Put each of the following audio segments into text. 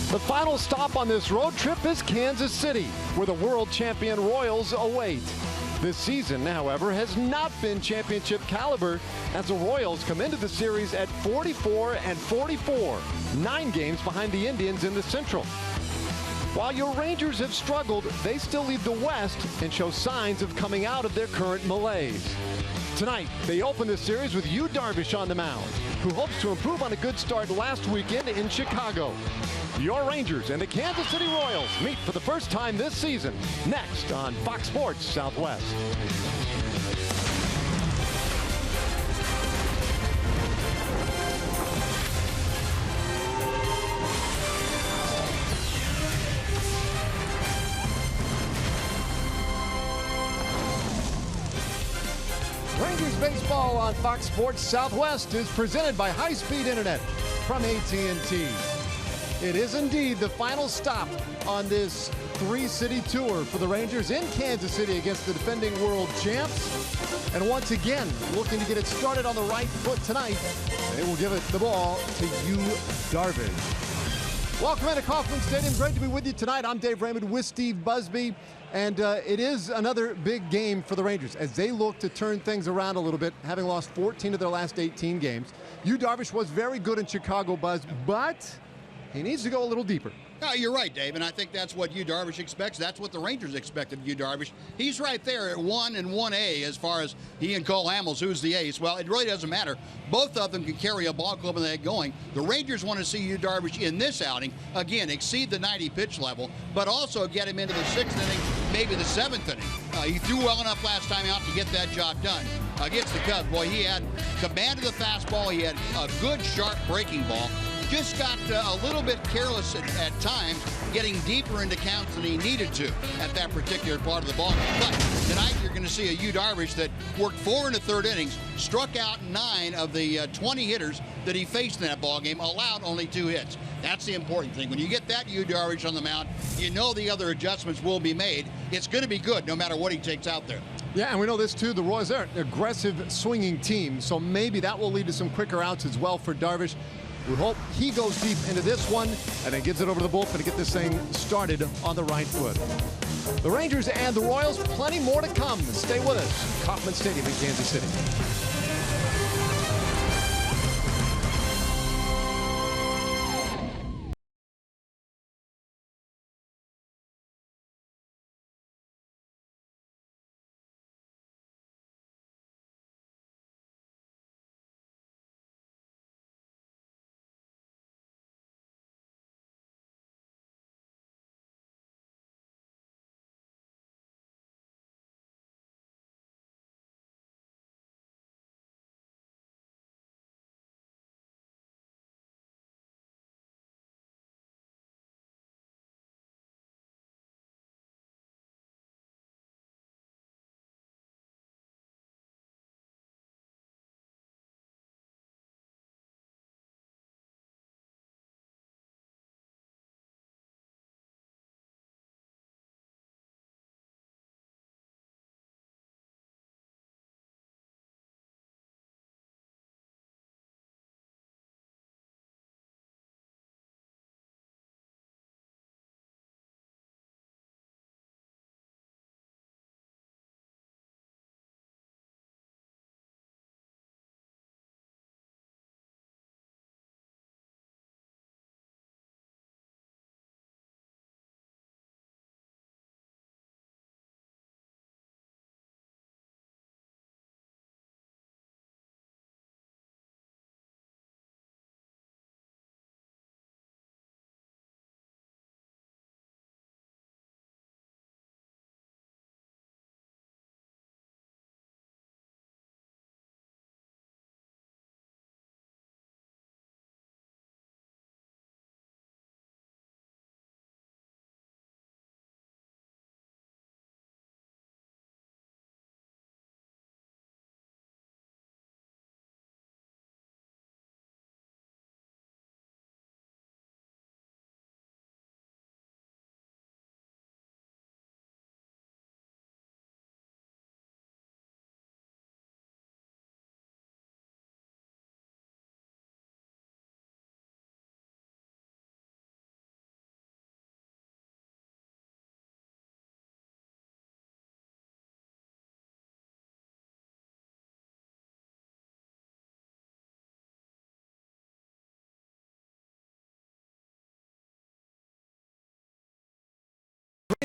The final stop on this road trip is Kansas City, where the world champion Royals await. This season, however, has not been championship caliber as the Royals come into the series at 44-44, 9 games behind the Indians in the Central. While your Rangers have struggled, they still lead the West and show signs of coming out of their current malaise. Tonight, they open the series with Yu Darvish on the mound, who hopes to improve on a good start last weekend in Chicago. Your Rangers and the Kansas City Royals meet for the first time this season, next on Fox Sports Southwest. Rangers baseball on Fox Sports Southwest is presented by high-speed internet from AT&T. It is indeed the final stop on this 3-city tour for the Rangers in Kansas City against the defending world champs. And once again, looking to get it started on the right foot tonight, they will give it the ball to Yu Darvish. Welcome into Kauffman Stadium. Great to be with you tonight. I'm Dave Raymond with Steve Busby. And it is another big game for the Rangers as they look to turn things around a little bit, having lost 14 of their last 18 games. Yu Darvish was very good in Chicago, Buzz, but he needs to go a little deeper. No, you're right, Dave, and I think that's what Yu Darvish expects. That's what the Rangers expect of Yu Darvish. He's right there at 1 and 1A as far as he and Cole Hamels, who's the ace. Well, it really doesn't matter. Both of them can carry a ball club and they get going. The Rangers want to see Yu Darvish in this outing, again, exceed the 90 pitch level, but also get him into the 6th inning, maybe the 7th inning. He threw well enough last time out to get that job done against the Cubs. Boy, he had command of the fastball. He had a good, sharp breaking ball. Just got a little bit careless at times, getting deeper into counts than he needed to at that particular part of the ball. But tonight you're going to see a Yu Darvish that worked 4 in the 3rd innings, struck out 9 of the 20 hitters that he faced in that ball game, allowed only 2 hits. That's the important thing. When you get that Yu Darvish on the mound, you know the other adjustments will be made. It's going to be good no matter what he takes out there. Yeah, and we know this too. The Royals are an aggressive swinging team, so maybe that will lead to some quicker outs as well for Darvish. We hope he goes deep into this one and then gets it over the bullpen to get this thing started on the right foot. The Rangers and the Royals, plenty more to come. Stay with us. Kauffman Stadium in Kansas City.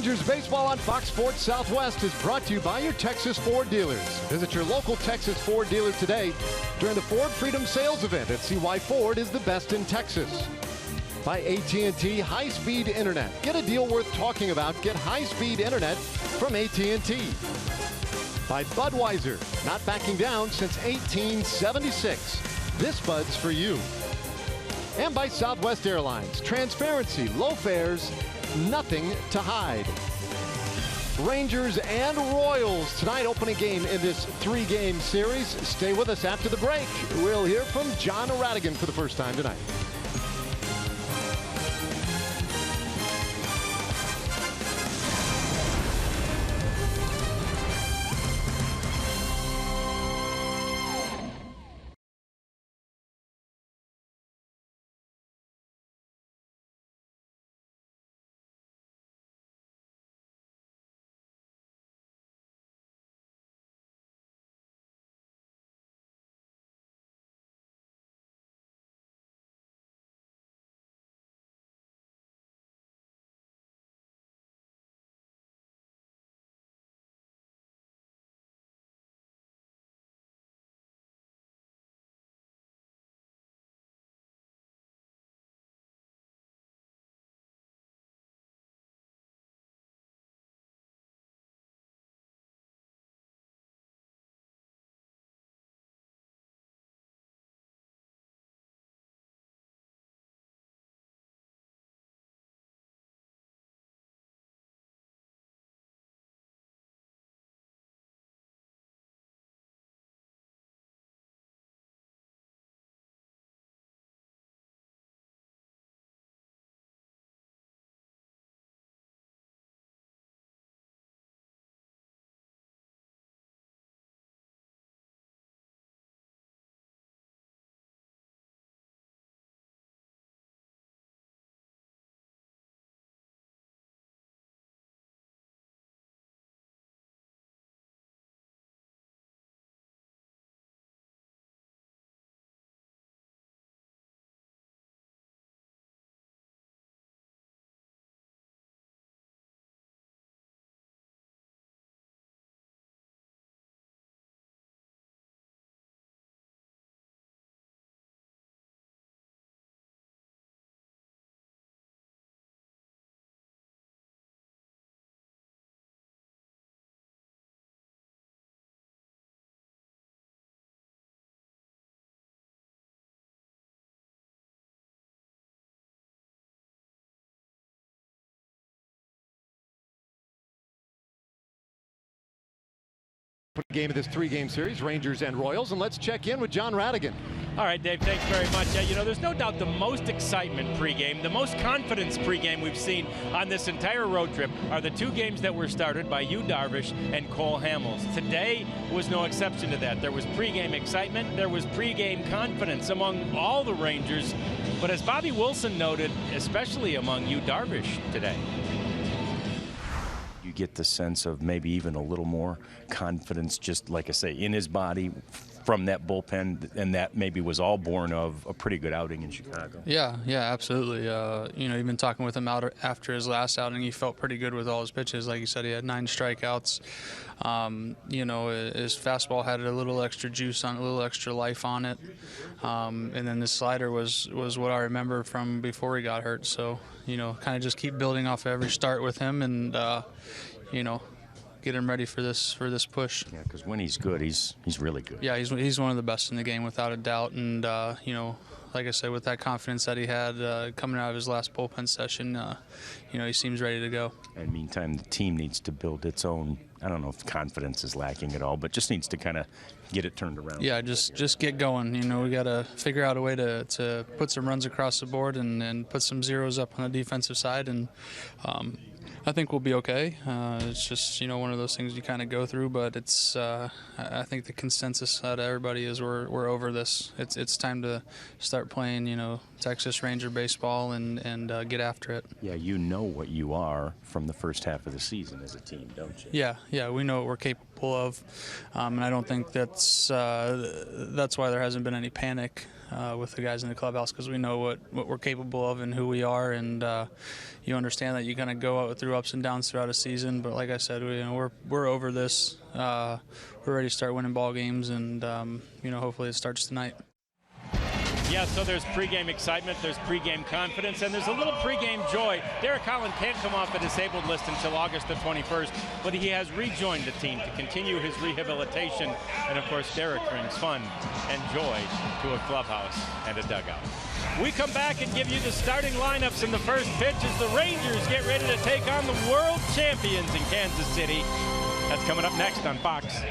Rangers baseball on Fox Sports Southwest is brought to you by your Texas Ford dealers. Visit your local Texas Ford dealer today during the Ford Freedom Sales event and see why Ford is the best in Texas. By AT&T high-speed internet. Get a deal worth talking about. Get high-speed internet from AT&T. By Budweiser, not backing down since 1876. This Bud's for you. And by Southwest Airlines. Transparency, low fares, nothing to hide. Rangers and Royals tonight, opening game in this 3-game series. Stay with us after the break. We'll hear from John Radigan for the first time tonight. Game of this 3-game series, Rangers and Royals, and let's check in with John Radigan. All right, Dave, thanks very much. You know, there's no doubt the most excitement pregame, the most confidence pregame we've seen on this entire road trip are the 2 games that were started by Yu Darvish and Cole Hamels. Today was no exception to that. There was pregame excitement, there was pregame confidence among all the Rangers, but as Bobby Wilson noted, especially among Yu Darvish today. You get the sense of maybe even a little more confidence, just like I say, in his body from that bullpen, and that maybe was all born of a pretty good outing in Chicago. Yeah, absolutely. You know, even talking with him out after his last outing, he felt pretty good with all his pitches. Like you said, he had 9 strikeouts. You know, his fastball had a little extra juice on, a little extra life on it, and then the slider was what I remember from before he got hurt. So, you know, kind of just keep building off every start with him, and you know, get him ready for this push. Yeah, because when he's good, he's really good. Yeah, he's one of the best in the game without a doubt, and you know, like I said, with that confidence that he had coming out of his last bullpen session, you know, he seems ready to go. And meantime, the team needs to build its own, I don't know if confidence is lacking at all, but just needs to kind of get it turned around. Yeah, just get going. You know, we got to figure out a way to put some runs across the board and put some zeros up on the defensive side, and I think we'll be okay. It's just, you know, one of those things you kind of go through, but it's I think the consensus out of everybody is we're over this. It's time to start playing, you know, Texas Ranger baseball and get after it. Yeah, you know what you are from the first half of the season as a team, don't you? Yeah, we know what we're capable of, and I don't think that's why there hasn't been any panic with the guys in the clubhouse, because we know what we're capable of and who we are, and you understand that you kind of go out through ups and downs throughout a season. But like I said, we're over this. We're ready to start winning ball games, and hopefully it starts tonight. Yeah, so there's pregame excitement, there's pregame confidence, and there's a little pregame joy. Derek Holland can't come off the disabled list until August the 21st, but he has rejoined the team to continue his rehabilitation. And of course, Derek brings fun and joy to a clubhouse and a dugout. We come back and give you the starting lineups in the first pitch as the Rangers get ready to take on the world champions in Kansas City. That's coming up next on Fox.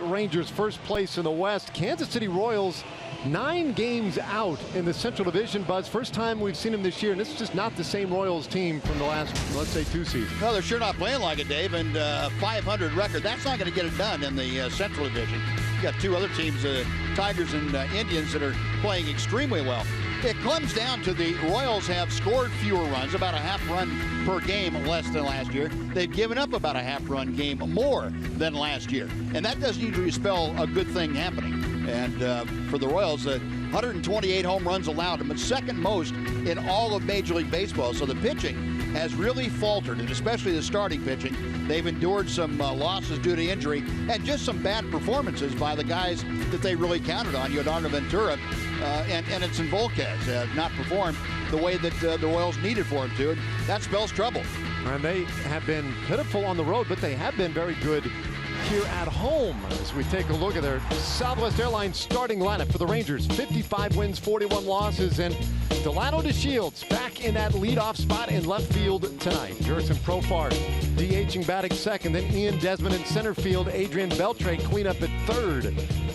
Rangers first place in the West. Kansas City Royals 9 games out in the Central Division. Buzz, first time we've seen them this year, and this is just not the same Royals team from the last, let's say, 2 seasons. No, they're sure not playing like it, Dave, and 500 record. That's not going to get it done in the Central Division. You got 2 other teams, Tigers and Indians, that are playing extremely well. It comes down to the Royals have scored fewer runs, about a half run per game less than last year. They've given up about a half run game more than last year. And that doesn't usually spell a good thing happening. And for the Royals, 128 home runs allowed, but second most in all of Major League Baseball. So the pitching has really faltered, and especially the starting pitching. They've endured some losses due to injury and just some bad performances by the guys that they really counted on. Yolanda Ventura and Edinson Volquez not performed the way that the Royals needed for him to. And that spells trouble. And they have been pitiful on the road, but they have been very good here at home. As we take a look at their Southwest Airlines starting lineup for the Rangers, 55 wins, 41 losses, and Delano DeShields back in that leadoff spot in left field tonight. Jurickson Profar DHing, batting second, then Ian Desmond in center field, Adrian Beltre clean up at third,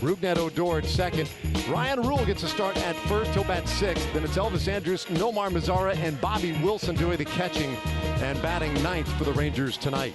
Rougned Odor at second. Ryan Rule gets a start at first, he'll bat sixth. Then it's Elvis Andrus, Nomar Mazara, and Bobby Wilson doing the catching and batting ninth for the Rangers tonight.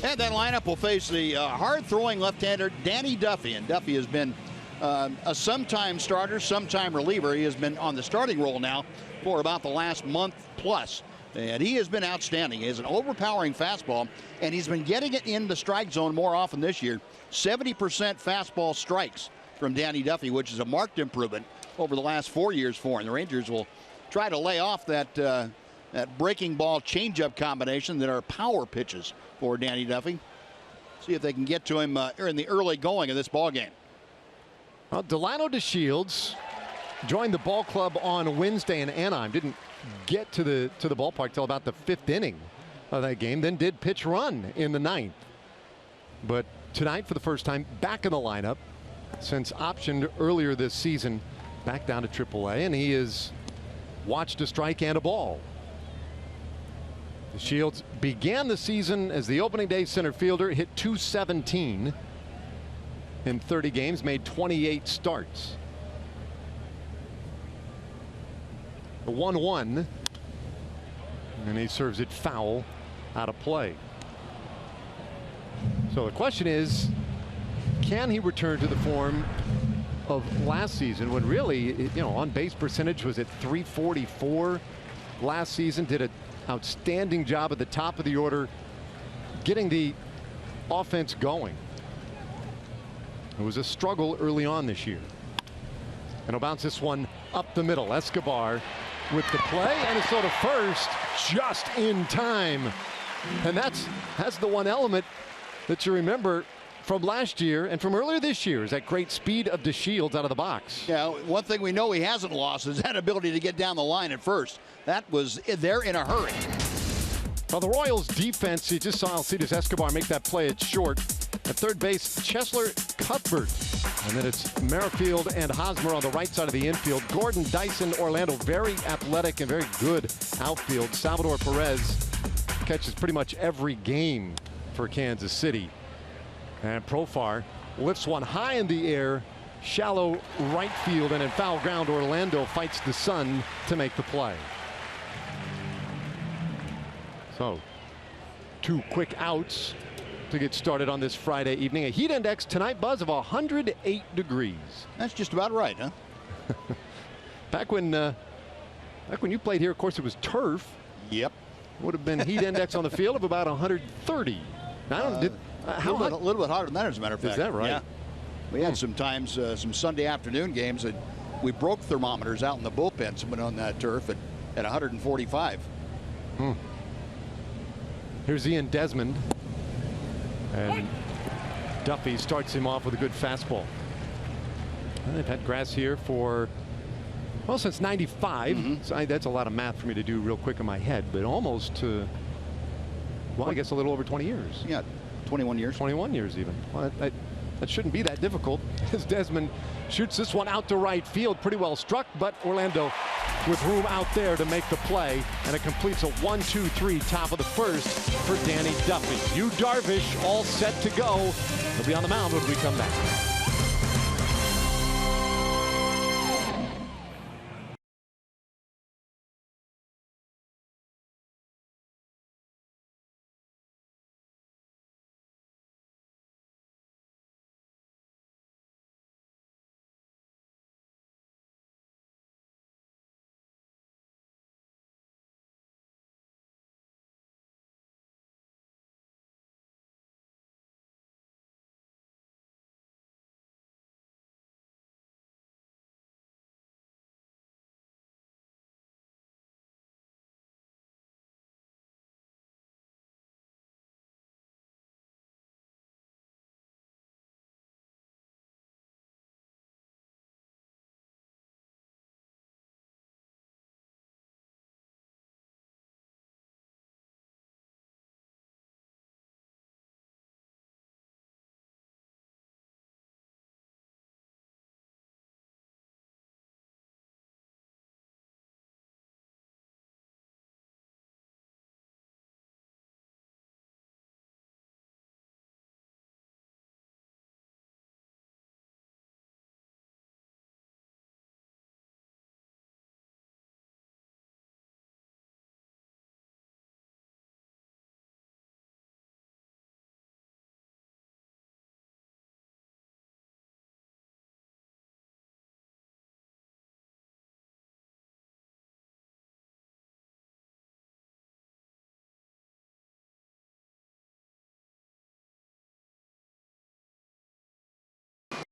And that lineup will face the hard-throwing left-hander Danny Duffy. And Duffy has been a sometime starter, sometime reliever. He has been on the starting role now for about the last month plus. And he has been outstanding. He has an overpowering fastball, and he's been getting it in the strike zone more often this year. 70% fastball strikes from Danny Duffy, which is a marked improvement over the last 4 years for him. The Rangers will try to lay off that that breaking ball changeup combination that are power pitches for Danny Duffy. See if they can get to him in the early going of this ball game. Well, Delano DeShields joined the ball club on Wednesday in Anaheim. Didn't get to the ballpark till about the 5th inning of that game. Then did pitch run in the 9th. But tonight, for the first time, back in the lineup since optioned earlier this season, back down to AAA, and he has watched a strike and a ball. DeShields began the season as the opening day center fielder, hit .217 in 30 games, made 28 starts. The 1-1, and he serves it foul out of play. So the question is, can he return to the form of last season when really, on base percentage was at .344 last season? Did an outstanding job at the top of the order getting the offense going. It was a struggle early on this year. And he'll bounce this one up the middle. Escobar with the play, and it's sort of first just in time. And that's the one element that you remember from last year and from earlier this year, is that great speed of DeShields out of the box. Yeah, one thing we know he hasn't lost is that ability to get down the line at first. That was there in a hurry. Well, the Royals defense, you just saw Alcides Escobar make that play at short. At third base, Chesler, Cuthbert. And then it's Merrifield and Hosmer on the right side of the infield. Gordon, Dyson, Orlando, very athletic and very good outfield. Salvador Perez catches pretty much every game for Kansas City. And Profar lifts one high in the air, shallow right field, and in foul ground, Orlando fights the sun to make the play. So, 2 quick outs to get started on this Friday evening. A heat index tonight, Buzz, of 108 degrees. That's just about right, huh? Back when you played here, of course, it was turf. Yep. Would have been heat index on the field of about 130. A little bit hotter than that, as a matter of fact. Is that right? Yeah. We had some times, some Sunday afternoon games that we broke thermometers out in the bullpen. Someone on that turf at 145. Here's Ian Desmond. And Duffy starts him off with a good fastball. And they've had grass here for, well, since '95. So that's a lot of math for me to do real quick in my head, but almost to, well, I guess a little over 20 years. Yeah, 21 years. 21 years even. Well, that shouldn't be that difficult, as Desmond shoots this one out to right field. Pretty well struck, but Orlando with room out there to make the play, and it completes a 1-2-3 top of the first for Danny Duffy. Yu Darvish all set to go. He'll be on the mound when we come back.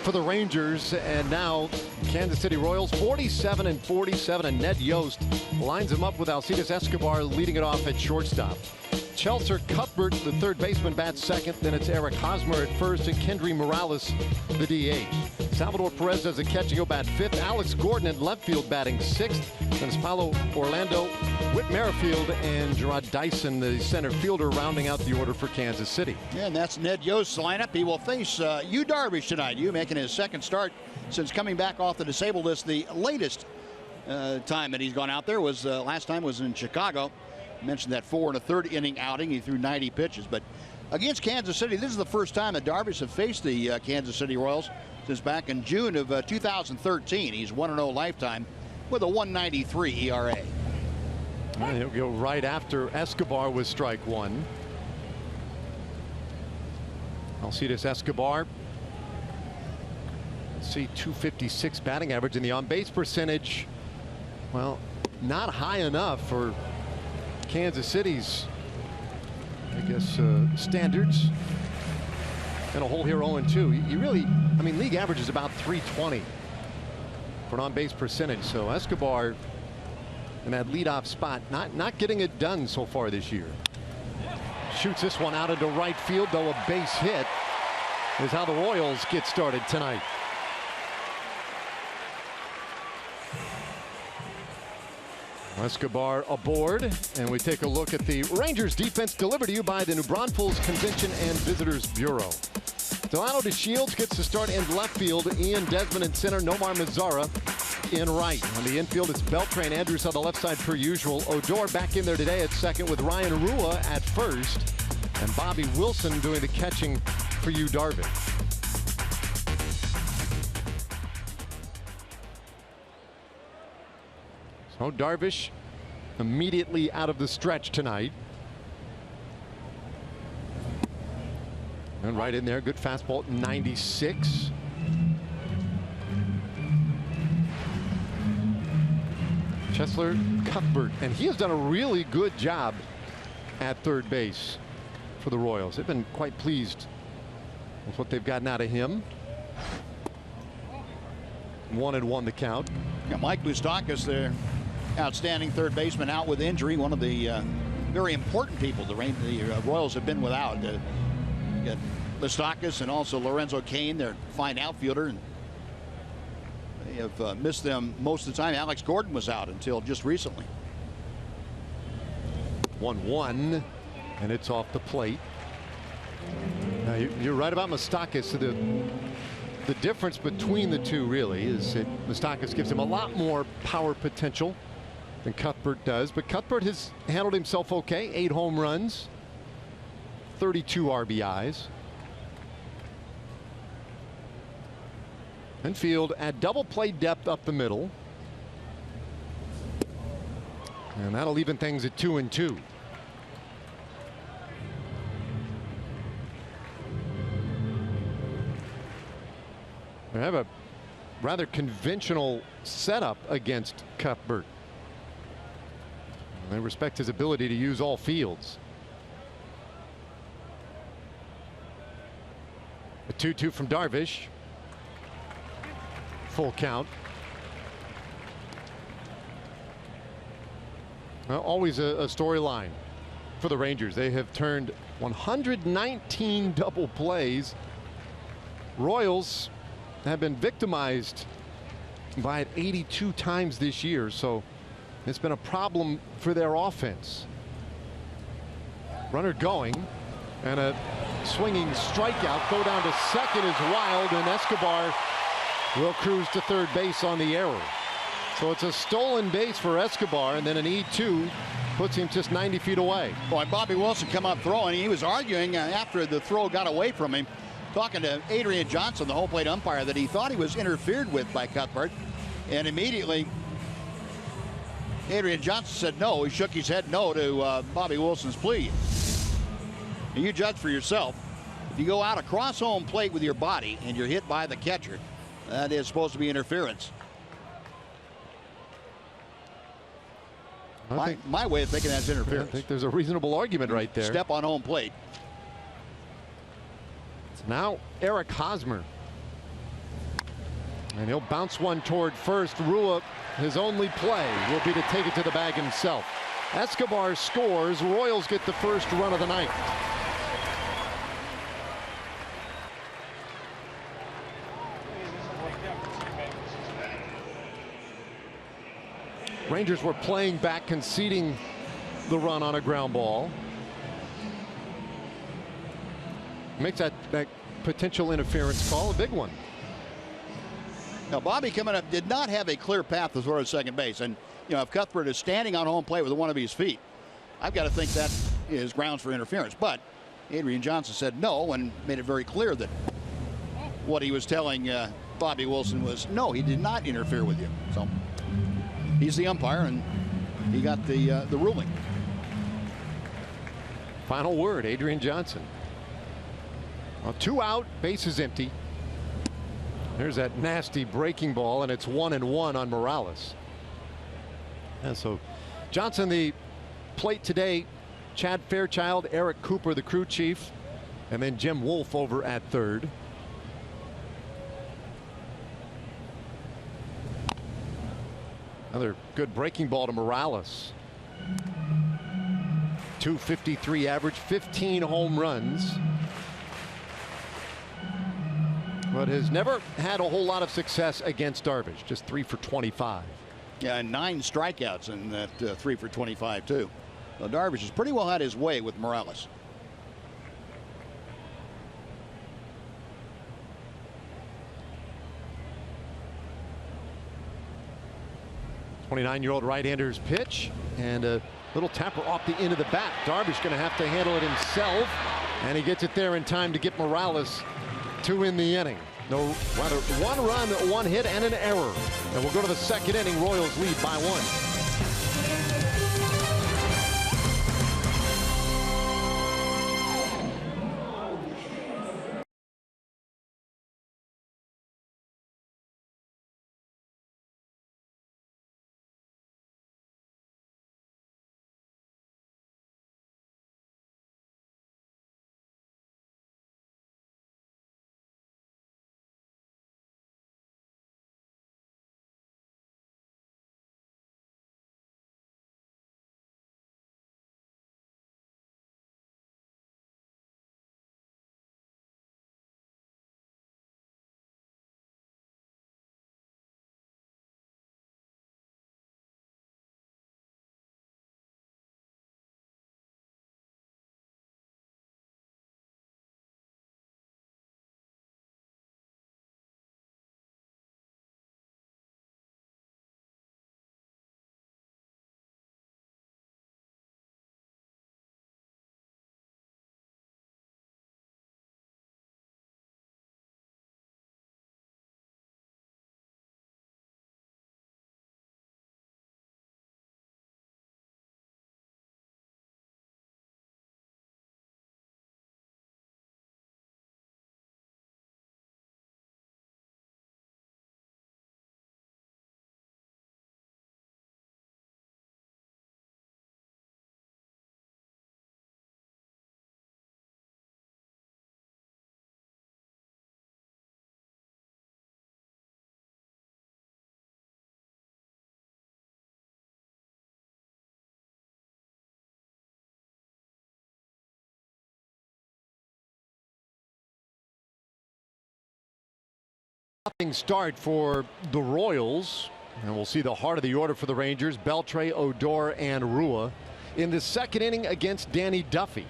for the Rangers, and now Kansas City Royals 47-47, and Ned Yost lines him up with Alcides Escobar leading it off at shortstop. Chelsea Cuthbert, the third baseman, bats second. Then it's Eric Hosmer at first, and Kendry Morales, the DH. Salvador Perez does the catch and go bat fifth. Alex Gordon at left field batting sixth. Then it's Paulo Orlando, Whit Merrifield, and Gerard Dyson, the center fielder, rounding out the order for Kansas City. Yeah, and that's Ned Yost's lineup. He will face Yu Darvish tonight. Yu making his second start since coming back off the disabled list. The latest time that he's gone out there was last time was in Chicago. I mentioned that 4 1/3 inning outing. He threw 90 pitches. But against Kansas City, this is the first time that Darvish have faced the Kansas City Royals since back in June of 2013. He's 1-0 lifetime with a 1.93 ERA. And he'll go right after Escobar with strike one. Alcides Escobar. Let's see, 256 batting average, in the on-base percentage, well, not high enough for Kansas City's, I guess, standards. And a hole here 0-2. You really, I mean, league average is about 320 for an on-base percentage. So Escobar in that leadoff spot, not getting it done so far this year. Shoots this one out into right field, though a base hit is how the Royals get started tonight. Escobar aboard, and we take a look at the Rangers defense, delivered to you by the New Braunfels Convention and Visitors Bureau. Delano DeShields gets to start in left field. Ian Desmond in center. Nomar Mazara in right. On the infield, it's Beltran Andrews on the left side per usual. Odor back in there today at second with Ryan Rua at first, and Bobby Wilson doing the catching for Yu Darvish. So Darvish immediately out of the stretch tonight. And right in there, good fastball, 96. Chesler Cuthbert, and he has done a really good job at third base for the Royals. They've been quite pleased with what they've gotten out of him. 1-1 the count. Yeah, Mike Moustakas, their outstanding third baseman, out with injury. One of the very important people the Royals have been without. Got Moustakas and also Lorenzo Cain, their fine outfielder, and they have missed them most of the time. Alex Gordon was out until just recently. 1-1, and it's off the plate. Now you're right about Moustakas. The difference between the two really is that Moustakas gives him a lot more power potential than Cuthbert does, but Cuthbert has handled himself okay. 8 home runs, 32 RBIs. Infield at double play depth up the middle, and that'll even things at 2-2. We have a rather conventional setup against Cuthbert. They respect his ability to use all fields. A 2-2 from Darvish. Full count. Well, always a storyline for the Rangers. They have turned 119 double plays. Royals have been victimized by it 82 times this year, so it's been a problem for their offense. Runner going, and a swinging strikeout. Throw down to second is wild, and Escobar will cruise to third base on the error. So it's a stolen base for Escobar, and then an E2 puts him just 90 feet away. Boy, Bobby Wilson come up throwing. He was arguing after the throw got away from him, talking to Adrian Johnson, the home plate umpire, that he thought he was interfered with by Cuthbert, and immediately Adrian Johnson said no. He shook his head no to Bobby Wilson's plea. And you judge for yourself. If you go out across home plate with your body and you're hit by the catcher, that is supposed to be interference. My way of thinking that's interference. I think there's a reasonable argument right there. Step on home plate. Now Eric Hosmer And he'll bounce one toward first. Rua, his only play will be to take it to the bag himself. Escobar scores. Royals get the first run of the night. Rangers were playing back, conceding the run on a ground ball. Makes that potential interference call a big one. Now, Bobby coming up did not have a clear path to throw to second base. And, you know, if Cuthbert is standing on home plate with one of his feet, I've got to think that is grounds for interference. But Adrian Johnson said no and made it very clear that what he was telling Bobby Wilson was no, he did not interfere with you. So he's the umpire, and he got the ruling. Final word, Adrian Johnson. Well, 2 out, bases empty. There's that nasty breaking ball, and it's 1-1 on Morales. And so Johnson, the plate today, Chad Fairchild, Eric Cooper, the crew chief, and then Jim Wolf over at third. Another good breaking ball to Morales. .253 average, 15 home runs. But has never had a whole lot of success against Darvish. Just 3 for 25. Yeah, and 9 strikeouts in that 3 for 25 too. Well, Darvish has pretty well had his way with Morales. 29-year-old right-hander's pitch, and a little tapper off the end of the bat. Darvish going to have to handle it himself, and he gets it there in time to get Morales to win the inning. No, rather 1 run, 1 hit, and an error. And we'll go to the second inning. Royals lead by 1. Start for the Royals, and we'll see the heart of the order for the Rangers: Beltre, Odor, and Rua in the second inning against Danny Duffy.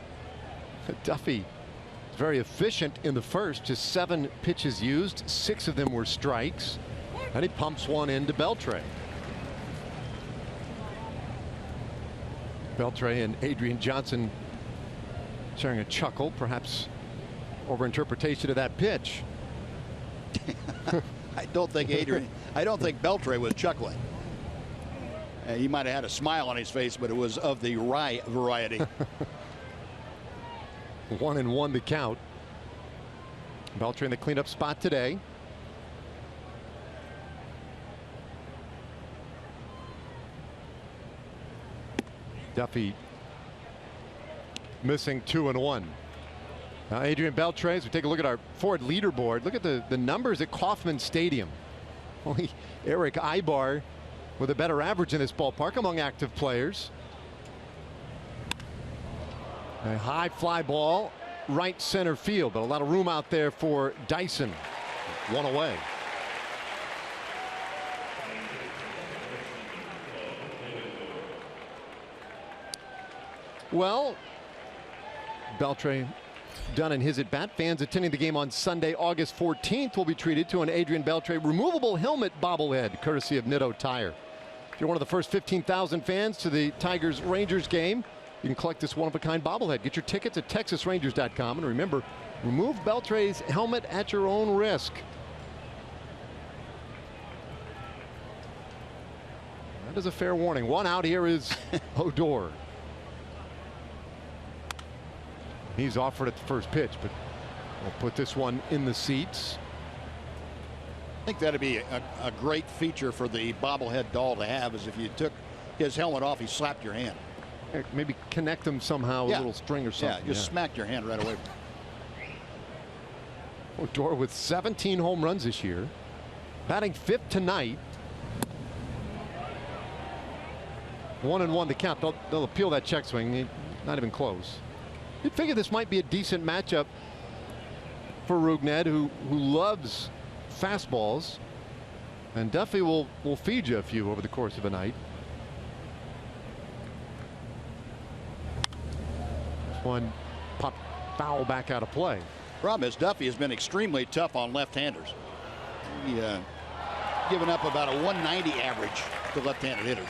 Duffy is very efficient in the first. Just 7 pitches used, 6 of them were strikes, and he pumps one into Beltre. Beltre and Adrian Johnson sharing a chuckle, perhaps overinterpretation of that pitch. I don't think Beltre was chuckling. He might have had a smile on his face, but it was of the wry variety. 1-1 the count. Beltre in the cleanup spot today. Duffy missing 2-1. Now Adrian Beltre, as we take a look at our Ford leaderboard, look at the numbers at Kauffman Stadium. Only Eric Ibar with a better average in this ballpark among active players. A high fly ball, right center field, but a lot of room out there for Dyson. One away. Well, Beltre done in his at-bat. Fans attending the game on Sunday, August 14th will be treated to an Adrian Beltre removable helmet bobblehead, courtesy of Nitto Tire. If you're one of the first 15,000 fans to the Tigers-Rangers game, you can collect this one-of-a-kind bobblehead. Get your tickets at TexasRangers.com. And remember, remove Beltre's helmet at your own risk. That is a fair warning. One out here is Odor. He's offered at the first pitch, but we'll put this one in the seats. I think that'd be a great feature for the bobblehead doll to have, is if you took his helmet off, he slapped your hand. Maybe connect them somehow with a little string or something. Yeah, just smacked your hand right away. Odor with 17 home runs this year, batting fifth tonight. 1-1 the count. They'll appeal that check swing. Not even close. You'd figure this might be a decent matchup for Rougned, who loves fastballs, and Duffy will feed you a few over the course of a night. This one popped foul back out of play. Problem is, Duffy has been extremely tough on left-handers. He given up about a 190 average to left-handed hitters.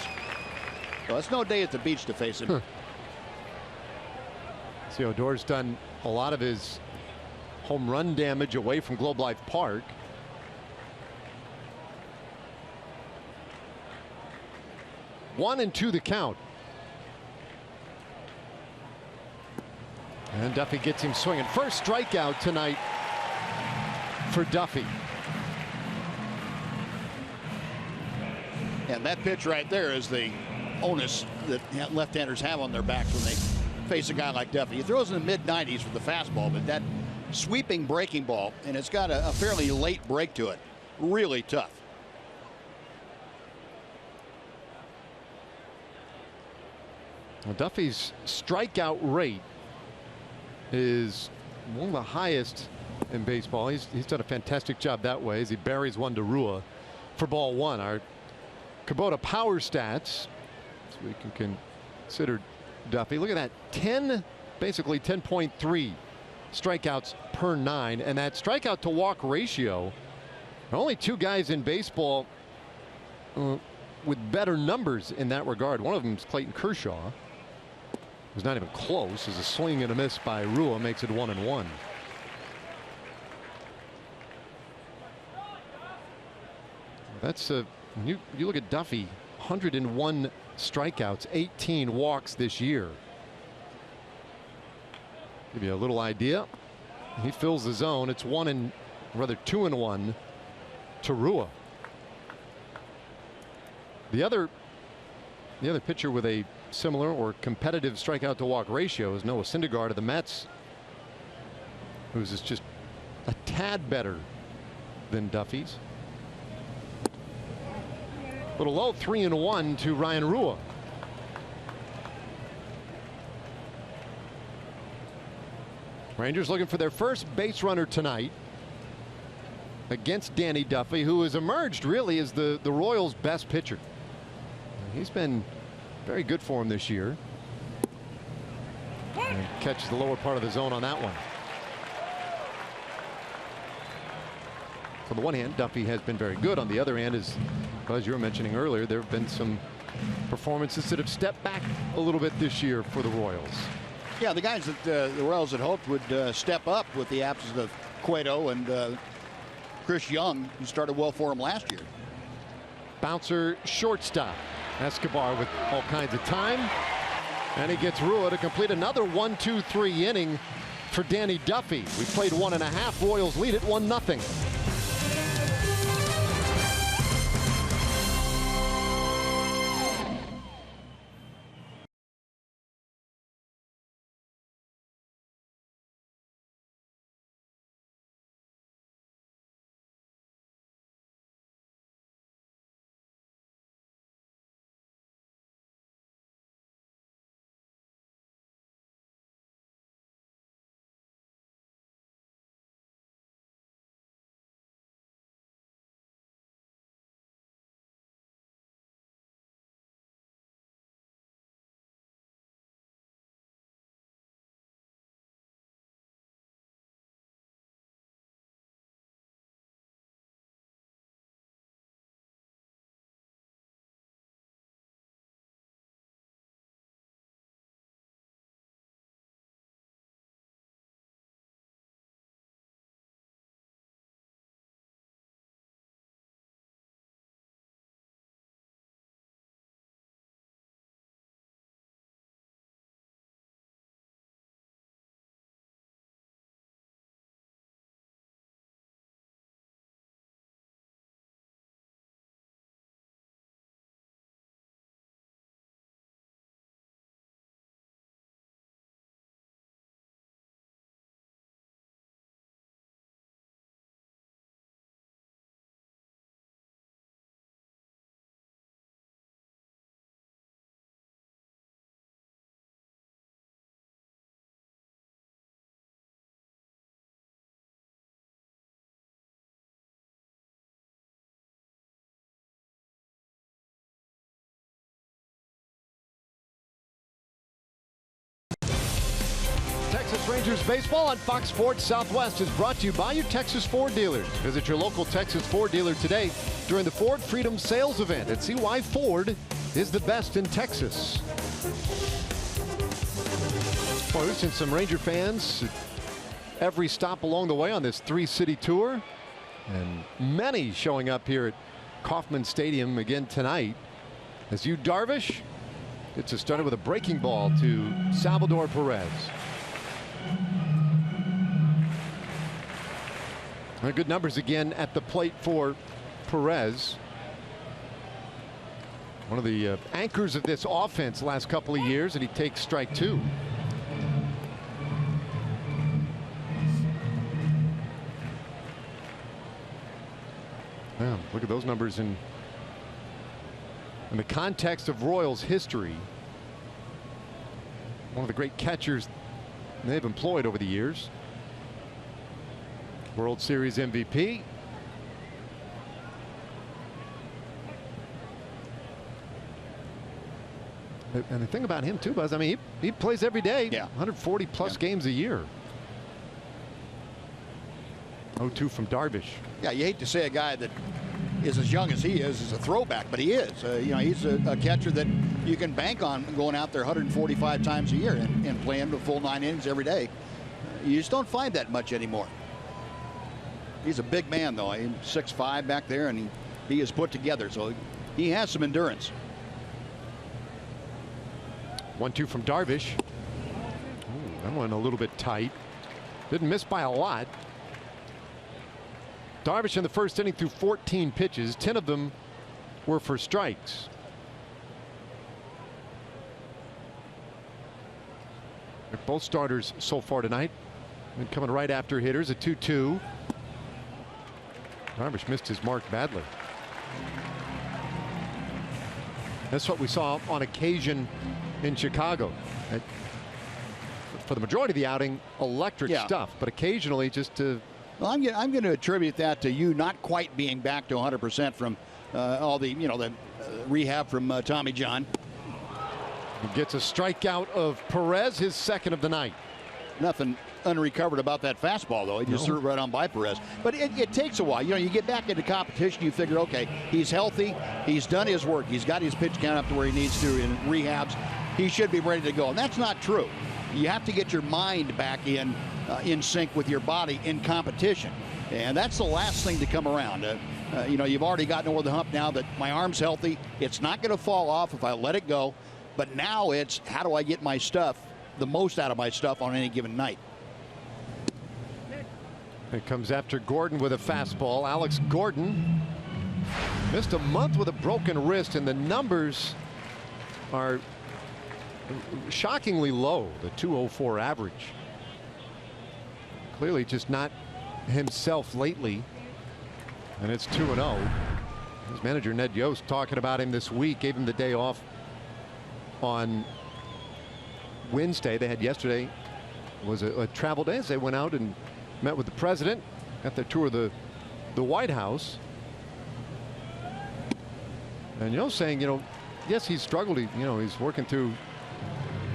So it's no day at the beach to face him. See, Odor's done a lot of his home run damage away from Globe Life Park. One and two the count. And Duffy gets him swinging. First strikeout tonight for Duffy. And that pitch right there is the onus that left-handers have on their backs when they face a guy like Duffy. He throws in the mid-90s with the fastball, but that sweeping breaking ball, and it's got a fairly late break to it. Really tough. Well, Duffy's strikeout rate is one of the highest in baseball. He's done a fantastic job that way as he buries one to Rua for ball one. Our Kubota power stats, so we can consider Duffy. Look at that, basically 10.3 strikeouts per 9, and that strikeout to walk ratio. There are only two guys in baseball with better numbers in that regard. One of them is Clayton Kershaw. It was not even close, as a swing and a miss by Rua makes it 1-1. That's you look at Duffy, 101 strikeouts, 18 walks this year. Give you a little idea. He fills the zone. It's 2-1 to Rua. The other pitcher with a similar or competitive strikeout to walk ratio is Noah Syndergaard of the Mets, who's just a tad better than Duffy's. A little low, 3-1 to Ryan Rua. Rangers looking for their first base runner tonight against Danny Duffy, who has emerged really as the Royals' best pitcher. He's been very good for him this year. And catches the lower part of the zone on that one. On the one hand, Duffy has been very good. On the other hand, as you were mentioning earlier, there have been some performances that have stepped back a little bit this year for the Royals. Yeah, the guys that the Royals had hoped would step up with the absence of Cueto and Chris Young, who started well for him last year. Bouncer shortstop. Escobar with all kinds of time. And he gets Rua to complete another 1-2-3 inning for Danny Duffy. We played 1.5. Royals lead it 1-0. Rangers baseball on Fox Sports Southwest is brought to you by your Texas Ford dealers. Visit your local Texas Ford dealer today during the Ford Freedom Sales event and see why Ford is the best in Texas. Well, we've seen some Ranger fans every stop along the way on this 3-city tour, and many showing up here at Kauffman Stadium again tonight as Yu Darvish gets us started with a breaking ball to Salvador Perez. Good numbers again at the plate for Perez. One of the anchors of this offense last couple of years, and he takes strike 2. Yeah, look at those numbers in the context of Royals history. One of the great catchers they've employed over the years. World Series MVP. And the thing about him too, Buzz, I mean, he plays every day. Yeah. 140 plus games a year. 0-2 from Darvish. Yeah, you hate to say a guy that is as young as he is a throwback, but he is. You know, he's a catcher that you can bank on going out there 145 times a year and playing the full 9 innings every day. You just don't find that much anymore. He's a big man, though. He's 6'5" back there, and he is put together, so he has some endurance. 1-2 from Darvish. Ooh, that one a little bit tight. Didn't miss by a lot. Darvish in the first inning threw 14 pitches. 10 of them were for strikes. Both starters so far tonight. And coming right after hitters, a 2-2. Darvish missed his mark badly. That's what we saw on occasion in Chicago. For the majority of the outing, electric stuff, but occasionally just to. Well, I'm going to attribute that to you not quite being back to 100% from all the, the rehab from Tommy John. He gets a strikeout of Perez, his second of the night. Nothing unrecovered about that fastball, though. He just threw it right on by Perez. But it takes a while. You get back into competition, you figure, okay, he's healthy, he's done his work, he's got his pitch count up to where he needs to in rehabs. He should be ready to go. And that's not true. You have to get your mind back in sync with your body in competition. And that's the last thing to come around. You've already gotten over the hump now that my arm's healthy. It's not going to fall off if I let it go. But now it's how do I get my stuff, the most out of my stuff on any given night. It comes after Gordon with a fastball. Alex Gordon missed a month with a broken wrist, and the numbers are shockingly low. The 204 average. Clearly just not himself lately, and it's 2-0. His manager Ned Yost talking about him this week, gave him the day off on Wednesday. They had yesterday was a travel day as they went out and met with the president at their tour of the White House. And Yost saying, yes, he's struggled. He's working through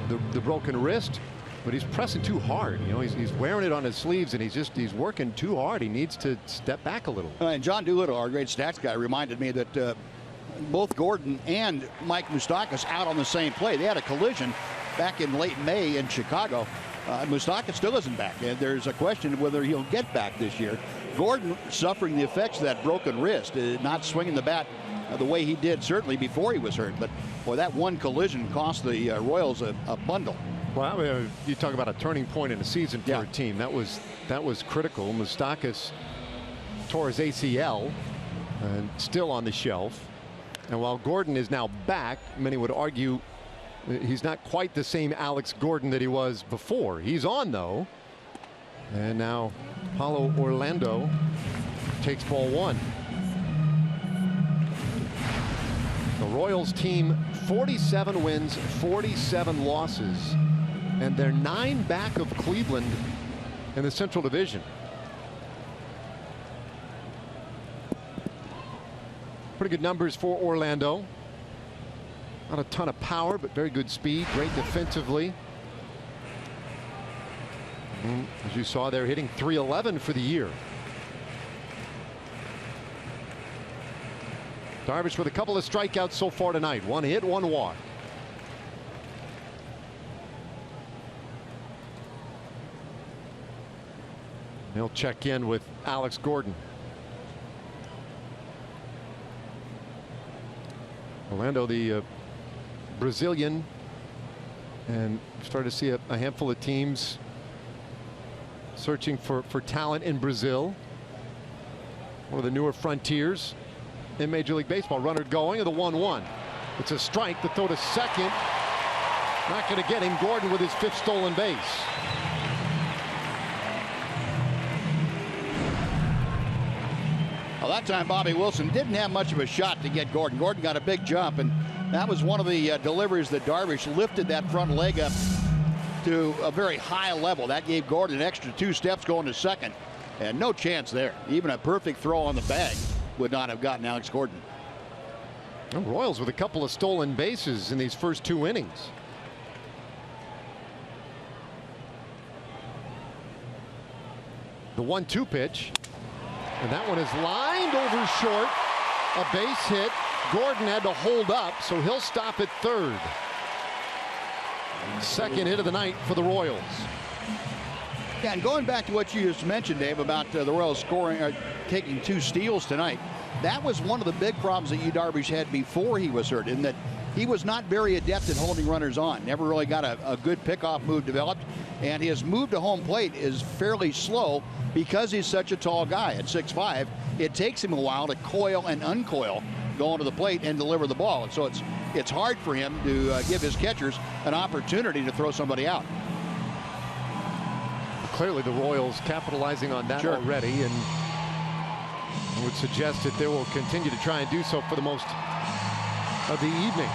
the broken wrist, but he's pressing too hard. He's wearing it on his sleeves, and he's working too hard. He needs to step back a little. And John Doolittle, our great stats guy, reminded me that both Gordon and Mike Moustakas out on the same play. They had a collision back in late May in Chicago. Moustakas still isn't back, and there's a question of whether he'll get back this year. Gordon suffering the effects of that broken wrist, not swinging the bat the way he did certainly before he was hurt. But boy, that one collision cost the Royals a bundle. Well, you talk about a turning point in a season for a team. That was critical. Moustakas tore his ACL and still on the shelf. And while Gordon is now back, many would argue he's not quite the same Alex Gordon that he was before. He's on, though. And now Paulo Orlando takes ball 1. The Royals team 47 wins, 47 losses, and they're 9 back of Cleveland in the Central Division. Pretty good numbers for Orlando. Not a ton of power, but very good speed, great defensively. As you saw, they're hitting .311 for the year. Darvish with a couple of strikeouts so far tonight. 1 hit, 1 walk. He'll check in with Alex Gordon. Orlando, the Brazilian, and started to see a handful of teams searching for talent in Brazil. One of the newer frontiers in Major League Baseball. Runner going, the 1-1. It's a strike. The throw to second. Not going to get him. Gordon with his 5th stolen base. Well, that time Bobby Wilson didn't have much of a shot to get Gordon. Gordon got a big jump, and that was one of the deliveries that Darvish lifted that front leg up to a very high level. That gave Gordon an extra 2 steps going to second, and no chance there. Even a perfect throw on the bag would not have gotten Alex Gordon. The Royals with a couple of stolen bases in these first 2 innings. The 1-2 pitch, and that one is lined over short. A base hit. Gordon had to hold up, so he'll stop at third. Second hit of the night for the Royals. Yeah, and going back to what you just mentioned, Dave, about the Royals scoring, taking 2 steals tonight, that was one of the big problems that Darvish had before he was hurt, in that he was not very adept at holding runners on. Never really got a good pickoff move developed, and his move to home plate is fairly slow because he's such a tall guy at 6'5". It takes him a while to coil and uncoil going to the plate and deliver the ball, and so it's hard for him to give his catchers an opportunity to throw somebody out. Clearly the Royals capitalizing on that already, and I would suggest that they will continue to try and do so for the most of the evening.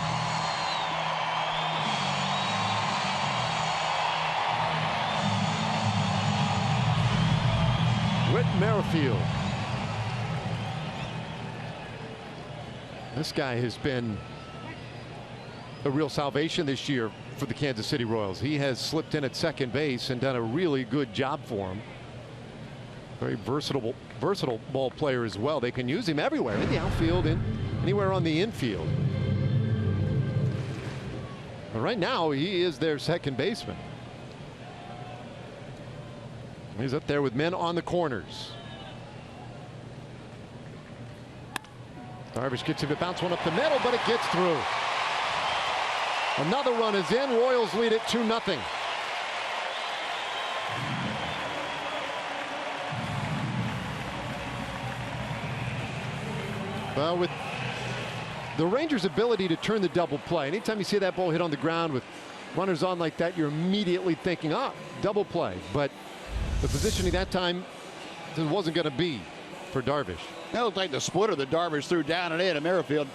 Whit Merrifield. This guy has been a real salvation this year for the Kansas City Royals. He has slipped in at second base and done a really good job for him. Very versatile ball player as well. They can use him everywhere, in the outfield and anywhere on the infield. But right now he is their second baseman. He's up there with men on the corners. Darvish gets him to bounce one up the middle, but it gets through. Another run is in. Royals lead it 2-0. Well, with the Rangers' ability to turn the double play, anytime you see that ball hit on the ground with runners on like that, you're immediately thinking, double play. But the positioning that time wasn't going to be for Darvish. That looked like the splitter that Darvish threw down and in at Merrifield.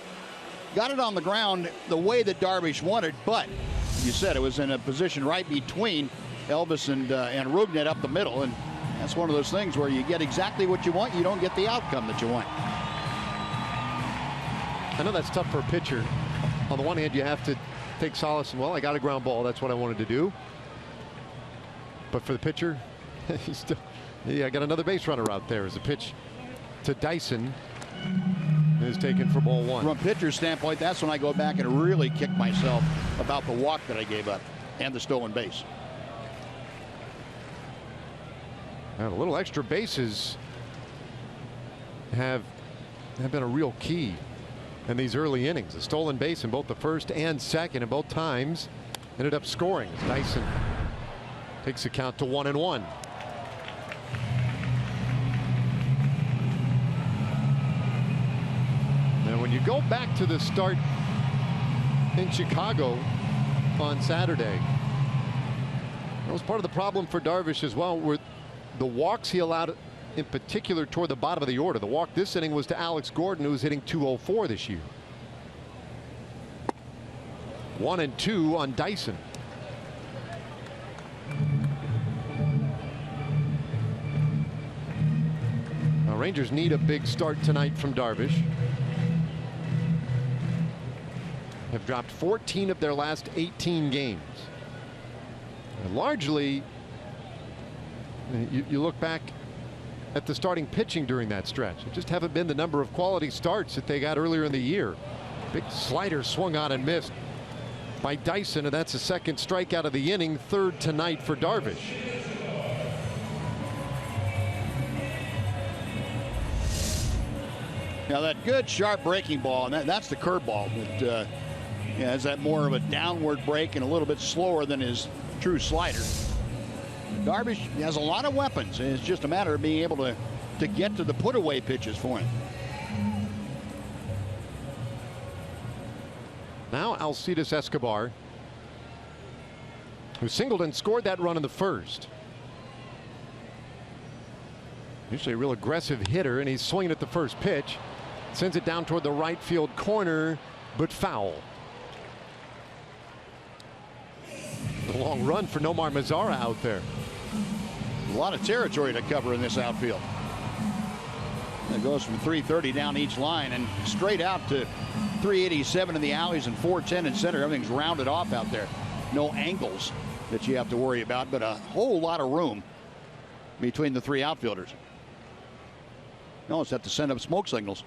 Got it on the ground the way that Darvish wanted, but you said it was in a position right between Elvis and Rubnet up the middle, and that's one of those things where you get exactly what you want, you don't get the outcome that you want. I know that's tough for a pitcher. On the one hand, you have to take solace in, well, I got a ground ball, that's what I wanted to do. But for the pitcher, I got another base runner out there as a pitch to Dyson is taken for ball 1. From a pitcher's standpoint, that's when I go back and really kick myself about the walk that I gave up and the stolen base. And a little extra bases have been a real key in these early innings. A stolen base in both the first and second, and both times ended up scoring as Dyson takes the count to 1-1. When you go back to the start in Chicago on Saturday, that was part of the problem for Darvish as well, were the walks he allowed in particular toward the bottom of the order. The walk this inning was to Alex Gordon, who was hitting .204 this year. 1-2 on Dyson. Now, Rangers need a big start tonight from Darvish. Have dropped 14 of their last 18 games. And largely You look back at the starting pitching during that stretch. It just haven't been the number of quality starts that they got earlier in the year. Big slider swung on and missed by Dyson, and that's the second strikeout of the inning, third tonight for Darvish. Now that good sharp breaking ball, and that's the curveball that has that more of a downward break and a little bit slower than his true slider. Darvish has a lot of weapons, and it's just a matter of being able to get to the put-away pitches for him. Now Alcides Escobar, who singled and scored that run in the first. Usually a real aggressive hitter, and he's swinging at the first pitch. Sends it down toward the right field corner, but foul. A long run for Nomar Mazara out there. A lot of territory to cover in this outfield. It goes from 330 down each line and straight out to 387 in the alleys and 410 in center. Everything's rounded off out there. No angles that you have to worry about, but a whole lot of room between the three outfielders. No, it's have to send up smoke signals.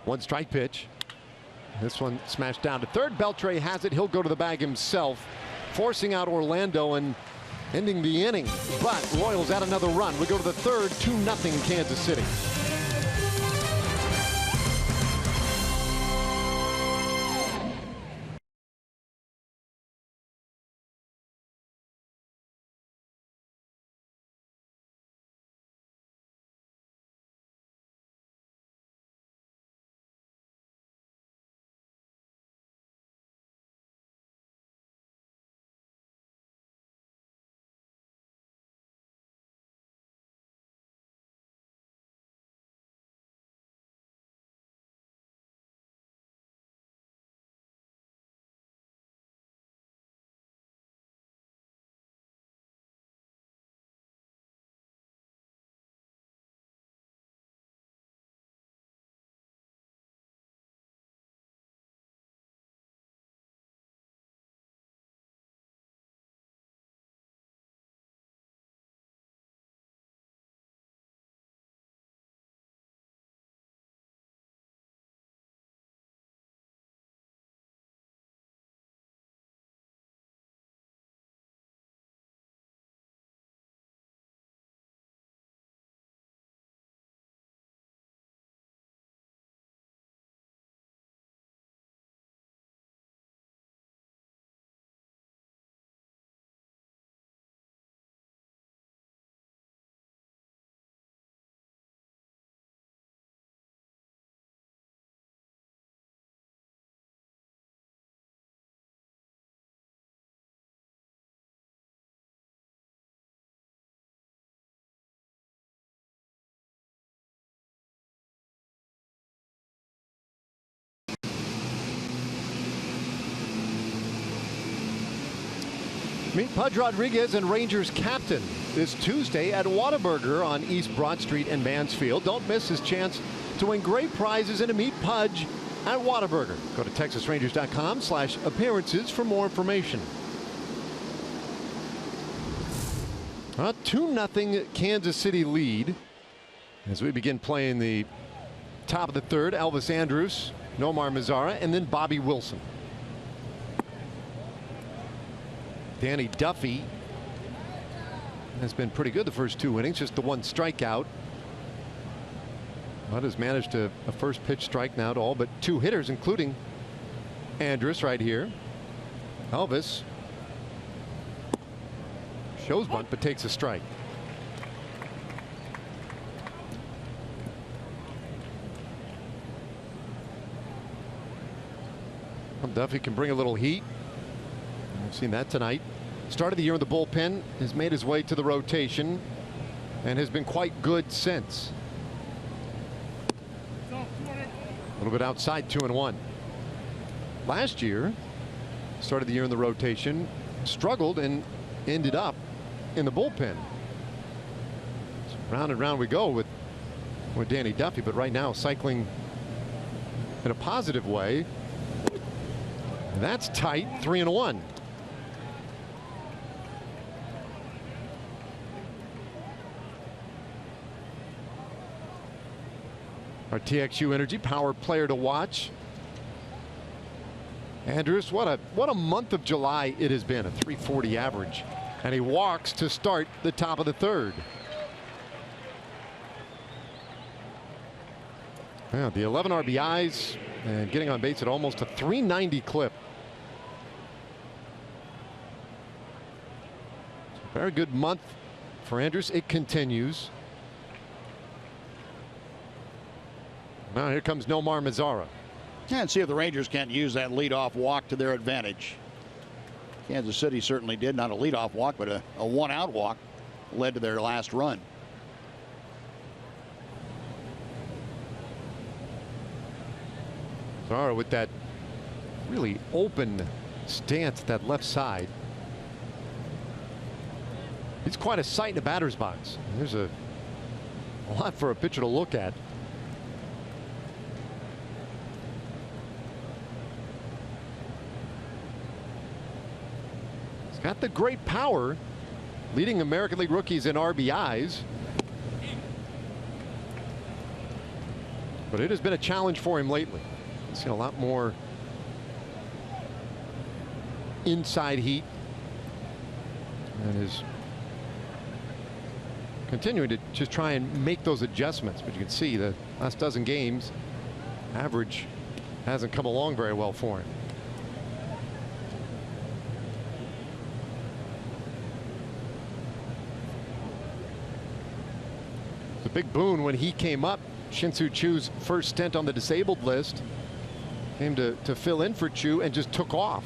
One strike pitch. This one smashed down to third. Beltre has it. He'll go to the bag himself, forcing out Orlando and ending the inning. But Royals add another run. We go to the third, 2-0 Kansas City. Meet Pudge Rodriguez and Rangers captain this Tuesday at Whataburger on East Broad Street in Mansfield. Don't miss his chance to win great prizes and to meet Pudge at Whataburger. Go to TexasRangers.com/appearances for more information. A 2-0 Kansas City lead as we begin playing the top of the third. Elvis Andrus, Nomar Mazara, and then Bobby Wilson. Danny Duffy has been pretty good the first two innings, just the one strikeout. But has managed a first pitch strike now to all but two hitters, including Andrus right here. Elvis shows bunt but takes a strike. Well, Duffy can bring a little heat. We've seen that tonight. Started the year in the bullpen, has made his way to the rotation, and has been quite good since. A little bit outside, 2-1. Last year, started the year in the rotation, struggled, and ended up in the bullpen. So round and round we go with Danny Duffy, but right now cycling in a positive way. And that's tight, 3-1. Our TXU Energy Power player to watch. Andrus, what a month of July it has been. A .340 average, and he walks to start the top of the third. Yeah, the 11 RBIs and getting on base at almost a .390 clip. Very good month for Andrus. It continues. Now here comes Nomar Mazara. And see if the Rangers can't use that leadoff walk to their advantage. Kansas City certainly did. Not a leadoff walk, but a one-out walk led to their last run. Mazara with that really open stance, that left side. He's quite a sight in the batter's box. There's a lot for a pitcher to look at. He's got the great power, leading American League rookies in RBIs. But it has been a challenge for him lately. He's seen a lot more inside heat and is continuing to just try and make those adjustments. But you can see the last dozen games, average hasn't come along very well for him. It's a big boon when he came up. Shin-Soo Choo's first stint on the disabled list came to fill in for Choo and just took off.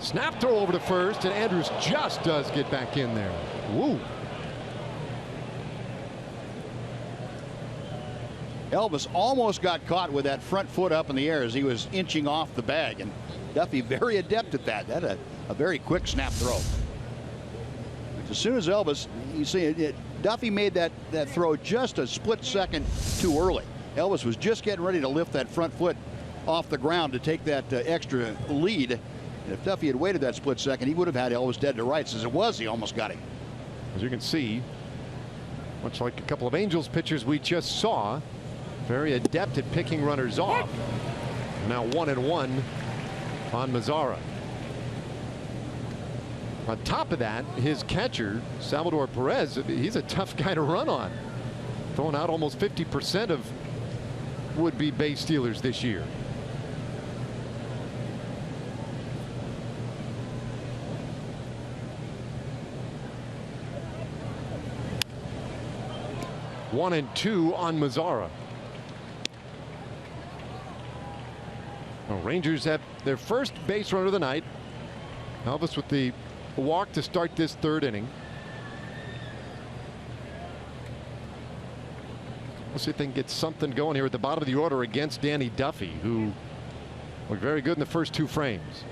Snap throw over to first, and Andrus just does get back in there. Woo. Elvis almost got caught with that front foot up in the air as he was inching off the bag, and Duffy very adept at that. That a very quick snap throw. As soon as Elvis, you see it, Duffy made that throw just a split second too early. Elvis was just getting ready to lift that front foot off the ground to take that extra lead. And if Duffy had waited that split second, he would have had Elvis dead to rights. As it was, he almost got him. As you can see, much like a couple of Angels pitchers we just saw, very adept at picking runners off. Now 1-1 on Mazara. On top of that, his catcher, Salvador Perez, he's a tough guy to run on. Throwing out almost 50% of would-be base stealers this year. One and two on Mazara. Well, Rangers have their first base runner of the night. Elvis with the walk to start this third inning. We'll see if they can get something going here at the bottom of the order against Danny Duffy, who looked very good in the first two frames.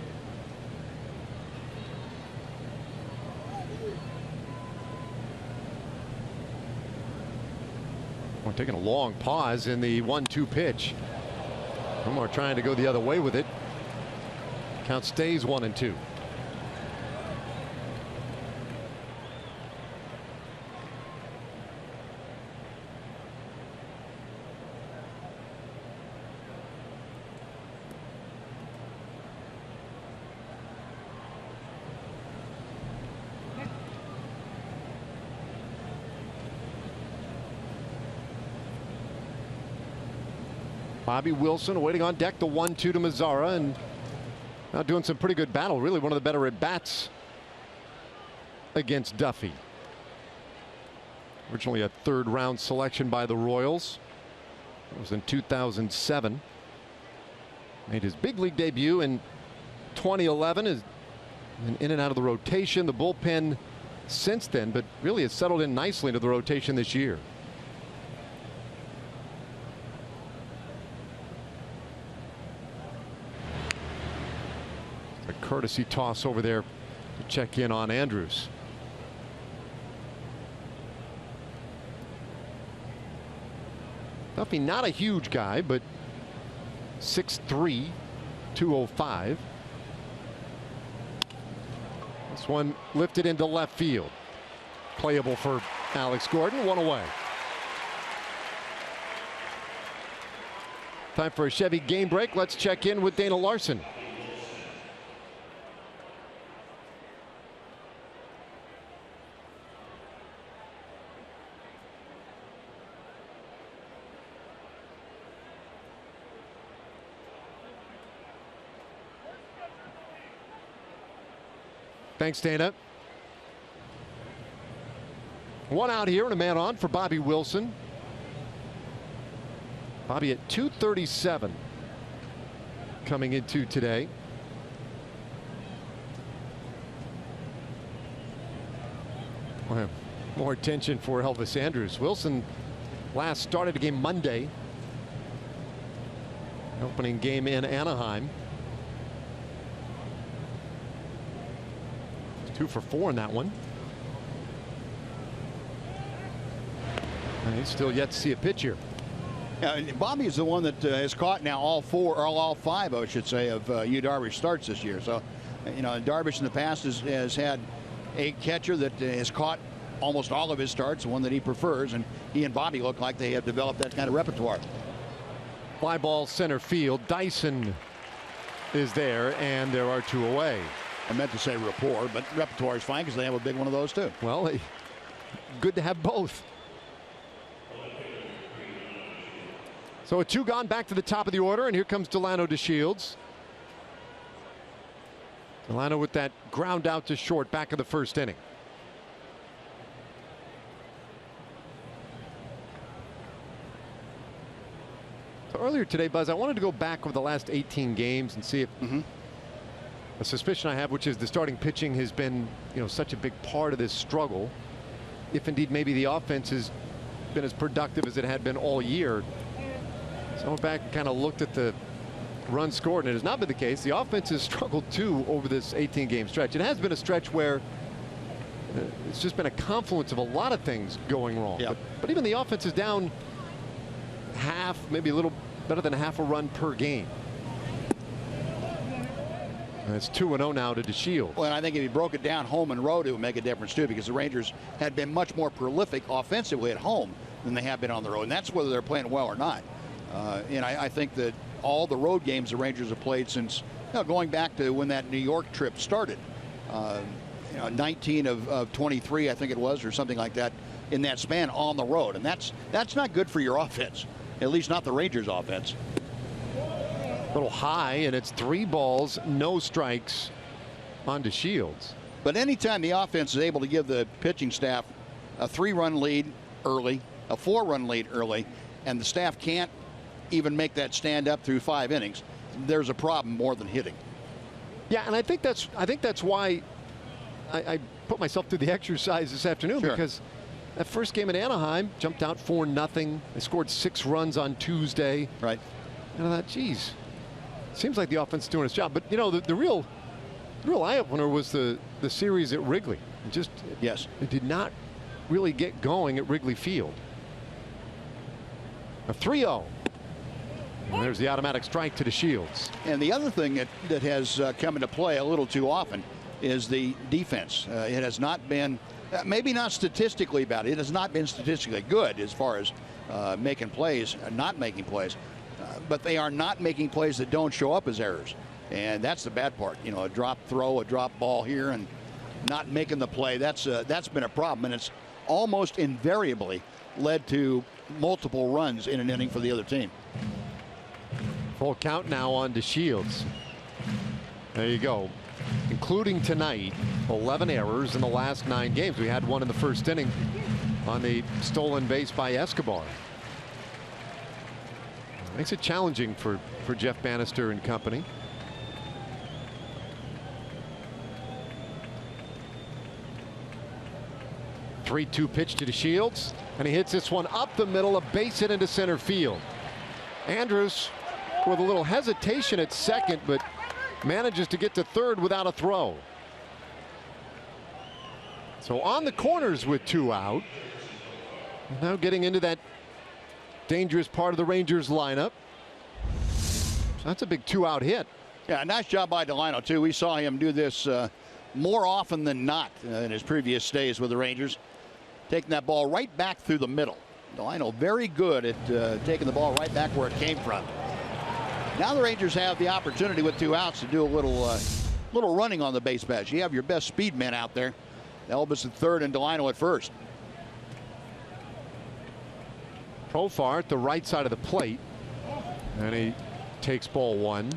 We're taking a long pause in the 1-2 pitch. Omar trying to go the other way with it. Count stays 1-2. Bobby Wilson waiting on deck, the 1-2 to Mazara, and now doing some pretty good battle. Really one of the better at bats against Duffy. Originally a third-round selection by the Royals. It was in 2007. Made his big league debut in 2011. Has been in and out of the rotation, the bullpen since then, but really has settled in nicely into the rotation this year. Courtesy toss over there to check in on Andrus. Duffy not a huge guy, but 6'3", 205. This one lifted into left field. Playable for Alex Gordon, one away. Time for a Chevy game break. Let's check in with Dana Larson. Thanks, Dana. One out here and a man on for Bobby Wilson. Bobby at 237 coming into today. More attention for Elvis Andrus. Wilson last started a game Monday. Opening game in Anaheim. 2 for 4 in that one. And he's still yet to see a pitch here. Yeah, Bobby is the one that has caught now all 4, or all 5, I should say, of Yu Darvish starts this year. So, you know, Darvish in the past has had a catcher that has caught almost all of his starts, the one that he prefers, and he and Bobby look like they have developed that kind of repertoire. Fly ball center field. Dyson is there, and there are 2 away. I meant to say rapport, but repertoire is fine because they have a big one of those too. Well, good to have both. So a 2 gone, back to the top of the order, and here comes Delano DeShields. Delano with that ground out to short back of the first inning. So earlier today, Buzz, I wanted to go back over the last 18 games and see if a suspicion I have, which is the starting pitching has been, you know, such a big part of this struggle. If indeed maybe the offense has been as productive as it had been all year. So I went back and kind of looked at the runs scored, and it has not been the case. The offense has struggled too over this 18-game stretch. It has been a stretch where it's just been a confluence of a lot of things going wrong. Yep. But even the offense is down half, maybe a little better than half a run per game. And it's 2-0 now to DeShields. Well, and I think if you broke it down home and road, it would make a difference too, because the Rangers had been much more prolific offensively at home than they have been on the road, and that's whether they're playing well or not. And I think that all the road games the Rangers have played since, you know, going back to when that New York trip started, 19 of 23, I think it was, or something like that, in that span on the road, and that's not good for your offense, at least not the Rangers' offense. A little high, and it's 3 balls, no strikes on DeShields. But anytime the offense is able to give the pitching staff a 3-run lead early, a 4-run lead early, and the staff can't even make that stand up through 5 innings, there's a problem more than hitting. Yeah, and I think that's why I put myself through the exercise this afternoon, Sure. because that first game in Anaheim jumped out 4-0. They scored 6 runs on Tuesday. Right. And I thought, geez, seems like the offense is doing its job. But you know, the real eye opener was the series at Wrigley. It did not really get going at Wrigley Field. A 3-0. And there's the automatic strike to DeShields. And the other thing that has come into play a little too often is the defense. It has not been, maybe not statistically bad, it has not been statistically good as far as making plays, not making plays. But they are not making plays that don't show up as errors. And that's the bad part. You know, a drop throw, a drop ball here, and not making the play. That's been a problem, and it's almost invariably led to multiple runs in an inning for the other team. Full count now on DeShields. There you go. Including tonight, 11 errors in the last 9 games. We had one in the first inning on the stolen base by Escobar. Makes it challenging for Jeff Bannister and company. The 3-2 pitch to DeShields, and he hits this one up the middle, a base hit into center field. Andrus with a little hesitation at second, but manages to get to third without a throw. So on the corners with 2 out. Now getting into that dangerous part of the Rangers lineup. So that's a big 2-out hit. Yeah, nice job by Delano too. We saw him do this more often than not in his previous stays with the Rangers, taking that ball right back through the middle. Delano very good at taking the ball right back where it came from. Now the Rangers have the opportunity with 2 outs to do a little running on the base paths. You have your best speed men out there. Elvis at third and Delino at first. Profar at the right side of the plate. And he takes ball 1.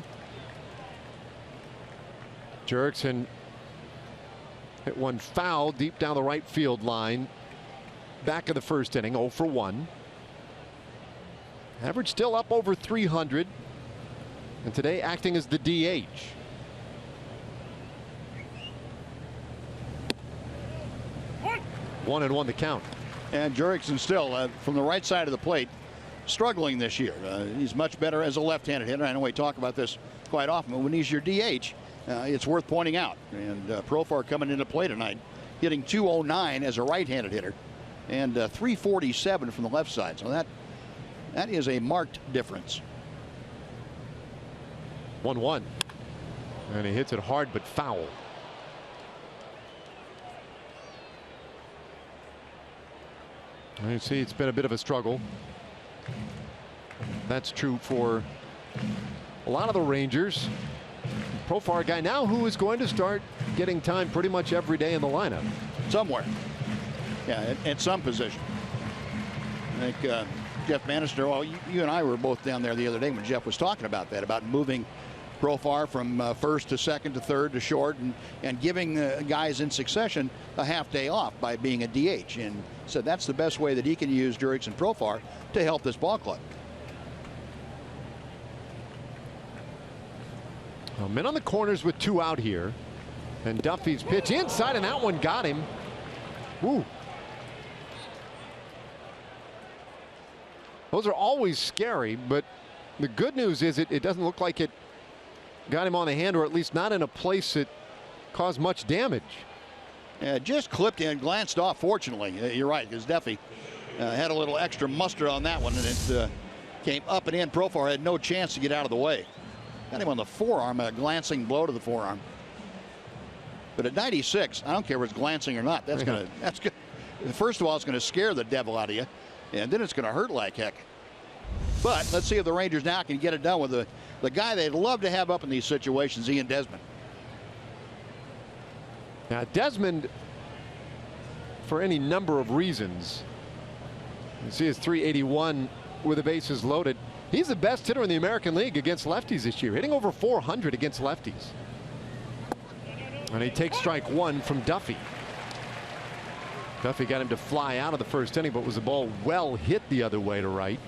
Jurickson hit one foul deep down the right field line. Back of the first inning, 0 for 1. Average still up over 300. And today acting as the DH. 1-1 the count. And Jurickson still from the right side of the plate struggling this year. He's much better as a left-handed hitter. I know we talk about this quite often, but when he's your DH, it's worth pointing out. And Profar coming into play tonight, hitting .209 as a right-handed hitter and .347 from the left side. So that is a marked difference. 1-1. And he hits it hard but foul. And you see it's been a bit of a struggle. That's true for a lot of the Rangers. Profar, a guy now who is going to start getting time pretty much every day in the lineup. Somewhere. Yeah, at some position. I think Jeff Bannister, well, you and I were both down there the other day when Jeff was talking about that, about moving Profar from first to second to third to short and giving guys in succession a half day off by being a DH. And so that's the best way that he can use Jurickson and Profar to help this ball club. Men on the corners with 2 out here. And Duffy's pitch inside, and that one got him. Ooh. Those are always scary, but the good news is it doesn't look like it got him on the hand, or at least not in a place that caused much damage. Just clipped and glanced off, fortunately. You're right, because Duffy had a little extra muster on that one, and it came up and in. Profar had no chance to get out of the way. Got him on the forearm, a glancing blow to the forearm. But at 96, I don't care if it's glancing or not. That's good. First of all, it's going to scare the devil out of you, and then it's going to hurt like heck. But let's see if the Rangers now can get it done with the guy they'd love to have up in these situations, Ian Desmond. Now, Desmond, for any number of reasons, you see his .381 with the bases loaded. He's the best hitter in the American League against lefties this year, hitting over .400 against lefties. And he takes strike 1 from Duffy. Duffy got him to fly out of the first inning, but was the ball well hit the other way to right.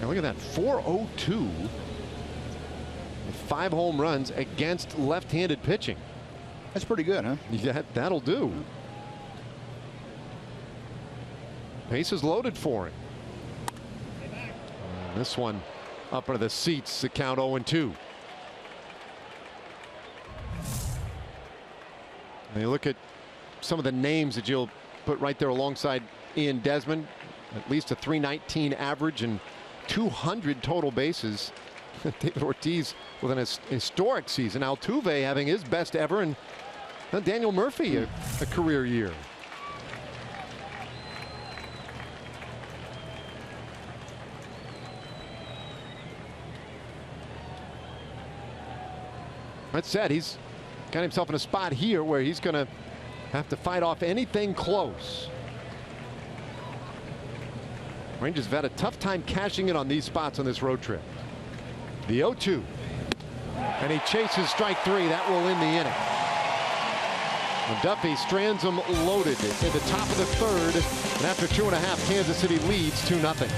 Now look at that, 402 with 5 home runs against left-handed pitching. That's pretty good, huh? Yeah, that'll do. Bases loaded for him. This one up into the seats, the count 0-2. And you look at some of the names that you'll put right there alongside Ian Desmond. At least a .319 average and 200 total bases. David Ortiz with an historic season. Altuve having his best ever, and Daniel Murphy a career year. That said, he's got himself in a spot here where he's going to have to fight off anything close. Rangers have had a tough time cashing in on these spots on this road trip. The 0-2. And he chases strike 3. That will end the inning. And Duffy strands him loaded at the top of the third. And after 2.5, Kansas City leads 2-0.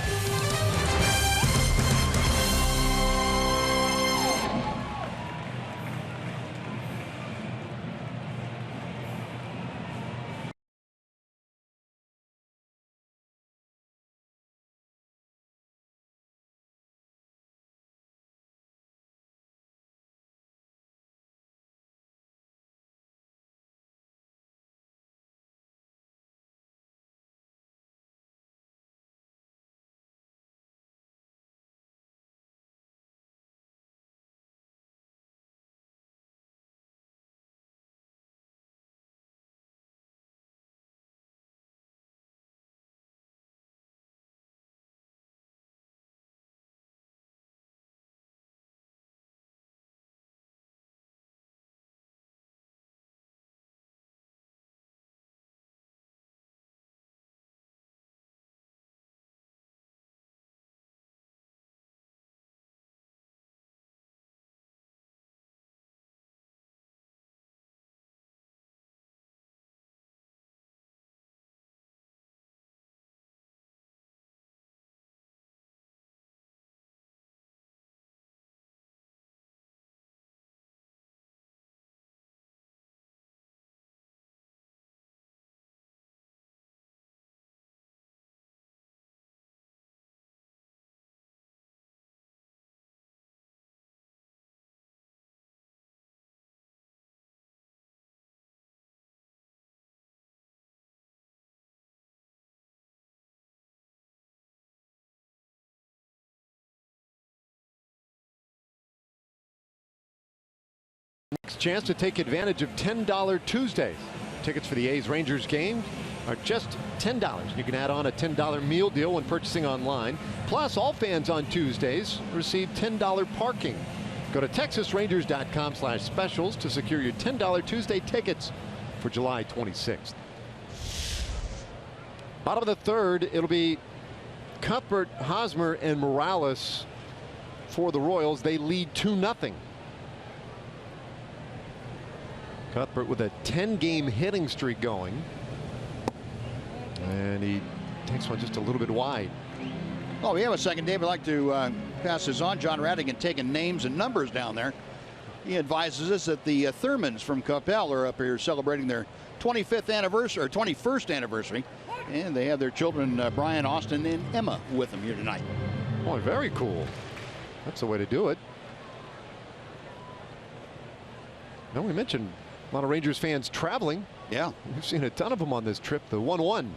next chance to take advantage of $10 Tuesdays. Tickets for the A's-Rangers game are just $10. You can add on a $10 meal deal when purchasing online. Plus, all fans on Tuesdays receive $10 parking. Go to TexasRangers.com/specials to secure your $10 Tuesday tickets for July 26th. Bottom of the third, it'll be Cuthbert, Hosmer, and Morales for the Royals. They lead 2-0. Cuthbert with a 10-game hitting streak going. And he takes one just a little bit wide. Oh, we have a second, Dave. I'd like to pass this on. John Radigan taking names and numbers down there. He advises us that the Thurmans from Capel are up here celebrating their 25th anniversary, or 21st anniversary. And they have their children, Brian, Austin, and Emma, with them here tonight. Boy, very cool. That's the way to do it. Now, we mentioned a lot of Rangers fans traveling. Yeah. We've seen a ton of them on this trip. The 1-1.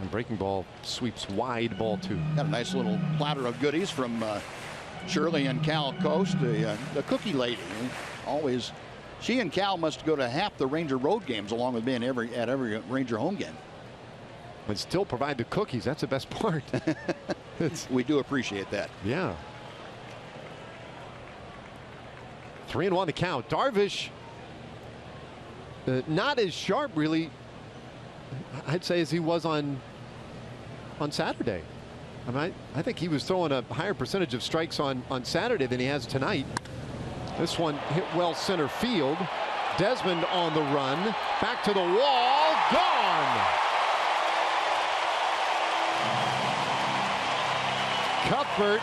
And breaking ball sweeps wide, ball 2. Got a nice little platter of goodies from Shirley and Cal Coast, the cookie lady. Always, she and Cal must go to half the Ranger road games along with being at every Ranger home game. But still provide the cookies. That's the best part. We do appreciate that. Yeah. 3-1 the count. Darvish not as sharp, really, I'd say, as he was on Saturday. I mean, I think he was throwing a higher percentage of strikes on Saturday than he has tonight. This one hit well center field. Desmond on the run. Back to the wall. Gone. Cuthbert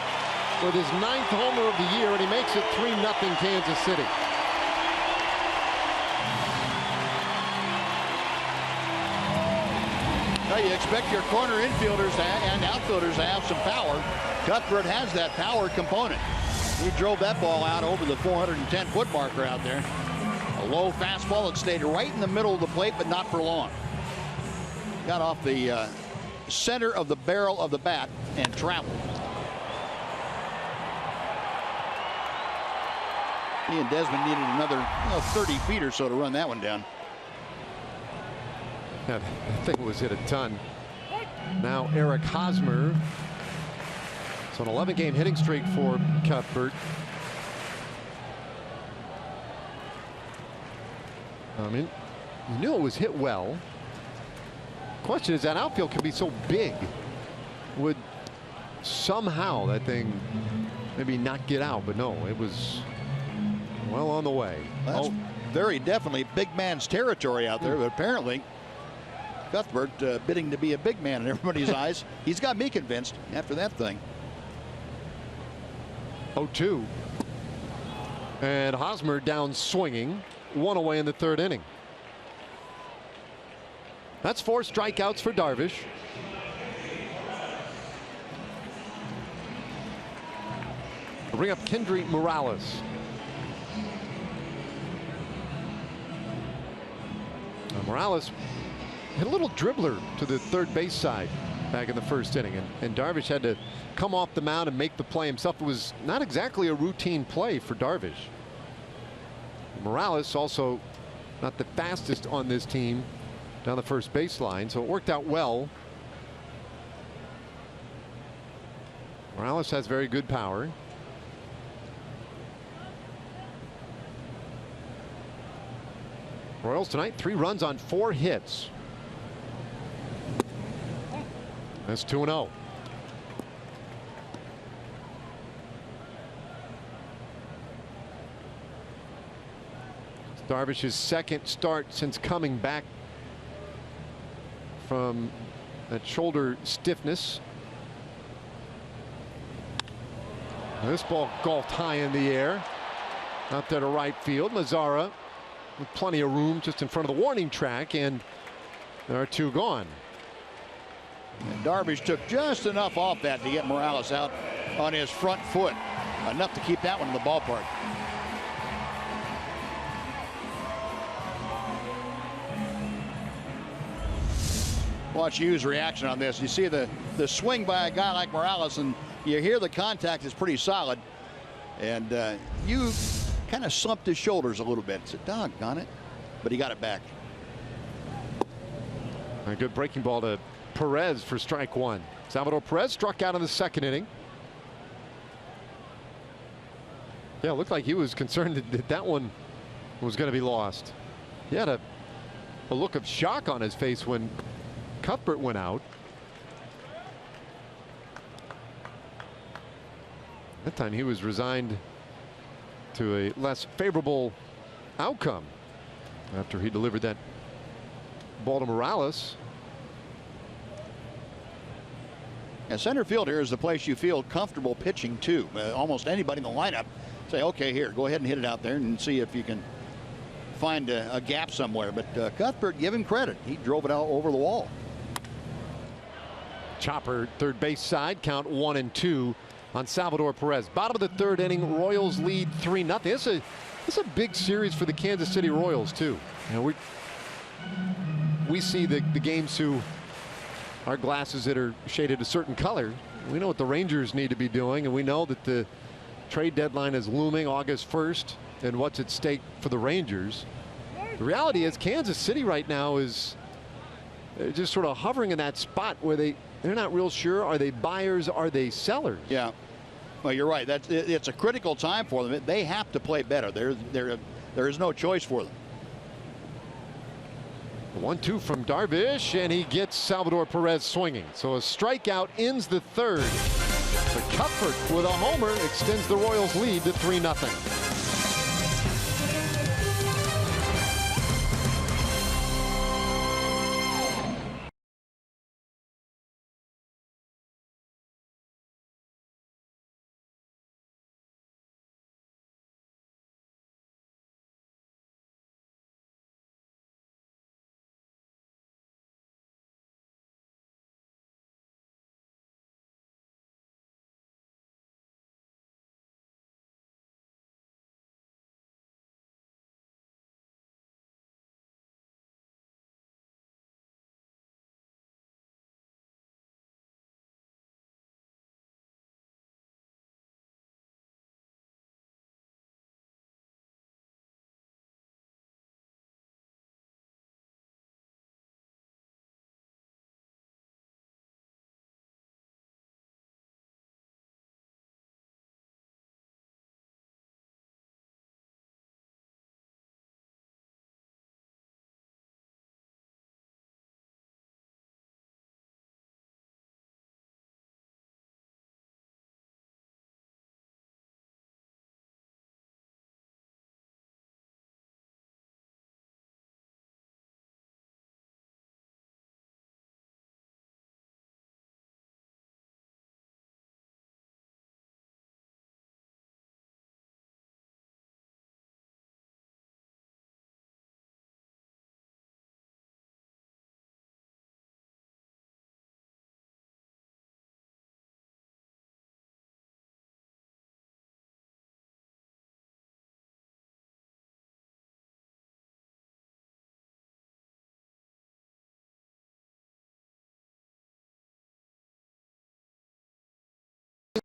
with his 9th homer of the year, and he makes it 3-0 Kansas City. Now you expect your corner infielders and outfielders to have some power. Cuthbert has that power component. He drove that ball out over the 410-foot marker out there. A low fastball that stayed right in the middle of the plate, but not for long. Got off the center of the barrel of the bat and traveled. He and Desmond needed another 30 feet or so to run that one down. Yeah, that thing was hit a ton. Now Eric Hosmer. So an 11-game hitting streak for Cuthbert. I mean, you knew it was hit well. Question is, that outfield can be so big. Would somehow that thing maybe not get out? But no, it was well on the way. That's very definitely big man's territory out there, but apparently Cuthbert bidding to be a big man in everybody's eyes. He's got me convinced after that thing. 0-2. And Hosmer down swinging. 1 away in the 3rd inning. That's 4 strikeouts for Darvish. We'll bring up Kendry Morales. Morales hit a little dribbler to the 3rd base side back in the 1st inning, and Darvish had to come off the mound and make the play himself. It was not exactly a routine play for Darvish. Morales also not the fastest on this team down the 1st baseline, so it worked out well. Morales has very good power. Royals tonight, 3 runs on 4 hits. That's 2-0. Darvish's 2nd start since coming back from that shoulder stiffness. This ball golfed high in the air. Out there to right field. Mazzara with plenty of room just in front of the warning track, and there are 2 gone. And Darvish took just enough off that to get Morales out on his front foot. Enough to keep that one in the ballpark. Watch Hughes' reaction on this. You see the swing by a guy like Morales, and you hear the contact is pretty solid. And you kind of slumped his shoulders a little bit. Said, doggone it. But he got it back. A good breaking ball to Perez for strike one. Salvador Perez struck out in the second inning. Yeah, it looked like he was concerned that one was going to be lost. He had a look of shock on his face when Cuthbert went out. That time he was resigned to a less favorable outcome after he delivered that ball to Morales. And center field here is the place you feel comfortable pitching to. Almost anybody in the lineup say, okay, here, go ahead and hit it out there and see if you can find a gap somewhere. But Cuthbert, give him credit. He drove it out over the wall. Chopper, third base side, count 1-2 on Salvador Perez. Bottom of the third inning, Royals lead 3-0. This is a big series for the Kansas City Royals too. You know, we see the games through our glasses that are shaded a certain color. We know what the Rangers need to be doing, and we know that the trade deadline is looming August 1st and what's at stake for the Rangers. The reality is Kansas City right now is just sort of hovering in that spot where they're not real sure. Are they buyers? Are they sellers? Yeah. Well, you're right. It's a critical time for them. They have to play better. There is no choice for them. 1-2 from Darvish, and he gets Salvador Perez swinging. So a strikeout ends the third. But Cuthbert with a homer extends the Royals lead to 3-0.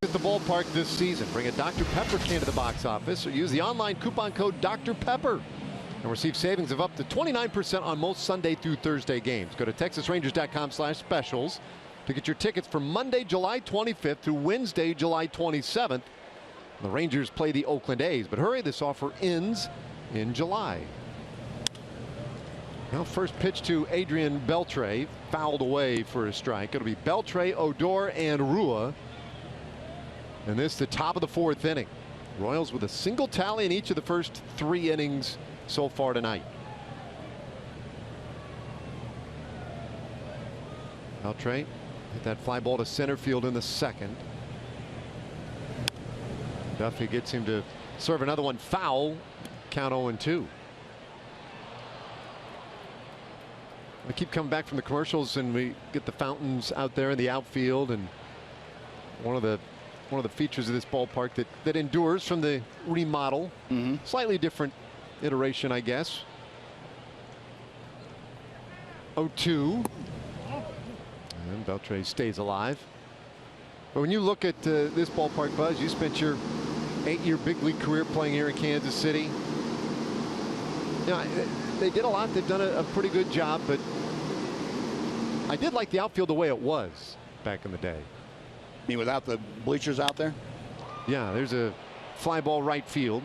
At the ballpark this season. Bring a Dr. Pepper can to the box office or use the online coupon code Dr. Pepper and receive savings of up to 29% on most Sunday through Thursday games. Go to TexasRangers.com/specials to get your tickets for Monday, July 25th through Wednesday, July 27th. The Rangers play the Oakland A's, but hurry, this offer ends in July. Now first pitch to Adrian Beltre, fouled away for a strike. It'll be Beltre, Odor, and Rua. And this the top of the fourth inning. Royals with a single tally in each of the first 3 innings so far tonight. Beltre hit that fly ball to center field in the second. Duffy gets him to serve another one foul. Count 0-2. We keep coming back from the commercials and we get the fountains out there in the outfield, and one of the features of this ballpark that endures from the remodel. Slightly different iteration, I guess. 0-2. And Beltre stays alive. But when you look at this ballpark, Buzz, you spent your 8-year big league career playing here in Kansas City. You know, they did a lot. They've done a pretty good job, but I did like the outfield the way it was back in the day. I mean, without the bleachers out there? Yeah, there's a fly ball right field.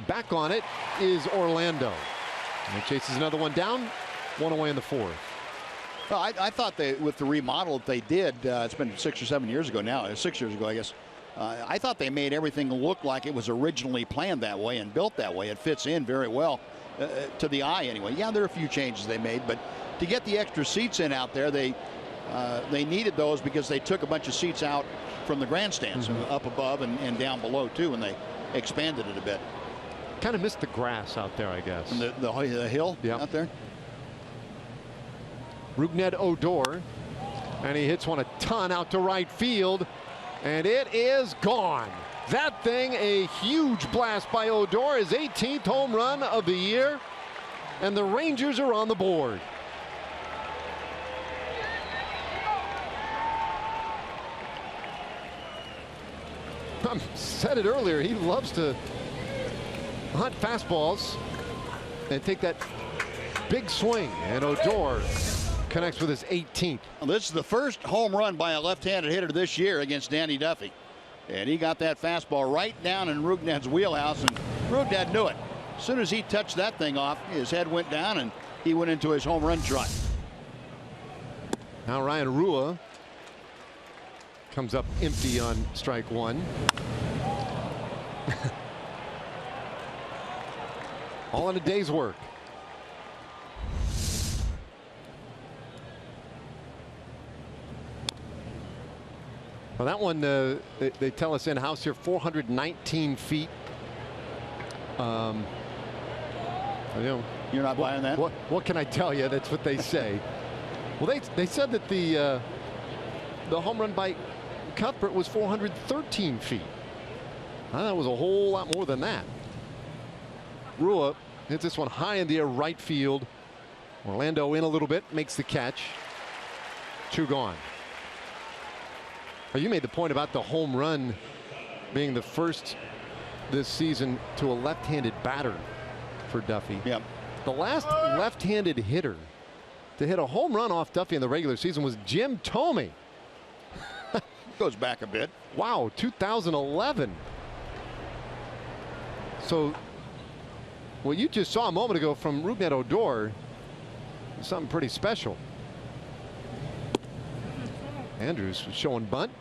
Back on it is Orlando. And it chases another one down, one away in the fourth. Well, I thought with the remodel that they did, it's been 6 or 7 years ago now, 6 years ago, I guess. I thought they made everything look like it was originally planned that way and built that way. It fits in very well to the eye anyway. Yeah, there are a few changes they made, but to get the extra seats in out there, they needed those because they took a bunch of seats out from the grandstands, up above and down below too, and they expanded it a bit. Kind of missed the grass out there, I guess. And the hill out there. Rougned Odor, and he hits one a ton out to right field, and it is gone. That thing, a huge blast by Odor, his 18th home run of the year, and the Rangers are on the board. I said it earlier, he loves to hunt fastballs and take that big swing, and Odor connects with his 18th. Well, this is the first home run by a left-handed hitter this year against Danny Duffy, and he got that fastball right down in Rugned's wheelhouse, and Rugned knew it. As soon as he touched that thing off, his head went down and he went into his home run trot. Now Ryan Rua comes up empty on strike one. All in a day's work. Well, that one, they tell us in-house here, 419 feet. You know, you're not buying that? What can I tell you? That's what they say. Well, they said that the home run by Cuthbert was 413 feet. I thought it was a whole lot more than that. Rua hits this one high in the air right field. Orlando in a little bit, makes the catch. 2 gone. You made the point about the home run being the first this season to a left-handed batter for Duffy. Yep. The last left-handed hitter to hit a home run off Duffy in the regular season was Jim Thome. Goes back a bit. Wow, 2011. So what you just saw a moment ago from Rougned Odor is something pretty special. Andrews showing bunt.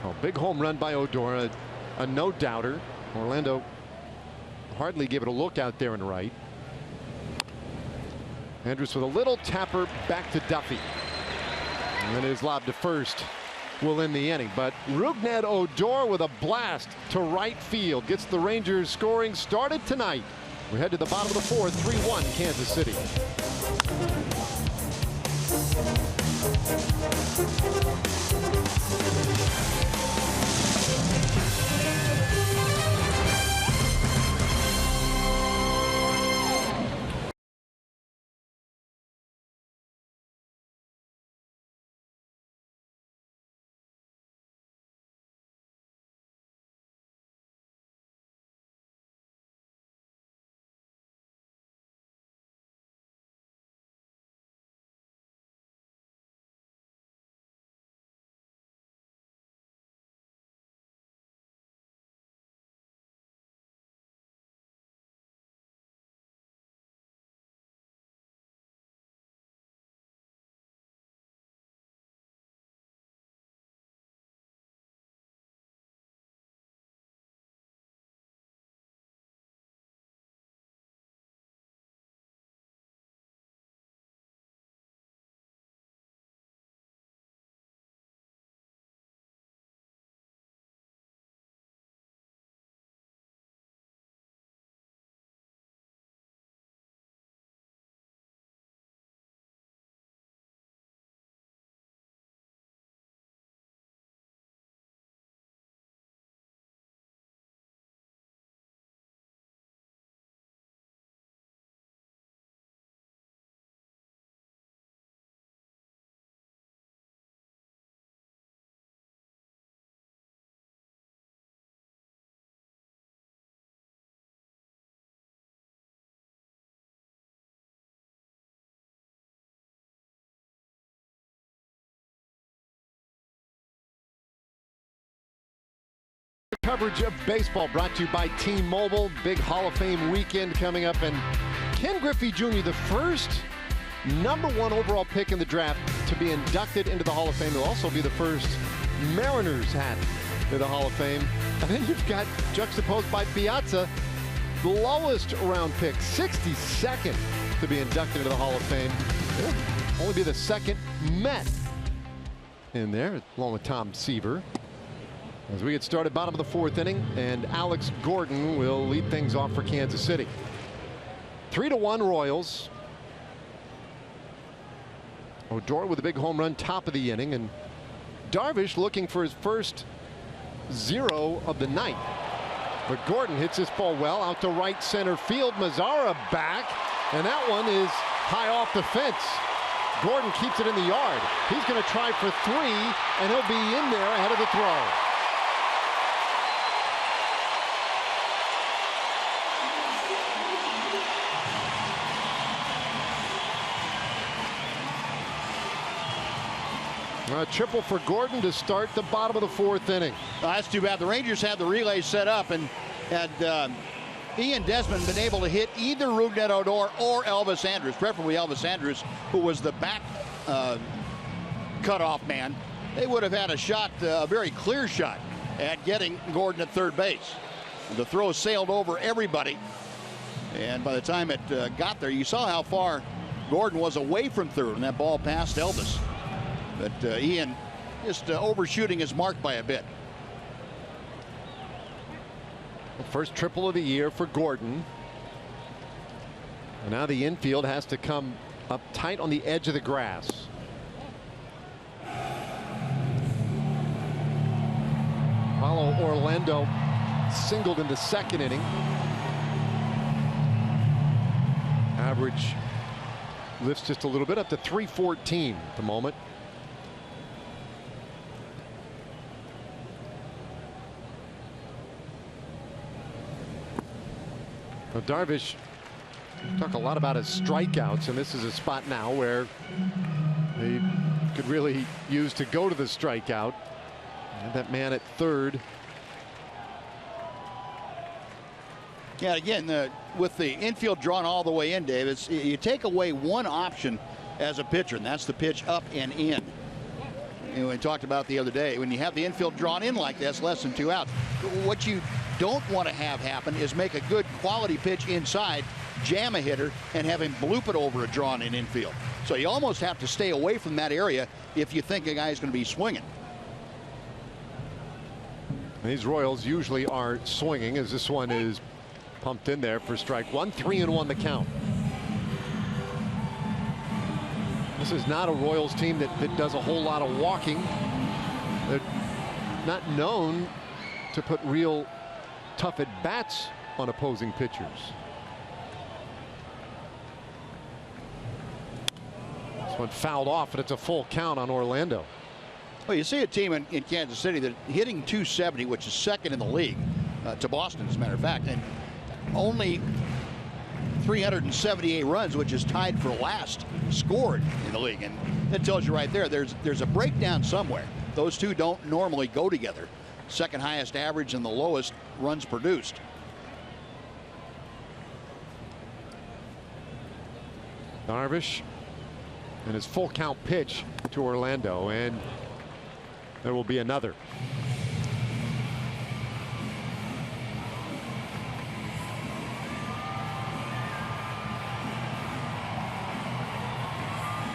Oh, big home run by Odor, a no-doubter. Orlando hardly gave it a look out there in right. Andrews with a little tapper back to Duffy. And then his lob to first will end the inning. But Rougned Odor with a blast to right field gets the Rangers scoring started tonight. We head to the bottom of the fourth, 3-1 Kansas City. Coverage of baseball brought to you by T-Mobile. Big Hall of Fame weekend coming up, and Ken Griffey Jr., the first #1 overall pick in the draft to be inducted into the Hall of Fame. He'll also be the first Mariners hat to the Hall of Fame. And then you've got juxtaposed by Piazza, the lowest round pick, 62nd to be inducted into the Hall of Fame. He'll only be the second Met in there, along with Tom Seaver. As we get started, bottom of the 4th inning, and Alex Gordon will lead things off for Kansas City. 3-1 Royals. Odor with a big home run top of the inning, and Darvish looking for his first 0 of the night. But Gordon hits this ball well out to right center field. Mazzara back, and that one is high off the fence. Gordon keeps it in the yard. He's going to try for 3, and he'll be in there ahead of the throw. Triple for Gordon to start the bottom of the 4th inning. That's too bad. The Rangers had the relay set up, and had Ian Desmond been able to hit either Rougned Odor or Elvis Andrus, preferably Elvis Andrus, who was the back cutoff man, they would have had a shot, a very clear shot, at getting Gordon at third base. The throw sailed over everybody, and by the time it got there, you saw how far Gordon was away from third, and that ball passed Elvis. But Ian just overshooting his mark by a bit. The first triple of the year for Gordon. And now the infield has to come up tight on the edge of the grass. Paulo Orlando singled in the 2nd inning. Average lifts just a little bit, up to 314 at the moment. Well, Darvish talk a lot about his strikeouts, and this is a spot now where he could really use to go to the strikeout. And that man at third. Yeah, again, with the infield drawn all the way in, Davis, you take away one option as a pitcher, and that's the pitch up and in. You know, we talked about the other day, when you have the infield drawn in like this, less than 2 outs, what you don't want to have happen is make a good quality pitch inside, jam a hitter, and have him bloop it over a drawn in infield. So you almost have to stay away from that area if you think a guy's going to be swinging. These Royals usually are swinging, as this one is pumped in there for strike 1. 3-1 the count. This is not a Royals team that does a whole lot of walking. They're not known to put real tough at bats on opposing pitchers. This one fouled off, and it's a full count on Orlando. Well, you see a team in Kansas City that hitting .270, which is 2nd in the league to Boston, as a matter of fact, and only 378 runs, which is tied for last scored in the league. And that tells you right there, there's a breakdown somewhere. Those two don't normally go together. 2nd highest average and the lowest runs produced. Darvish and his full count pitch to Orlando, and there will be another.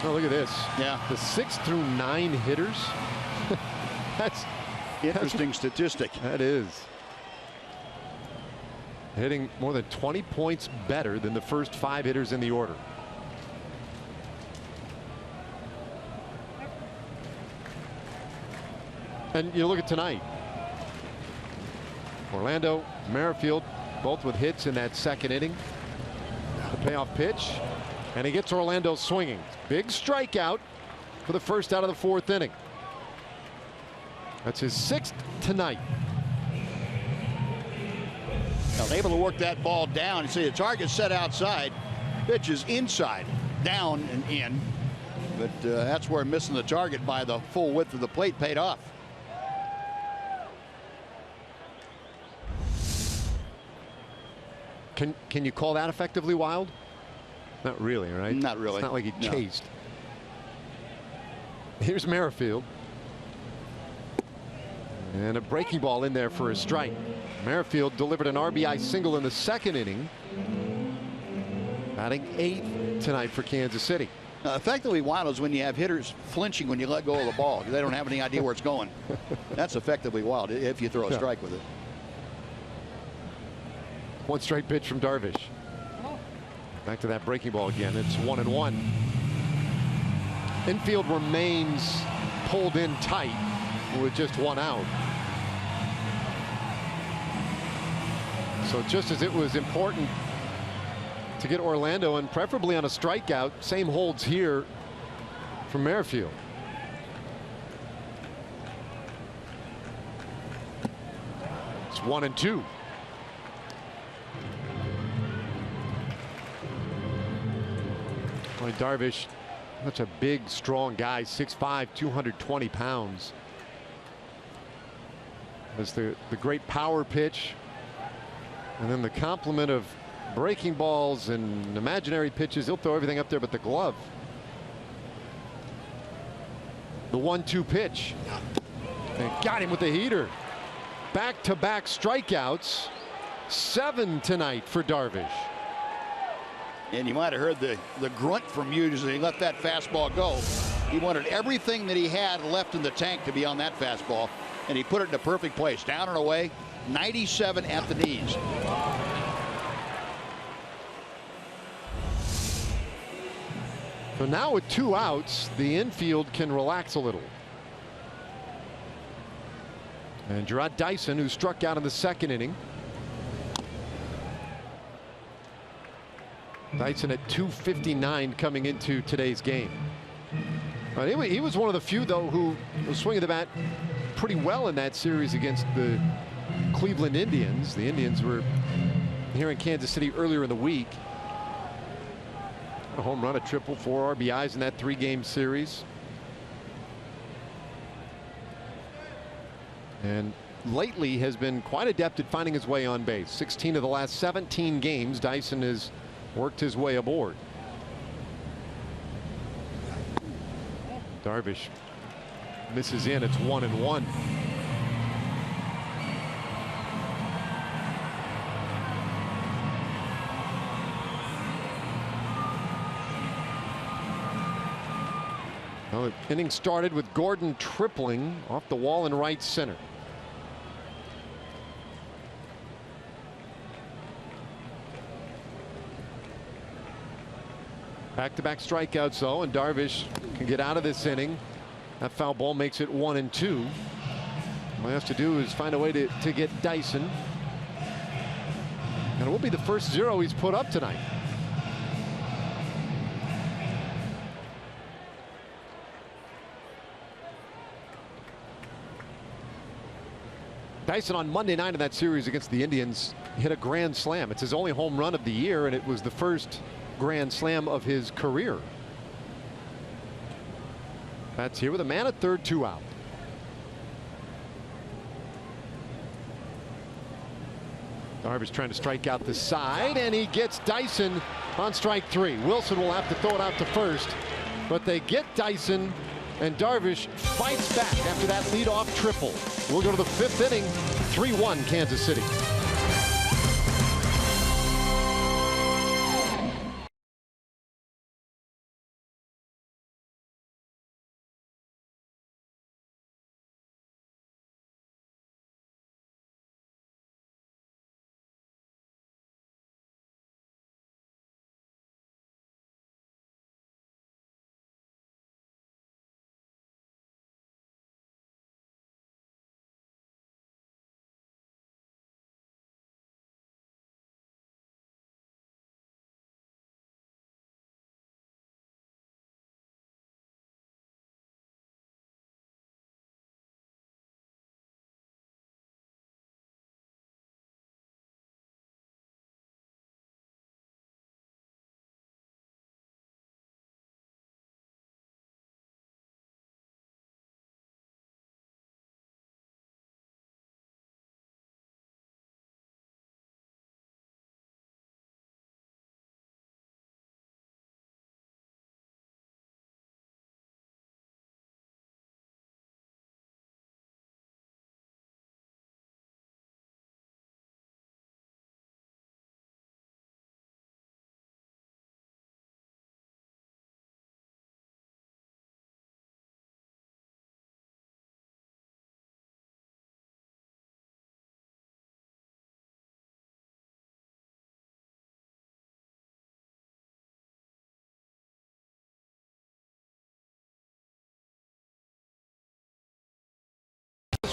Oh, look at this. Yeah. The 6 through 9 hitters. That's interesting statistic. That is. Hitting more than 20 points better than the first 5 hitters in the order. And you look at tonight. Orlando, Merrifield, both with hits in that 2nd inning. The payoff pitch, and he gets Orlando swinging. Big strikeout for the first out of the 4th inning. That's his 6th tonight. Now, able to work that ball down. You see the target set outside, pitch is inside, down and in. But that's where missing the target by the full width of the plate paid off. Can you call that effectively wild? Not really, right? Not really. It's not like he No. chased. Here's Merrifield. And a breaking ball in there for a strike. Merrifield delivered an RBI single in the second inning. Batting 8th tonight for Kansas City. Effectively wild is when you have hitters flinching when you let go of the ball because they don't have any idea where it's going. That's effectively wild if you throw a strike with it. One straight pitch from Darvish. Back to that breaking ball again. It's 1-1. Infield remains pulled in tight with just 1 out. So just as it was important to get Orlando, and preferably on a strikeout, same holds here from Merrifield. It's 1-2. Boy, Darvish, such a big, strong guy, 6'5", 220 pounds. There's the great power pitch, and then the complement of breaking balls and imaginary pitches. He'll throw everything up there but the glove. The 1-2 pitch. And got him with the heater. Back-to-back strikeouts. 7 tonight for Darvish. And you might have heard the grunt from Hughes as he let that fastball go. He wanted everything that he had left in the tank to be on that fastball, and he put it in a perfect place. Down and away, 97 at the knees. So now with 2 outs, the infield can relax a little. And Gerard Dyson, who struck out in the second inning. Dyson at 259 coming into today's game. He was one of the few, though, who was swinging the bat pretty well in that series against the Cleveland Indians. The Indians were here in Kansas City earlier in the week. A home run, a triple, 4 RBIs in that 3-game series. And lately has been quite adept at finding his way on base. 16 of the last 17 games, Dyson has worked his way aboard. Darvish misses in. It's 1-1. Well, the inning started with Gordon tripling off the wall in right center. Back-to-back strikeouts, though, and Darvish can get out of this inning. That foul ball makes it 1-2. All he has to do is find a way to get Dyson. And it will be the first 0 he's put up tonight. Dyson on Monday night in that series against the Indians hit a grand slam. It's his only home run of the year, and it was the first grand slam of his career. That's here with a man at third, 2 out. Darvish trying to strike out the side, and he gets Dyson on strike 3. Wilson will have to throw it out to first, but they get Dyson, and Darvish fights back after that leadoff triple. We'll go to the 5th inning, 3-1 Kansas City.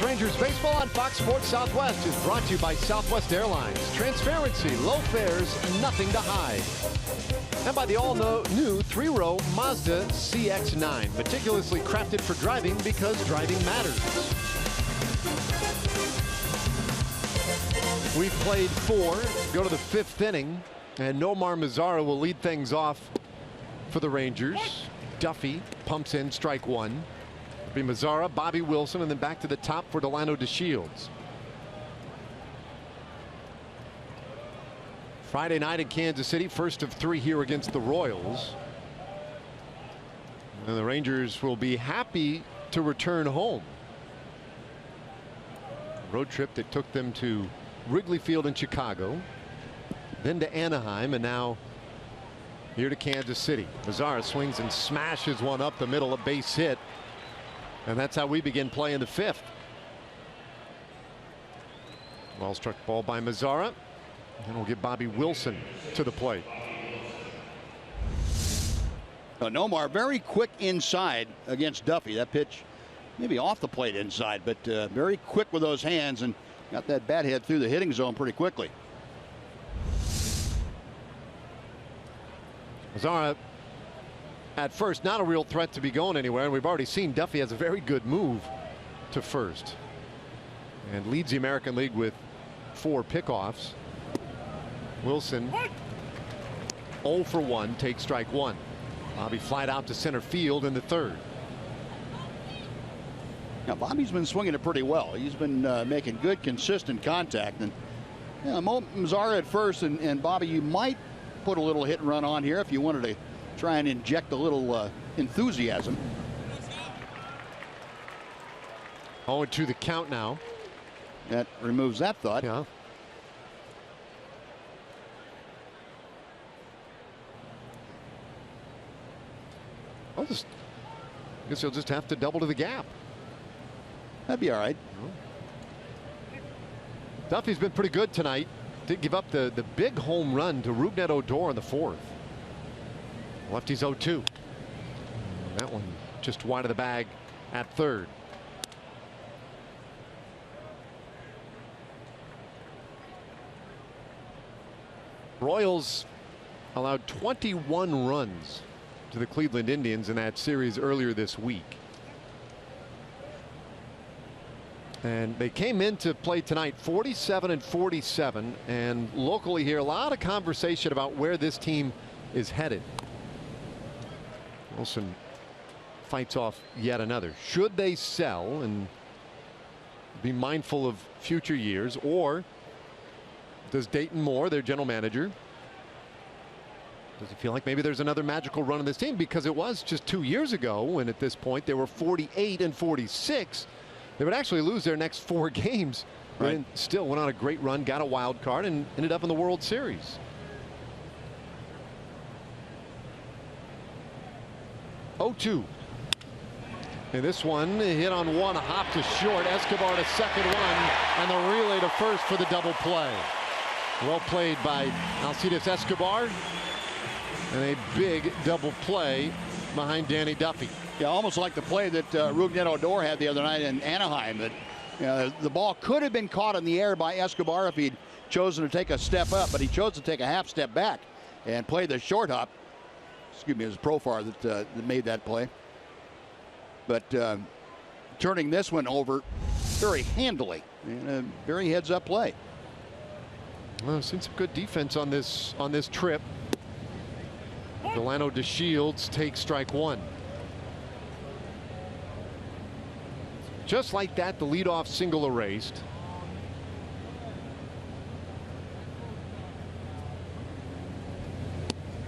Rangers baseball on Fox Sports Southwest is brought to you by Southwest Airlines. Transparency, low fares, nothing to hide. And by the all-new 3-row Mazda CX-9, meticulously crafted for driving because driving matters. We've played 4, go to the 5th inning, and Nomar Mazara will lead things off for the Rangers. Duffy pumps in strike 1. It'll be Mazara, Bobby Wilson, and then back to the top for Delano DeShields. Friday night in Kansas City, first of 3 here against the Royals. And the Rangers will be happy to return home. A road trip that took them to Wrigley Field in Chicago, then to Anaheim, and now here to Kansas City. Mazara swings and smashes one up the middle, a base hit. And that's how we begin play in the 5th. Well struck ball by Mazara. And we'll get Bobby Wilson to the plate. Nomar very quick inside against Duffy. That pitch maybe off the plate inside, but very quick with those hands and got that bat head through the hitting zone pretty quickly. Mazara at first not a real threat to be going anywhere, and we've already seen Duffy has a very good move to first and leads the American League with 4 pickoffs. Wilson 0 for 1, takes strike 1. Bobby flied out to center field in the 3rd. Now Bobby's been swinging it pretty well. He's been making good consistent contact, and Mazara at first, and Bobby, you might put a little hit and run on here if you wanted to try and inject a little enthusiasm. 0-2 the count now. That removes that thought. Yeah. I guess he'll just have to double to the gap. That'd be all right. Duffy's been pretty good tonight. Did give up the big home run to Rougned Odor in the 4th. Lefty's 0-2. That one just wide of the bag at 3rd. Royals allowed 21 runs to the Cleveland Indians in that series earlier this week. And they came into play tonight 47-47, and locally here a lot of conversation about where this team is headed. Wilson fights off yet another. Should they sell and be mindful of future years, or does Dayton Moore, their general manager, does he feel like maybe there's another magical run on this team? Because it was just 2 years ago when at this point they were 48-46. They would actually lose their next 4 games, right, and still went on a great run, got a wild card, and ended up in the World Series. 0-2. And this one hit on one, a hop to short. Escobar to second one, and the relay to first for the double play. Well played by Alcides Escobar, and a big double play behind Danny Duffy. Yeah, almost like the play that Rougned Odor had the other night in Anaheim. That the ball could have been caught in the air by Escobar if he'd chosen to take a step up, but he chose to take a half step back and play the short hop. Excuse me, it was Profar that made that play. But turning this one over very handily, and a very heads-up play. Well, I've seen some good defense on this trip. Delano DeShields takes strike 1. Just like that, the leadoff single erased.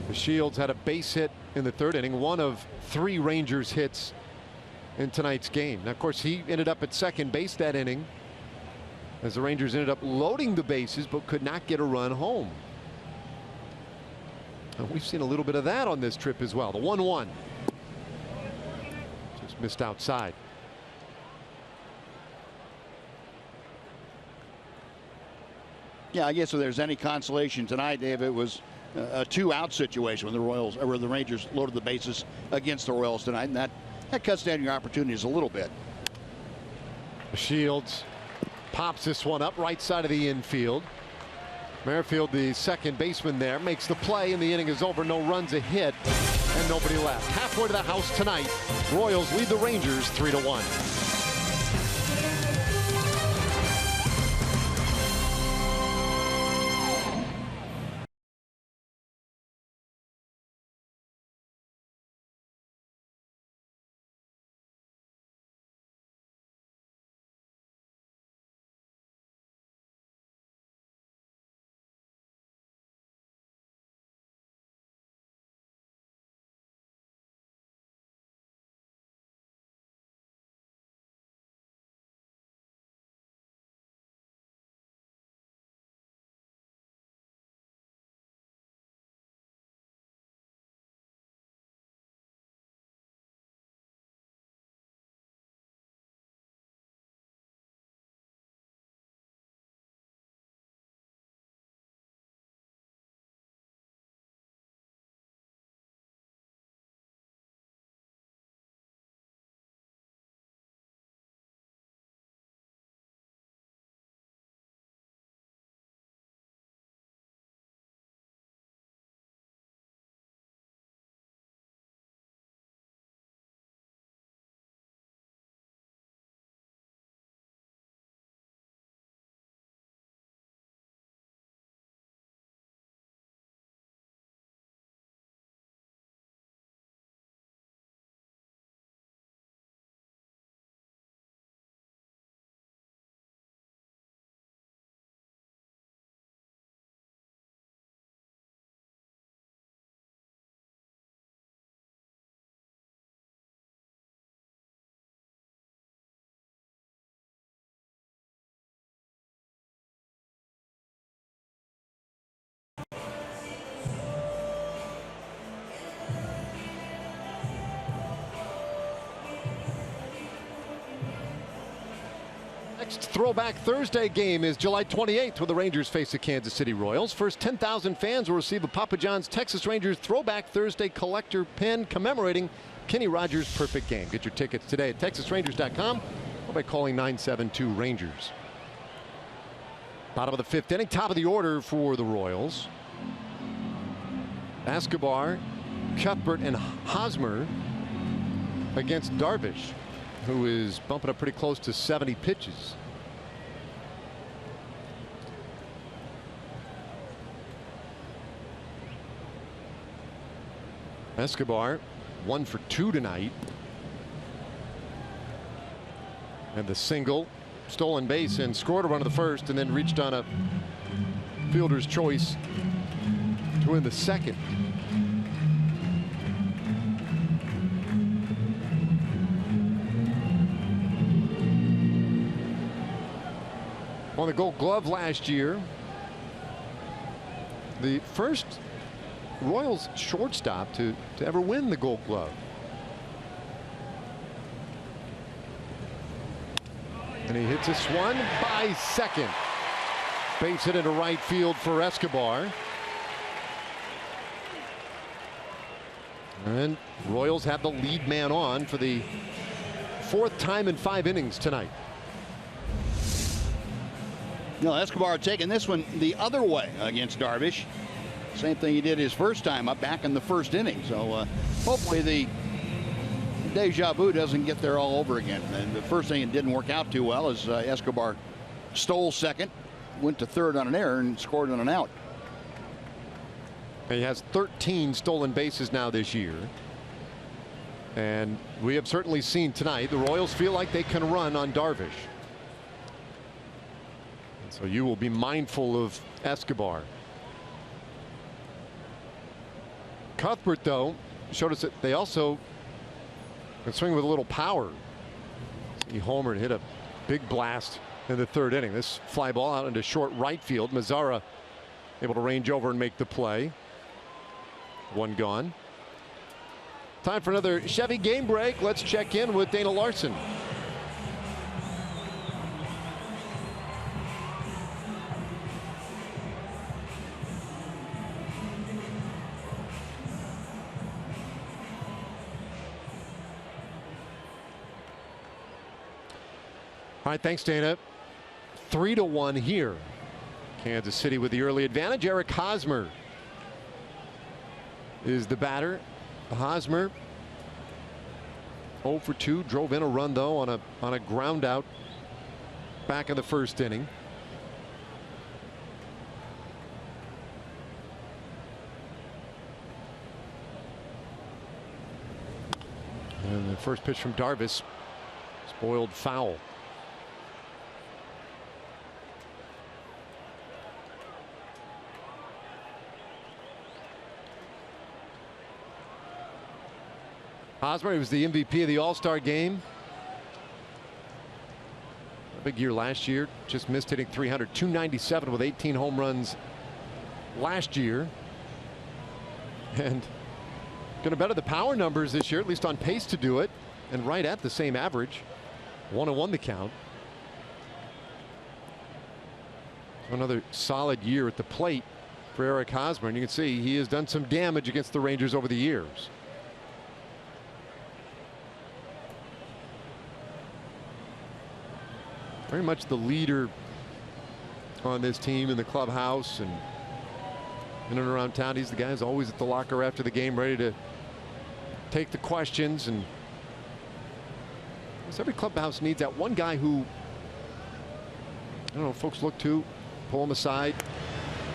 DeShields had a base hit in the 3rd inning, one of 3 Rangers hits in tonight's game. Now, of course, he ended up at second base that inning as the Rangers ended up loading the bases but could not get a run home. And we've seen a little bit of that on this trip as well. The 1-1 just missed outside. Yeah, I guess if there's any consolation tonight, Dave, it was a 2-out situation when the Royals, or the Rangers, loaded the bases against the Royals tonight, and that cuts down your opportunities a little bit. Shields pops this one up right side of the infield. Merrifield, the second baseman there, makes the play, and the inning is over. No runs, a hit, and nobody left. Halfway to the house tonight. Royals lead the Rangers 3-1. Next Throwback Thursday game is July 28th, where the Rangers face the Kansas City Royals. First 10,000 fans will receive a Papa John's Texas Rangers Throwback Thursday collector pin commemorating Kenny Rogers' perfect game. Get your tickets today at TexasRangers.com or by calling 972-RANGERS. Bottom of the fifth inning, top of the order for the Royals. Escobar, Cuthbert, and Hosmer against Darvish, who is bumping up pretty close to 70 pitches. Escobar 1 for 2 tonight. And the single, stolen base, and scored a run of the first, and then reached on a fielder's choice to win the second. Won the Gold Glove last year. The first Royals shortstop to ever win the Gold Glove. And he hits this one by second. Base hit into right field for Escobar. And Royals have the lead man on for the fourth time in 5 innings tonight. You know, Escobar taking this one the other way against Darvish. Same thing he did his first time up back in the first inning. So hopefully the deja vu doesn't get there all over again. And the first thing it didn't work out too well is Escobar stole second, went to third on an error, and scored on an out. He has 13 stolen bases now this year. And we have certainly seen tonight the Royals feel like they can run on Darvish. So you will be mindful of Escobar. Cuthbert, though, showed us that they also can swing with a little power. He homered, hit a big blast in the third inning. This fly ball out into short right field. Mazzara able to range over and make the play. One gone. Time for another Chevy game break. Let's check in with Dana Larson. All right, thanks, Dana. 3-1 here. Kansas City with the early advantage. Eric Hosmer is the batter. Hosmer 0 for 2, drove in a run though on a ground out back in the first inning. And the first pitch from Darvish, spoiled foul. Hosmer, he was the MVP of the All-Star game. A big year last year. Just missed hitting 300. 297 with 18 home runs last year. And going to better the power numbers this year, at least on pace to do it. And right at the same average. 1-1 the count. Another solid year at the plate for Eric Hosmer. And you can see he has done some damage against the Rangers over the years. Very much the leader on this team in the clubhouse and in and around town. He's the guy who's always at the locker after the game, ready to take the questions. And every clubhouse needs that one guy who, I don't know, folks look to, pull him aside,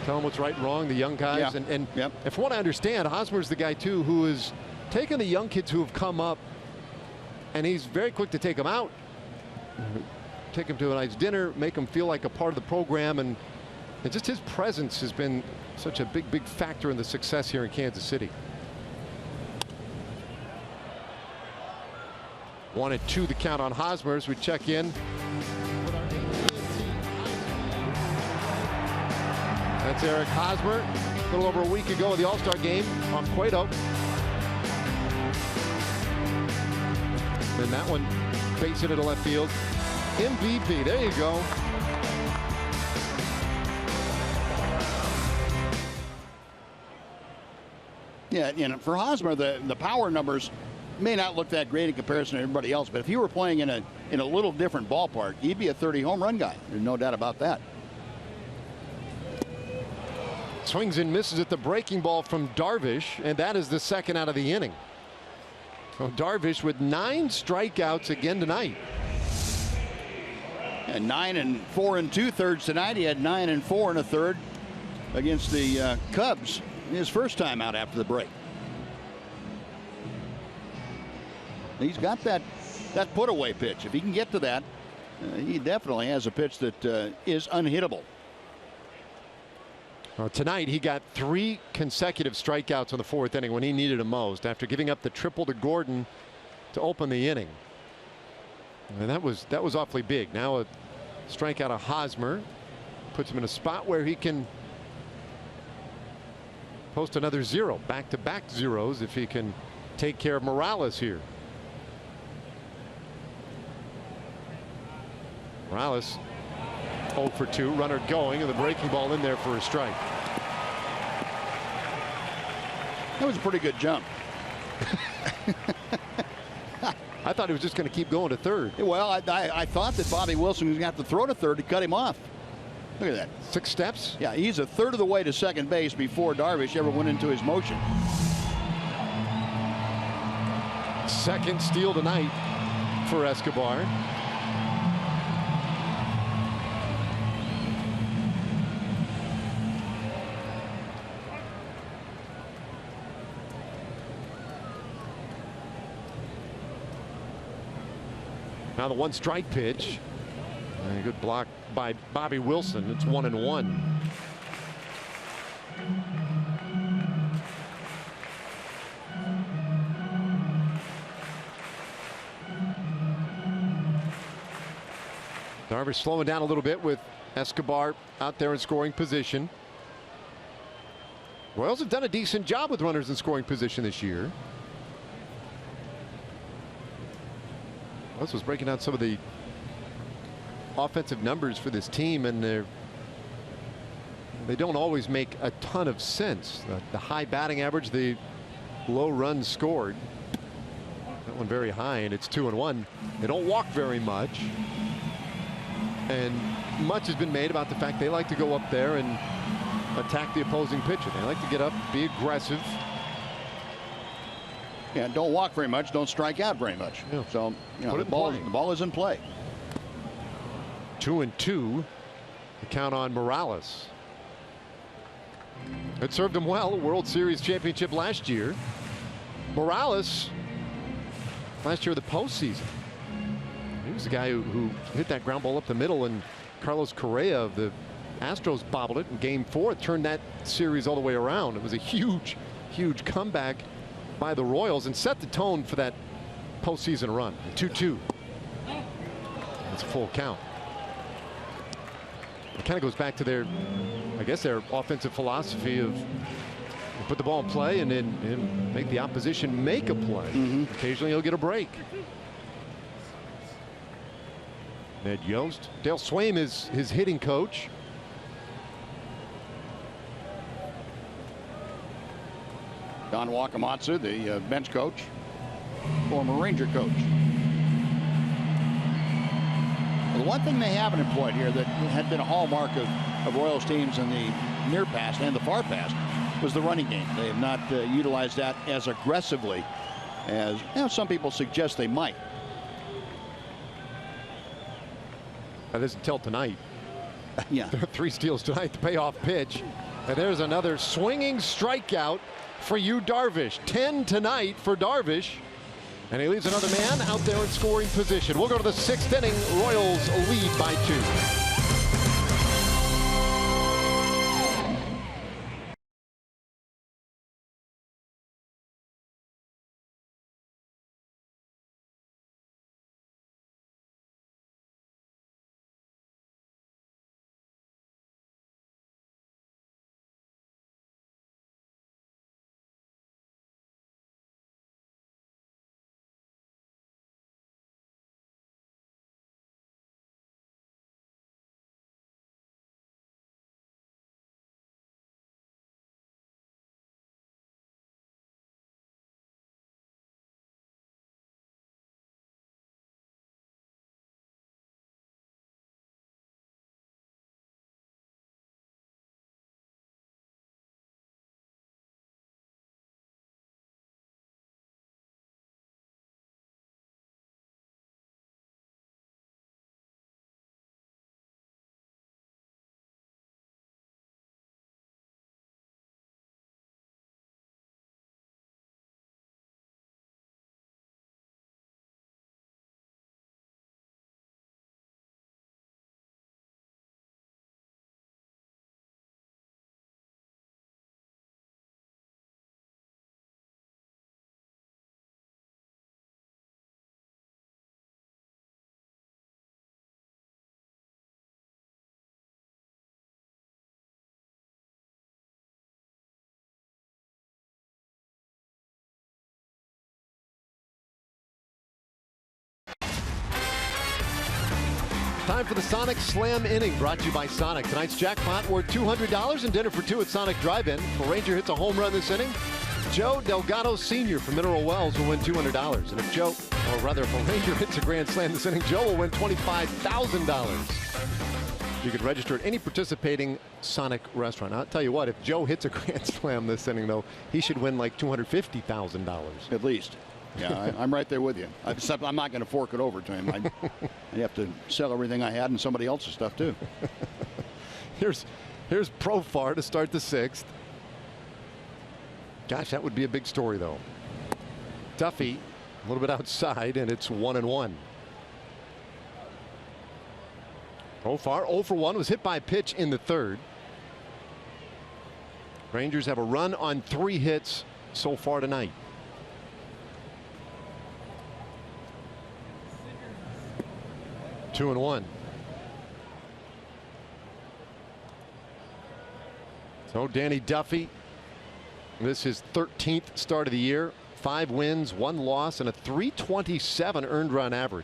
tell him what's right and wrong, the young guys. Yeah. And Yep. from what I understand, Hosmer's the guy too who is taking the young kids who have come up, and he's very quick to take them out. Take him to a nice dinner, make him feel like a part of the program, and just his presence has been such a big factor in the success here in Kansas City. 1-2 the count on Hosmer as we check in. That's Eric Hosmer, a little over a week ago at the All-Star game on Cueto. And that one base hit to left field. MVP, there you go. Yeah, and for Hosmer, the power numbers may not look that great in comparison to everybody else, but if he were playing in a little different ballpark, he'd be a 30 home run guy. There's no doubt about that. Swings and misses at the breaking ball from Darvish, and that is the second out of the inning. So Darvish with 9 strikeouts again tonight. And 9 4 2/3 tonight. He had 9 4 1/3 against the Cubs his first time out after the break. He's got that put away pitch. If he can get to that, he definitely has a pitch that is unhittable. Well, tonight he got 3 consecutive strikeouts in the 4th inning when he needed them most, after giving up the triple to Gordon to open the inning. And that was awfully big. Now a strikeout of Hosmer puts him in a spot where he can post another 0, back-to-back zeros, if he can take care of Morales here. Morales 0 for 2, runner going, and the breaking ball in there for a strike. That was a pretty good jump. I thought he was just going to keep going to third. Well, I thought that Bobby Wilson was going to have to throw to third to cut him off. Look at that. 6 steps? Yeah, he's a third of the way to second base before Darvish ever went into his motion. Second steal tonight for Escobar. Now the 1 strike pitch. And a good block by Bobby Wilson. It's 1-1. Darvish slowing down a little bit with Escobar out there in scoring position. Royals have done a decent job with runners in scoring position this year. This was breaking out some of the offensive numbers for this team, and they don't always make a ton of sense. The high batting average, the low runs scored. That one very high, and it's 2-1. They don't walk very much. And much has been made about the fact they like to go up there and attack the opposing pitcher. They like to get up, be aggressive. Yeah, don't walk very much, don't strike out very much. Yeah. So, you know, the ball is in play. 2-2. The count on Morales. It served him well. World Series championship last year. Morales, last year of the postseason. He was the guy who hit that ground ball up the middle, and Carlos Correa of the Astros bobbled it in Game 4. It turned that series all the way around. It was a huge, huge comeback by the Royals and set the tone for that postseason run. 2-2. That's a full count. It kind of goes back to their, I guess, their offensive philosophy of put the ball in play and then make the opposition make a play. Occasionally he'll get a break. Ned Yost. Dale Swaim is his hitting coach. Don Wakamatsu, the bench coach, former Ranger coach. The one thing they haven't employed here that had been a hallmark of Royals teams in the near past and the far past was the running game. They have not utilized that as aggressively as some people suggest they might. That isn't until tonight. Yeah. 3 steals tonight, the payoff pitch. And there's another swinging strikeout for Yu Darvish. 10 tonight for Darvish. And he leaves another man out there in scoring position. We'll go to the 6th inning. Royals lead by 2. Time for the Sonic Slam inning, brought to you by Sonic. Tonight's jackpot worth $200 and dinner for 2 at Sonic Drive-In. If a Ranger hits a home run this inning, Joe Delgado Sr. from Mineral Wells will win $200. And if a Ranger hits a grand slam this inning, Joe will win $25,000. You can register at any participating Sonic restaurant. I'll tell you what, if Joe hits a grand slam this inning, though, he should win like $250,000. At least. Yeah, I'm right there with you. Except I'm not going to fork it over to him. I have to sell everything I had and somebody else's stuff too. Here's Profar to start the 6th. Gosh, that would be a big story though. Duffy a little bit outside, and it's 1-1. Profar 0 for 1, was hit by a pitch in the 3rd. Rangers have a run on 3 hits so far tonight. 2-1. So Danny Duffy, this is his 13th start of the year. 5 wins, 1 loss, and a .327 earned run average.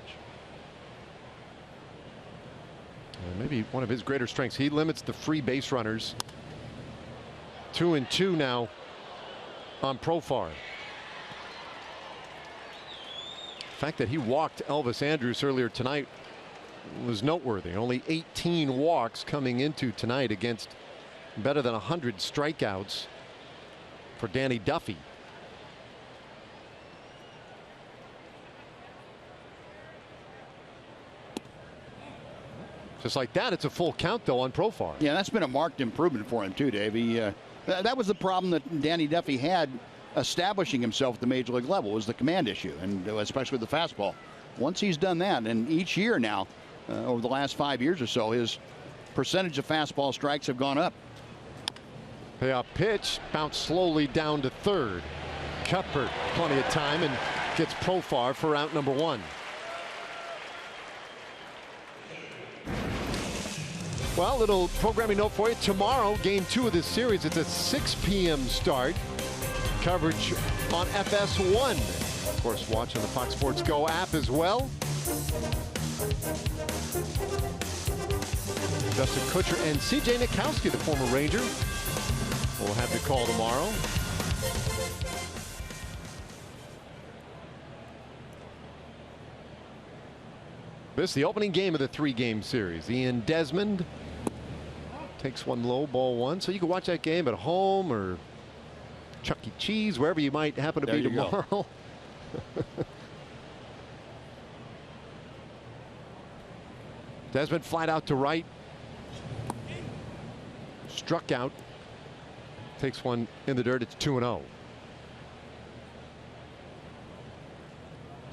And maybe one of his greater strengths. He limits the free base runners. 2-2 now on Profar. The fact that he walked Elvis Andrus earlier tonight was noteworthy. Only 18 walks coming into tonight against better than 100 strikeouts for Danny Duffy. Just like that, it's a full count, though, on Profar. Yeah, that's been a marked improvement for him, too, Dave. That was the problem that Danny Duffy had establishing himself at the major league level, was the command issue, and especially with the fastball. Once he's done that, and each year now, over the last 5 years or so, his percentage of fastball strikes have gone up. Payoff pitch, bounced slowly down to third. Cuthbert, plenty of time, and gets Profar for out number 1. Well, little programming note for you. Tomorrow, game 2 of this series. It's a 6 p.m. start. Coverage on FS1. Of course, watch on the Fox Sports Go app as well. Justin Kutcher and C.J. Nikowski, the former Ranger, will have the call tomorrow. This is the opening game of the 3-game series. Ian Desmond takes one low, ball 1. So you can watch that game at home or Chuck E. Cheese, wherever you might happen to be tomorrow. Desmond flat out to right. Struck out. Takes one in the dirt. It's 2-0.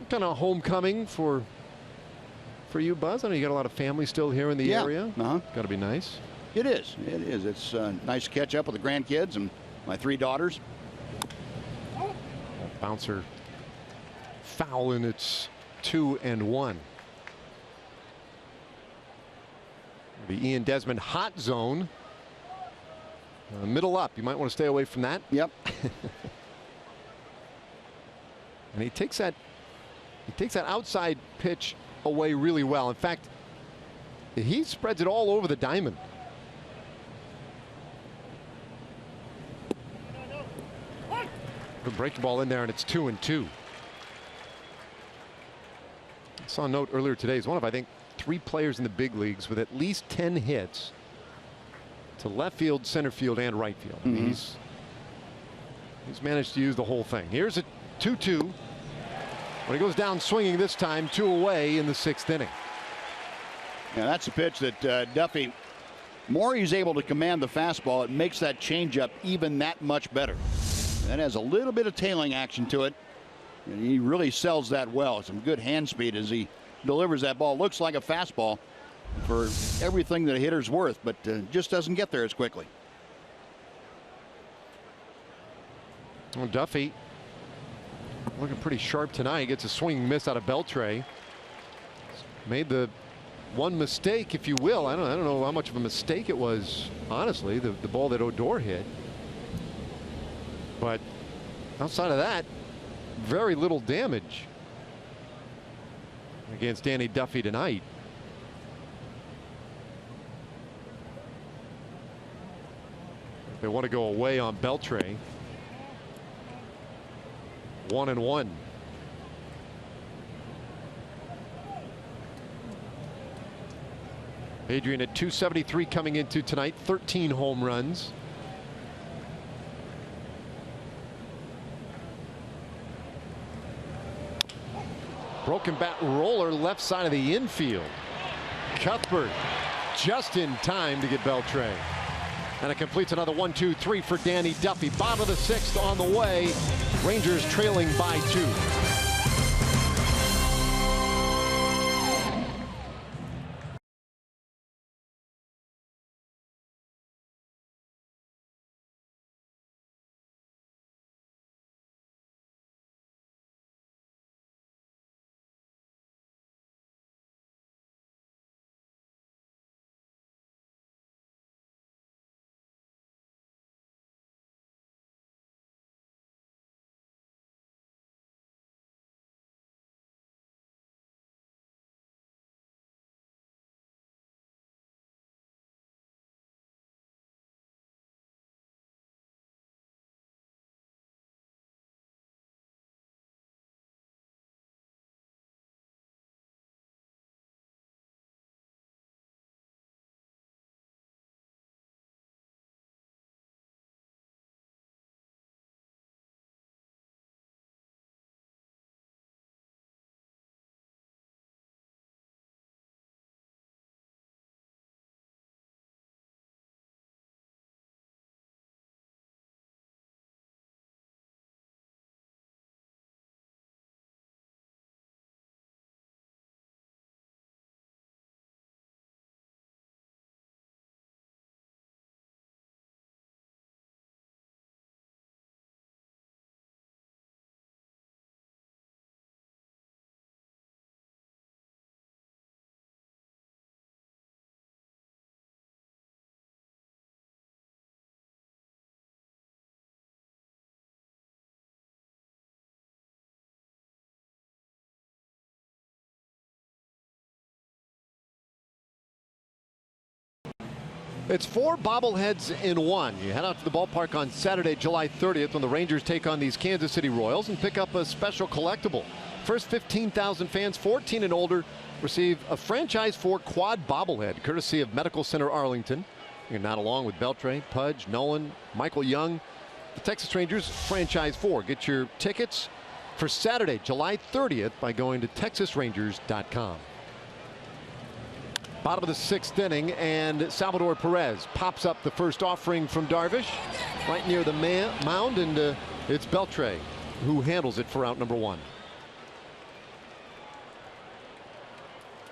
Kind of homecoming for you, Buzz. I know you got a lot of family still here in the area. Got to be nice. It is. It is. It's nice to catch up with the grandkids and my 3 daughters. Bouncer foul, and it's 2-1. The Ian Desmond hot zone. Middle up. You might want to stay away from that. Yep. And he takes that outside pitch away really well. In fact, he spreads it all over the diamond. Good breaking ball in there, and it's 2-2. I saw a note earlier today. He's one of, I think, 3 players in the big leagues with at least 10 hits to left field, center field, and right field. He's managed to use the whole thing. Here's a 2-2. When he goes down swinging this time, 2 away in the 6th inning. Yeah, that's a pitch that Duffy, more he's able to command the fastball, it makes that changeup even that much better. That has a little bit of tailing action to it, and he really sells that well. Some good hand speed as he delivers that ball. Looks like a fastball for everything that a hitter's worth, but just doesn't get there as quickly. Well, Duffy looking pretty sharp tonight. Gets a swing miss out of Beltre. Made the one mistake, if you will. I don't know how much of a mistake it was, honestly, the ball that Odor hit. But outside of that, very little damage against Danny Duffy tonight. They want to go away on Beltre. 1-1. Adrian at 273 coming into tonight. 13 home runs. Broken bat roller left side of the infield. Cuthbert just in time to get Beltre. And it completes another 1-2-3 for Danny Duffy. Bottom of the 6th on the way. Rangers trailing by 2. It's 4 bobbleheads in one. You head out to the ballpark on Saturday, July 30th, when the Rangers take on these Kansas City Royals and pick up a special collectible. First 15,000 fans 14 and older receive a franchise 4 quad bobblehead courtesy of Medical Center Arlington. You're not along with Beltre, Pudge, Nolan, Michael Young. The Texas Rangers franchise 4. Get your tickets for Saturday, July 30th by going to texasrangers.com. Bottom of the 6th inning, and Salvador Perez pops up the first offering from Darvish right near the mound, and it's Beltre who handles it for out number 1.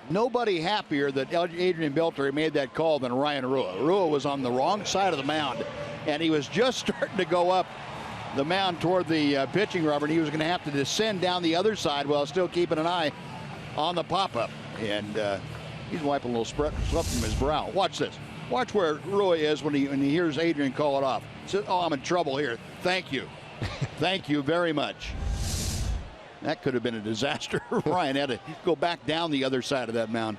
Nobody happier that Adrian Beltre made that call than Ryan Rua. Rua was on the wrong side of the mound, and he was just starting to go up the mound toward the pitching rubber, and he was going to have to descend down the other side while still keeping an eye on the pop-up. And he's wiping a little sweat from his brow. Watch this. Watch where Rua is when he hears Adrian call it off. He says, "Oh, I'm in trouble here. Thank you. Thank you very much." That could have been a disaster. Ryan had to go back down the other side of that mound.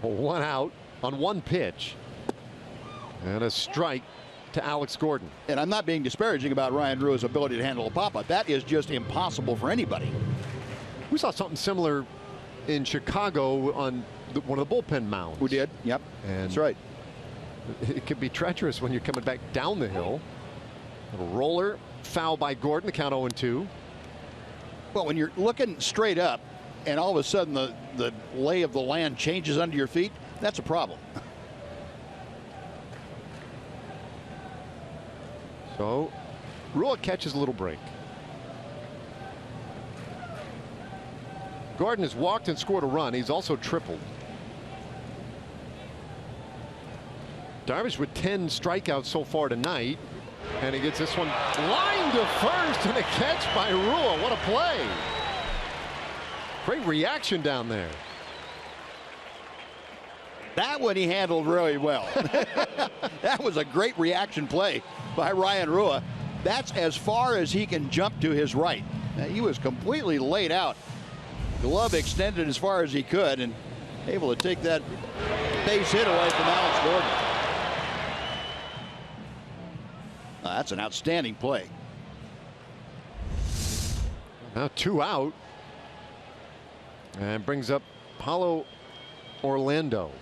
1 out on 1 pitch. And a strike to Alex Gordon. And I'm not being disparaging about Ryan Rua's ability to handle a pop-up. That is just impossible for anybody. We saw something similar in Chicago on one of the bullpen mounds. We did, yep. And that's right. It could be treacherous when you're coming back down the hill. A roller, foul by Gordon, the count 0-2. Well, when you're looking straight up and all of a sudden the lay of the land changes under your feet, that's a problem. So Rua catches a little break. Gordon has walked and scored a run. He's also tripled. Darvish with 10 strikeouts so far tonight, and he gets this one lined to first, and a catch by Rua. What a play. Great reaction down there. That one he handled really well. That was a great reaction play by Ryan Rua. That's as far as he can jump to his right. He was completely laid out. Glove extended as far as he could and able to take that base hit away from Alex Gordon. That's an outstanding play. Now 2 out. And brings up Paulo Orlando.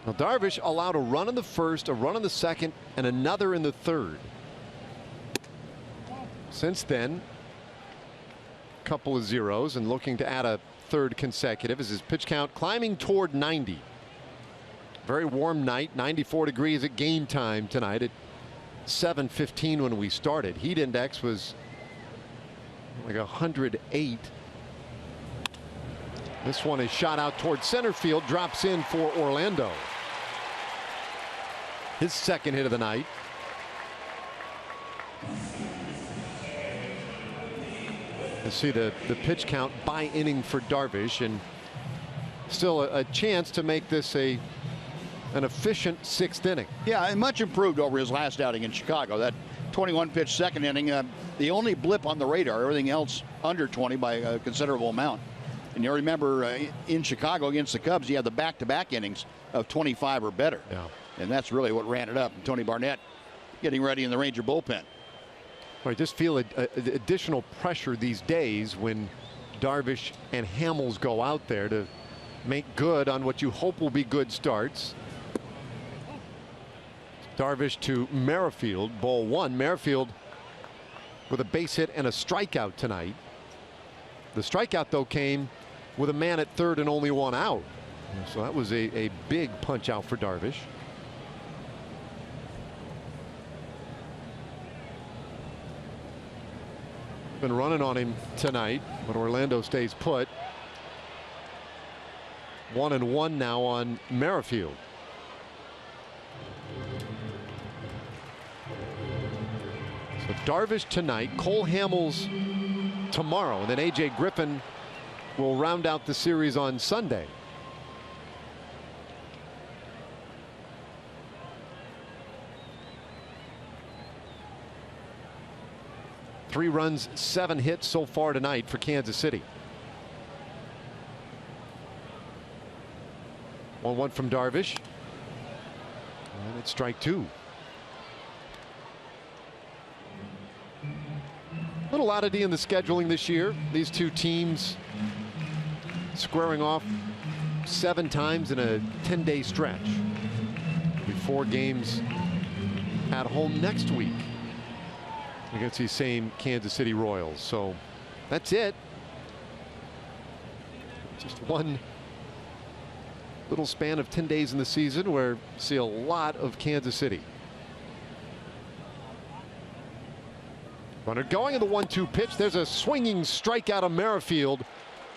Now Darvish allowed a run in the first, a run in the second, and another in the third. Since then, a couple of zeros and looking to add a third consecutive as his pitch count climbing toward 90. Very warm night, 94 degrees at game time tonight at 7:15 when we started. Heat index was like 108. This one is shot out toward center field, drops in for Orlando. His second hit of the night. You see the pitch count by inning for Darvish, and still a chance to make this an efficient 6th inning. Yeah, and much improved over his last outing in Chicago. That 21-pitch second inning, the only blip on the radar, everything else under 20 by a considerable amount. And you remember in Chicago against the Cubs, he had the back-to-back innings of 25 or better. Yeah. And that's really what ran it up. And Tony Barnett getting ready in the Ranger bullpen. I just feel additional pressure these days when Darvish and Hamels go out there to make good on what you hope will be good starts. Darvish to Merrifield, ball 1. Merrifield with a base hit and a strikeout tonight. The strikeout, though, came with a man at third and only 1 out. So that was a big punch out for Darvish. Been running on him tonight, but Orlando stays put. 1-1 now on Merrifield. So Darvish tonight, Cole Hamels tomorrow, and then A.J. Griffin will round out the series on Sunday. Three runs, 7 hits so far tonight for Kansas City. 1-1 from Darvish. And it's strike 2. Little oddity in the scheduling this year. These two teams squaring off 7 times in a 10-day stretch. There'll be 4 games at home next week against these same Kansas City Royals. So that's it. Just one little span of 10 days in the season where you see a lot of Kansas City. Runner going in the 1-2 pitch. There's a swinging strikeout of Merrifield.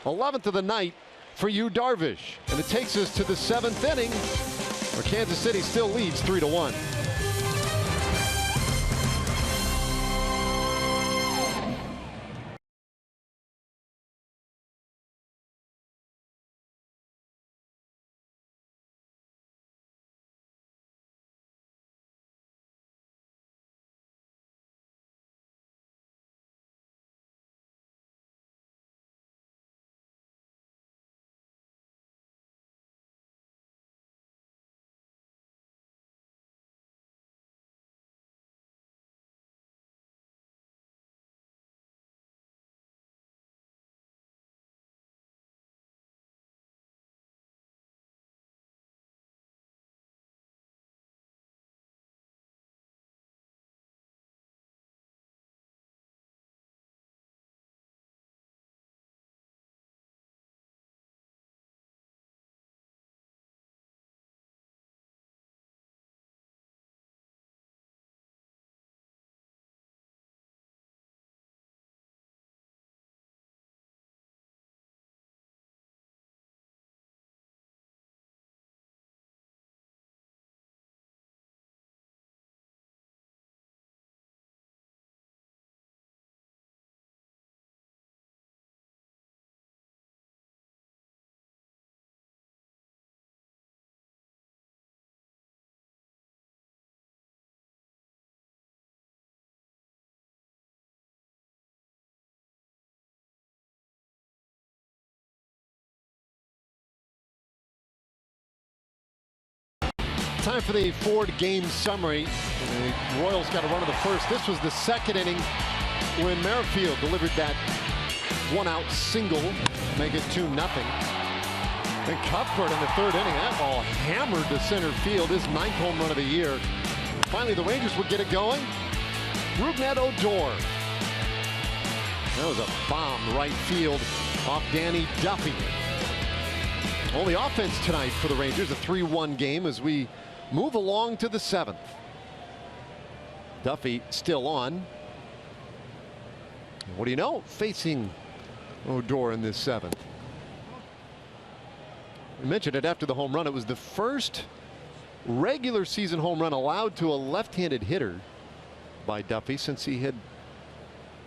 11th of the night for Yu Darvish. And it takes us to the 7th inning, where Kansas City still leads 3-1. Time for the Ford game summary. The Royals got a run of the first. This was the 2nd inning when Merrifield delivered that 1-out single, make it 2-0. And Cuthbert in the 3rd inning, that ball hammered to center field, his 9th home run of the year. Finally, the Rangers would get it going. Rougned Odor. That was a bomb right field off Danny Duffy. Only offense tonight for the Rangers, a 3-1 game as we move along to the 7th. Duffy still on. What do you know? Facing Odor in this 7th. We mentioned it after the home run. It was the first regular season home run allowed to a left-handed hitter by Duffy since he had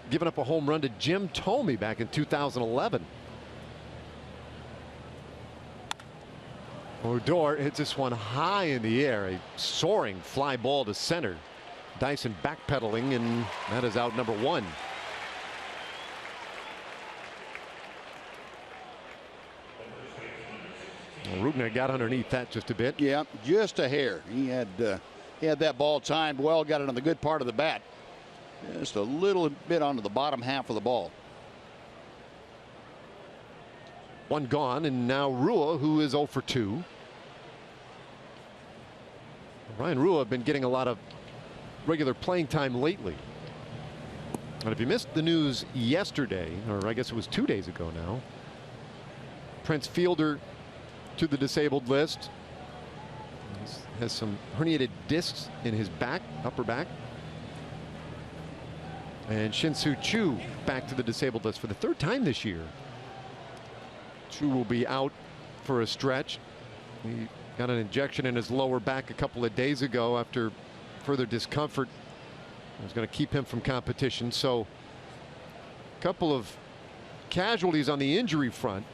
given up a home run to Jim Thome back in 2011. Odor hits this one high in the air, a soaring fly ball to center. Dyson backpedaling, and that is out number 1. Well, Rougned got underneath that just a bit. Yeah, just a hair. He had that ball timed well, got it on the good part of the bat. Just a little bit onto the bottom half of the ball. 1 gone, and now Rua, who is 0 for 2. Ryan Rua have been getting a lot of regular playing time lately. And if you missed the news yesterday, or I guess it was 2 days ago now, Prince Fielder to the disabled list. He has some herniated discs in his back, upper back. And Shin-Soo Choo back to the disabled list for the 3rd time this year. Choo will be out for a stretch. He got an injection in his lower back a couple of days ago after further discomfort. It was going to keep him from competition. So a couple of casualties on the injury front.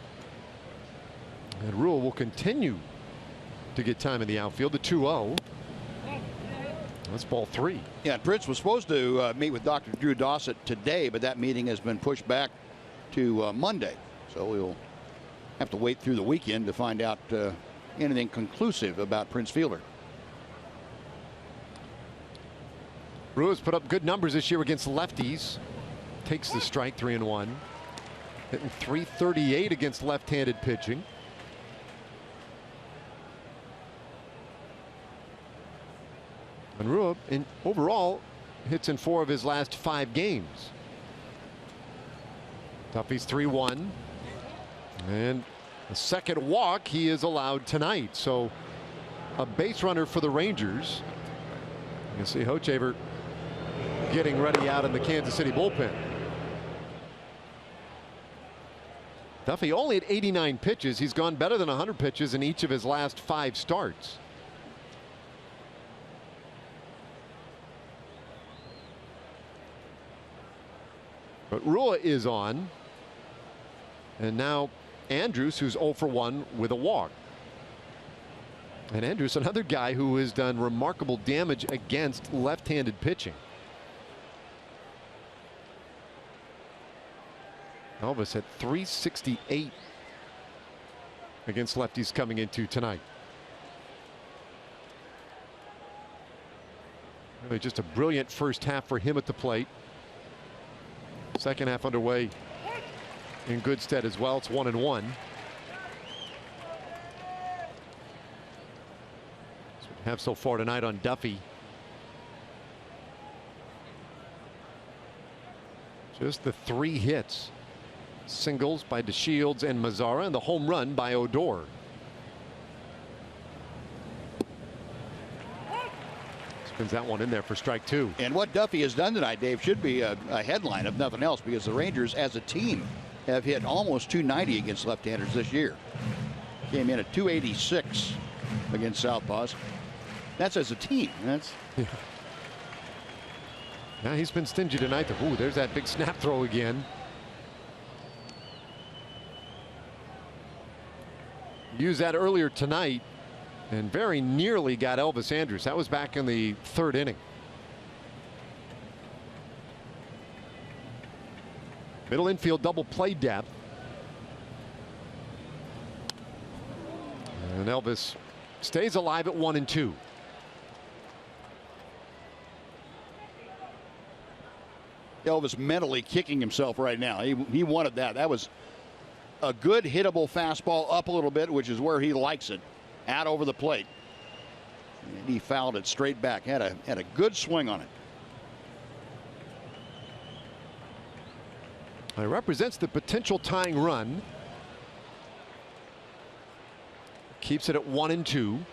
And Rule will continue to get time in the outfield. The 2-0. That's ball 3. Yeah, Prince was supposed to meet with Dr. Drew Dossett today, but that meeting has been pushed back to Monday. So we'll have to wait through the weekend to find out anything conclusive about Prince Fielder. Brewers put up good numbers this year against lefties. Takes the strike, 3-1. Hitting .338 against left-handed pitching. And Rua, overall, hits in 4 of his last 5 games. Duffy's 3-1. And a second walk he is allowed tonight. So a base runner for the Rangers. You can see Hochevar getting ready out in the Kansas City bullpen. Duffy only at 89 pitches. He's gone better than 100 pitches in each of his last 5 starts. But Rua is on. And now Andrus, who's 0 for 1 with a walk. And Andrus, another guy who has done remarkable damage against left-handed pitching. Elvis at .368 against lefties coming into tonight. Really just a brilliant first half for him at the plate. Second half underway in good stead as well. It's 1-1. So we have so far tonight on Duffy. Just the 3 hits. Singles by DeShields and Mazzara, and the home run by Odor. Spins that one in there for strike 2. And what Duffy has done tonight, Dave, should be a headline if nothing else, because the Rangers as a team have hit almost .290 against left-handers this year. Came in at .286 against southpaws. That's as a team. That's Now he's been stingy tonight. Ooh, there's that big snap throw again. Used that earlier tonight and very nearly got Elvis Andrus. That was back in the 3rd inning. Middle infield double play depth. And Elvis stays alive at 1-2. Elvis mentally kicking himself right now. He wanted that. That was a good hittable fastball up a little bit, which is where he likes it, out over the plate. And he fouled it straight back. Had a good swing on it. It represents the potential tying run. Keeps it at 1-2. Well,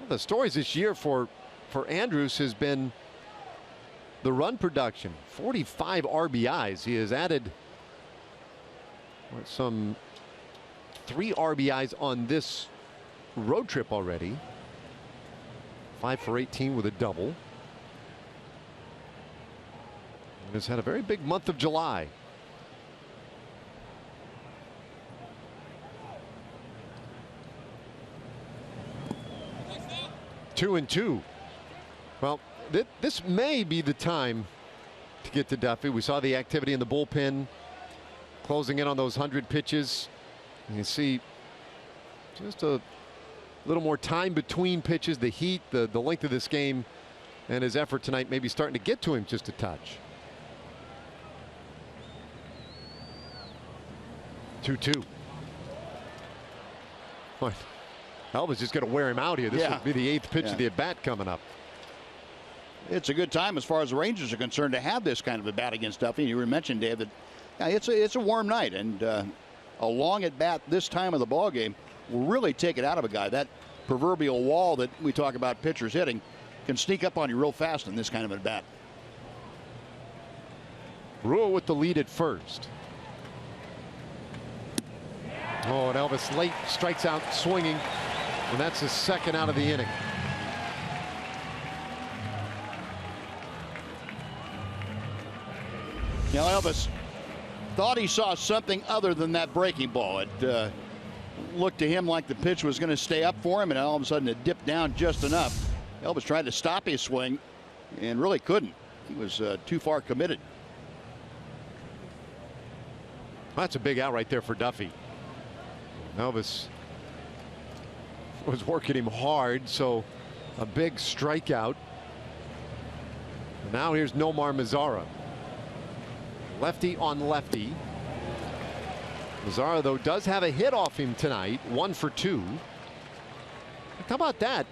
the stories this year for Andrus has been the run production. 45 RBIs. He has added some 3 RBIs on this road trip already. 5 for 18 with a double. And has had a very big month of July. Two and two. Well, this may be the time to get to Duffy. We saw the activity in the bullpen, closing in on those 100 pitches. And you see just a little more time between pitches, the heat, the length of this game, and his effort tonight maybe starting to get to him just a touch. 2-2. What? Elvis just going to wear him out here. This will be the 8th pitch of the at-bat coming up. It's a good time as far as the Rangers are concerned to have this kind of a bat against Duffy. You mentioned, Dave, that it's a warm night, and a long at bat this time of the ball game will really take it out of a guy. That proverbial wall that we talk about pitchers hitting can sneak up on you real fast in this kind of a bat. Rua with the lead at first. Oh, and Elvis late strikes out swinging, and that's his 2nd out of the inning. Now Elvis thought he saw something other than that breaking ball. It looked to him like the pitch was going to stay up for him, and all of a sudden it dipped down just enough. Elvis tried to stop his swing and really couldn't. He was too far committed. That's a big out right there for Duffy. Elvis was working him hard, so a big strikeout. And now here's Nomar Mazara. Lefty on lefty. Mazara, though, does have a hit off him tonight, 1 for 2. How about that?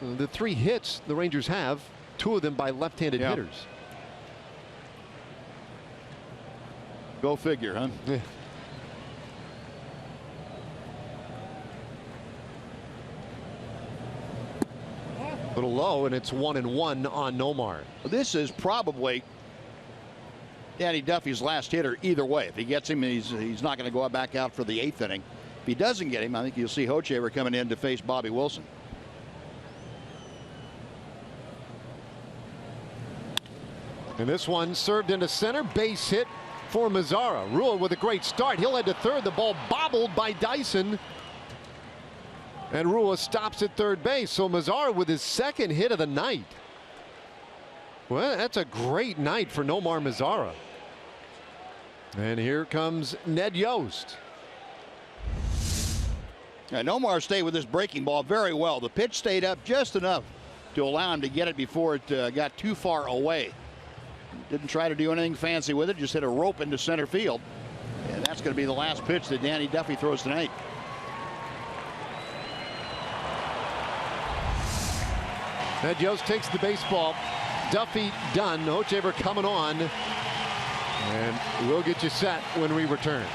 The 3 hits the Rangers have, 2 of them by left-handed hitters. Go figure, huh? Yeah. A little low, and it's 1-1 on Nomar. This is probably Danny Duffy's last hitter either way. If he gets him, he's not going to go back out for the 8th inning. If he doesn't get him, I think you'll see Hochevar coming in to face Bobby Wilson. And this one served into center, base hit for Mazara. Rua with a great start. He'll head to third. The ball bobbled by Dyson. And Rua stops at third base. So Mazara with his 2nd hit of the night. Well, that's a great night for Nomar Mazara. And here comes Ned Yost. Yeah, Nomar stayed with this breaking ball very well. The pitch stayed up just enough to allow him to get it before it got too far away. Didn't try to do anything fancy with it, just hit a rope into center field. And that's going to be the last pitch that Danny Duffy throws tonight. Ned Yost takes the baseball. Duffy done. Hochevar coming on. And we'll get you set when we return.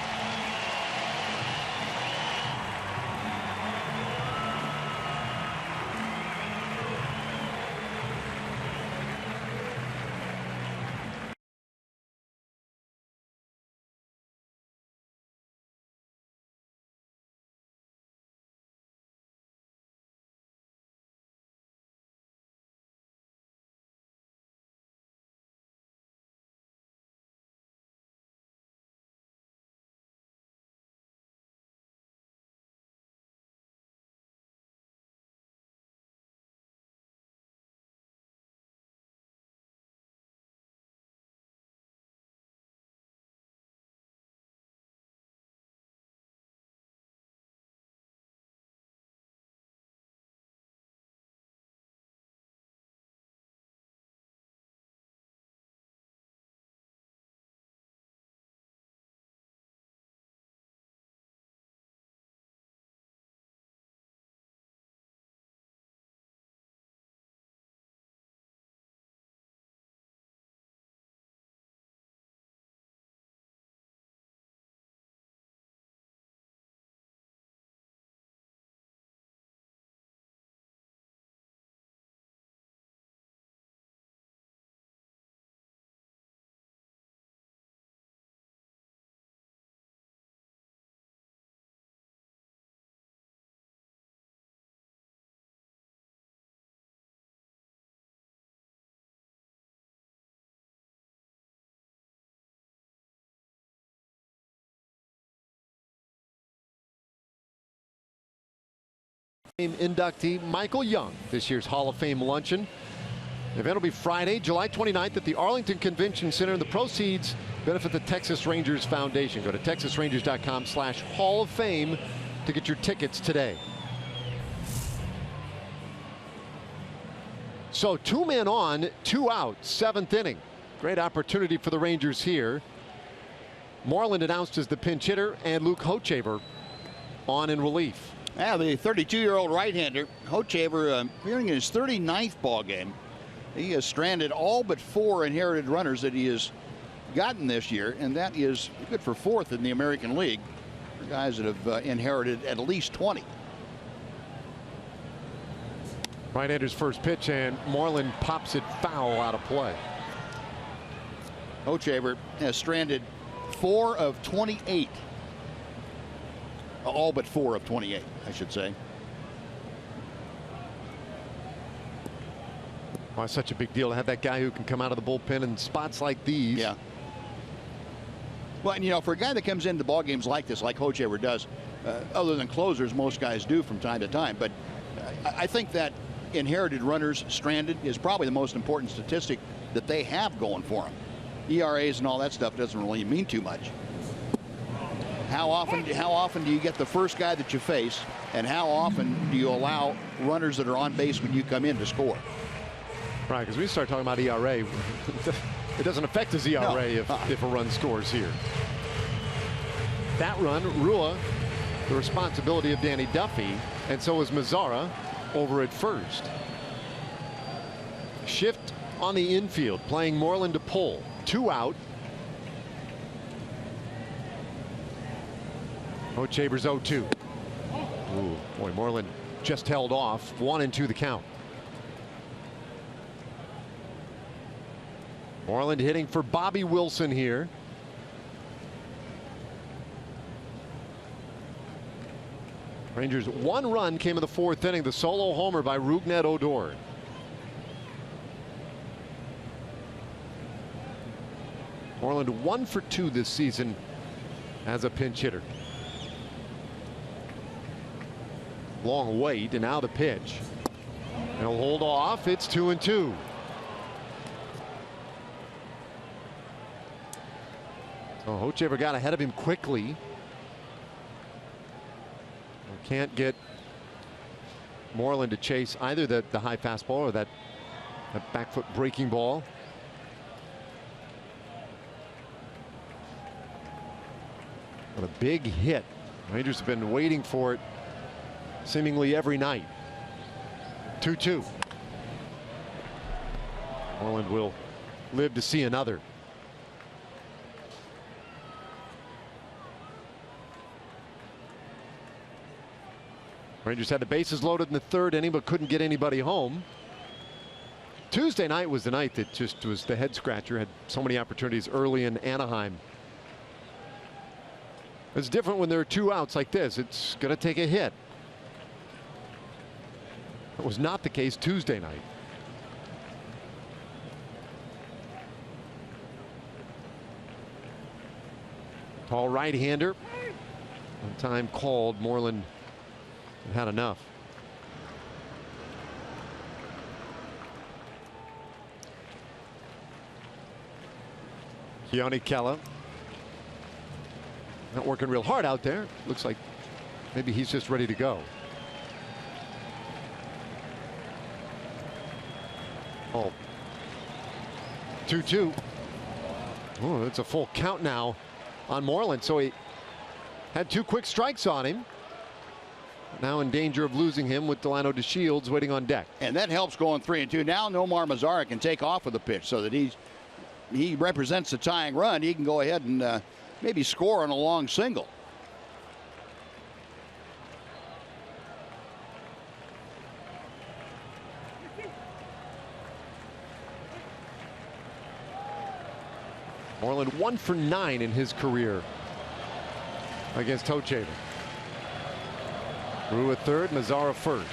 Inductee Michael Young, this year's Hall of Fame luncheon. The event will be Friday, July 29th at the Arlington Convention Center. The proceeds benefit the Texas Rangers Foundation. Go to texasrangers.com/Hall of Fame to get your tickets today. So 2 men on, 2 out, 7th inning. Great opportunity for the Rangers here. Moreland announced as the pinch hitter, and Luke Hochevar on in relief. Yeah, the 32-year-old right-hander, Hochevar, appearing in his 39th ball game. He has stranded all but 4 inherited runners that he has gotten this year, and that is good for 4th in the American League for guys that have inherited at least 20. Right-hander's first pitch, and Moreland pops it foul out of play. Hochevar has stranded 4 of 28. All but 4 of 28, I should say. Why, it's such a big deal to have that guy who can come out of the bullpen in spots like these. Yeah. Well, and, you know, for a guy that comes into ball games like this, like Hochevar does, other than closers, most guys do from time to time. But I think that inherited runners stranded is probably the most important statistic that they have going for them. ERAs and all that stuff doesn't really mean too much. How often do you get the first guy that you face, and how often do you allow runners that are on base when you come in to score? Right, because we start talking about ERA. It doesn't affect his ERA if a run scores here. That run, Rua, the responsibility of Danny Duffy, and so is Mazzara over at first. Shift on the infield, playing Moreland to pull. 2 out. Chambers 0-2. Ooh, boy, Moreland just held off. 1-2 the count. Moreland hitting for Bobby Wilson here. Rangers 1 run came in the 4th inning. The solo homer by Rougned Odor. Moreland 1 for 2 this season as a pinch hitter. Long wait, and now the pitch. He'll hold off. It's 2-2. So Hochevar got ahead of him quickly. Can't get Moreland to chase either the high fastball or that back foot breaking ball. What a big hit. Rangers have been waiting for it seemingly every night. 2-2. Moreland will live to see another. Rangers had the bases loaded in the 3rd inning, but couldn't get anybody home. Tuesday night was the night that just was the head scratcher. Had so many opportunities early in Anaheim. It's different when there are 2 outs like this. It's going to take a hit. That was not the case Tuesday night. Tall right-hander. On time called. Moreland had enough. Keone Kela not working real hard out there. Looks like maybe he's just ready to go. Oh, 2-2. Oh, it's a full count now on Moreland. So he had 2 quick strikes on him. Now in danger of losing him with Delano DeShields waiting on deck. And that helps going 3-2. Now Nomar Mazara can take off with the pitch so that he represents the tying run. He can go ahead and maybe score on a long single. Moreland 1 for 9 in his career against Hochevar. Rua 3rd, Mazzara 1st.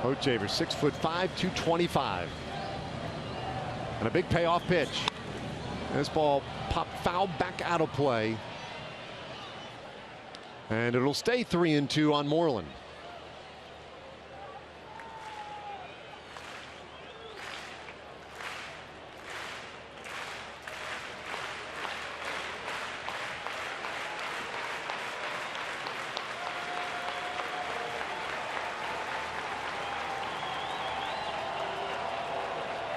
Hochevar 6'5", 225. And a big payoff pitch. This ball popped foul back out of play. And it'll stay 3-2 on Moreland.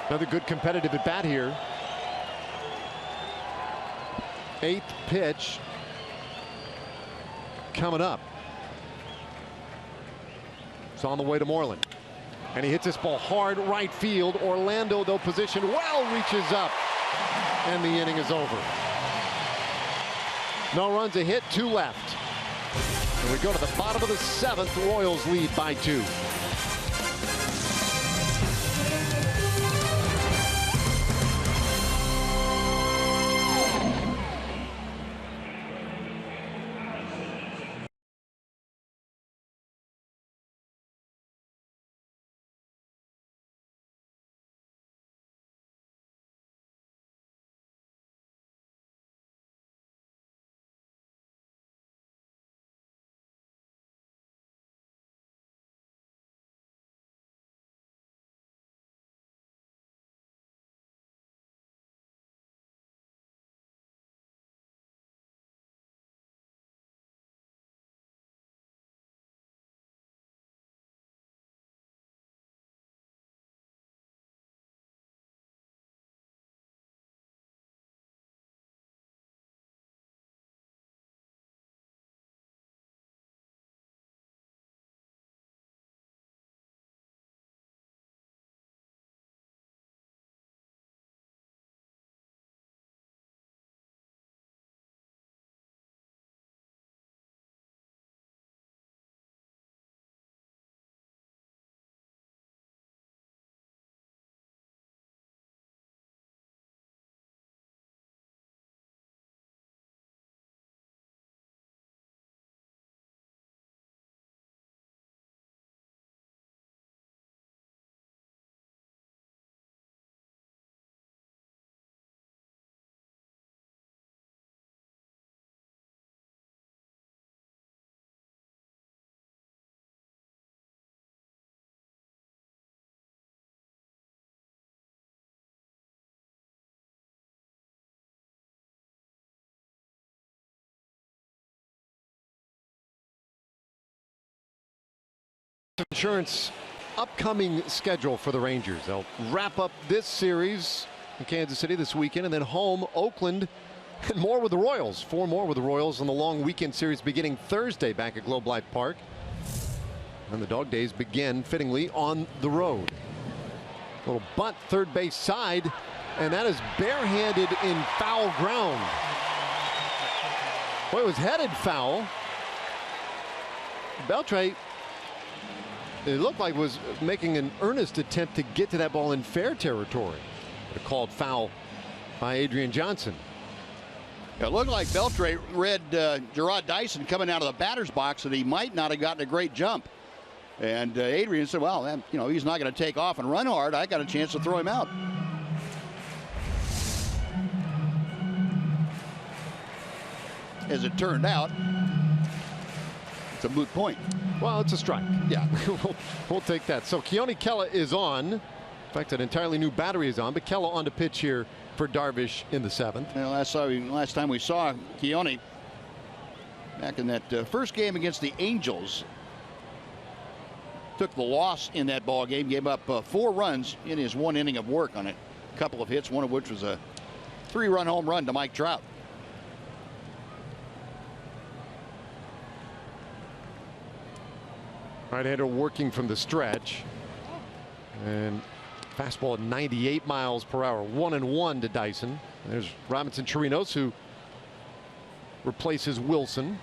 Another good competitive at bat here. 8th pitch coming up. It's on the way to Moreland. And he hits this ball hard right field. Orlando, though, positioned well, reaches up. And the inning is over. No runs, a hit, 2 left. And we go to the bottom of the 7th. Royals lead by 2. insurance upcoming schedule for the Rangers. They'll wrap up this series in Kansas City this weekend, and then home Oakland and more with the Royals. 4 more with the Royals in the long weekend series beginning Thursday back at Globe Life Park. And the Dog Days begin fittingly on the road. Little bunt third base side, and that is barehanded in foul ground. Boy, it was headed foul. Beltre, it looked like, was making an earnest attempt to get to that ball in fair territory. But called foul by Adrian Johnson. It looked like Beltre read Gerard Dyson coming out of the batter's box that he might not have gotten a great jump. And Adrian said, well, you know, he's not going to take off and run hard. I got a chance to throw him out. As it turned out, it's a moot point. Well, it's a strike. Yeah. we'll take that. So Keone Kela is on. In fact, an entirely new battery is on, but Kela on to pitch here for Darvish in the 7th. Well, last time we saw Keone back in that first game against the Angels, took the loss in that ball game, gave up 4 runs in his 1 inning of work on it. A couple of hits, one of which was a 3-run home run to Mike Trout. Right-hander working from the stretch. And fastball at 98 miles per hour. 1-1 to Dyson. There's Robinson Chirinos, who replaces Wilson.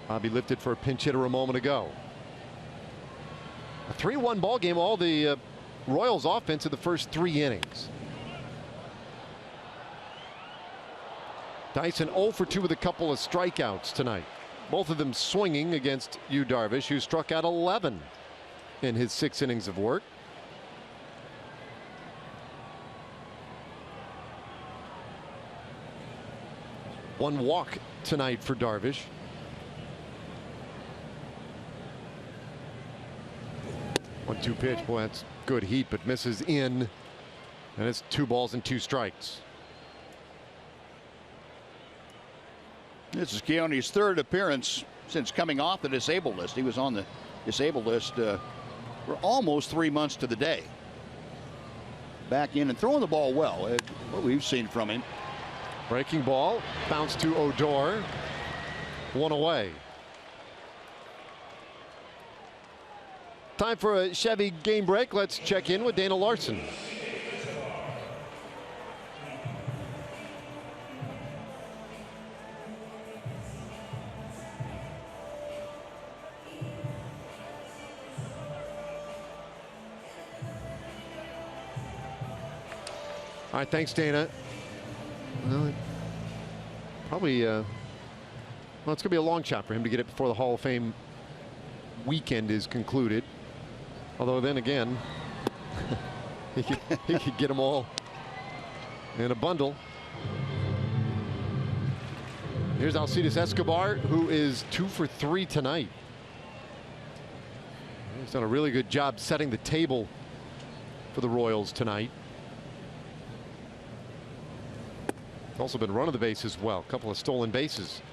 Bobby lifted for a pinch hitter a moment ago. A 3-1 ball game. All the Royals offense in the first 3 innings. Dyson 0 for 2 with a couple of strikeouts tonight. Both of them swinging against Yu Darvish, who struck out 11 in his 6 innings of work. One walk tonight for Darvish. One-two pitch. Boy, that's good heat, but misses in. And it's 2 balls and 2 strikes. This is Keone's 3rd appearance since coming off the disabled list. He was on the disabled list for almost 3 months to the day. Back in and throwing the ball well. What we've seen from him. Breaking ball, bounce to Odor. 1 away. Time for a Chevy game break. Let's check in with Dana Larson. All right, thanks, Dana. Well, probably, well, it's going to be a long shot for him to get it before the Hall of Fame weekend is concluded. Although then again, he could get them all in a bundle. Here's Alcides Escobar, who is 2 for 3 tonight. He's done a really good job setting the table for the Royals tonight. Also been run of the base as well. A couple of stolen bases.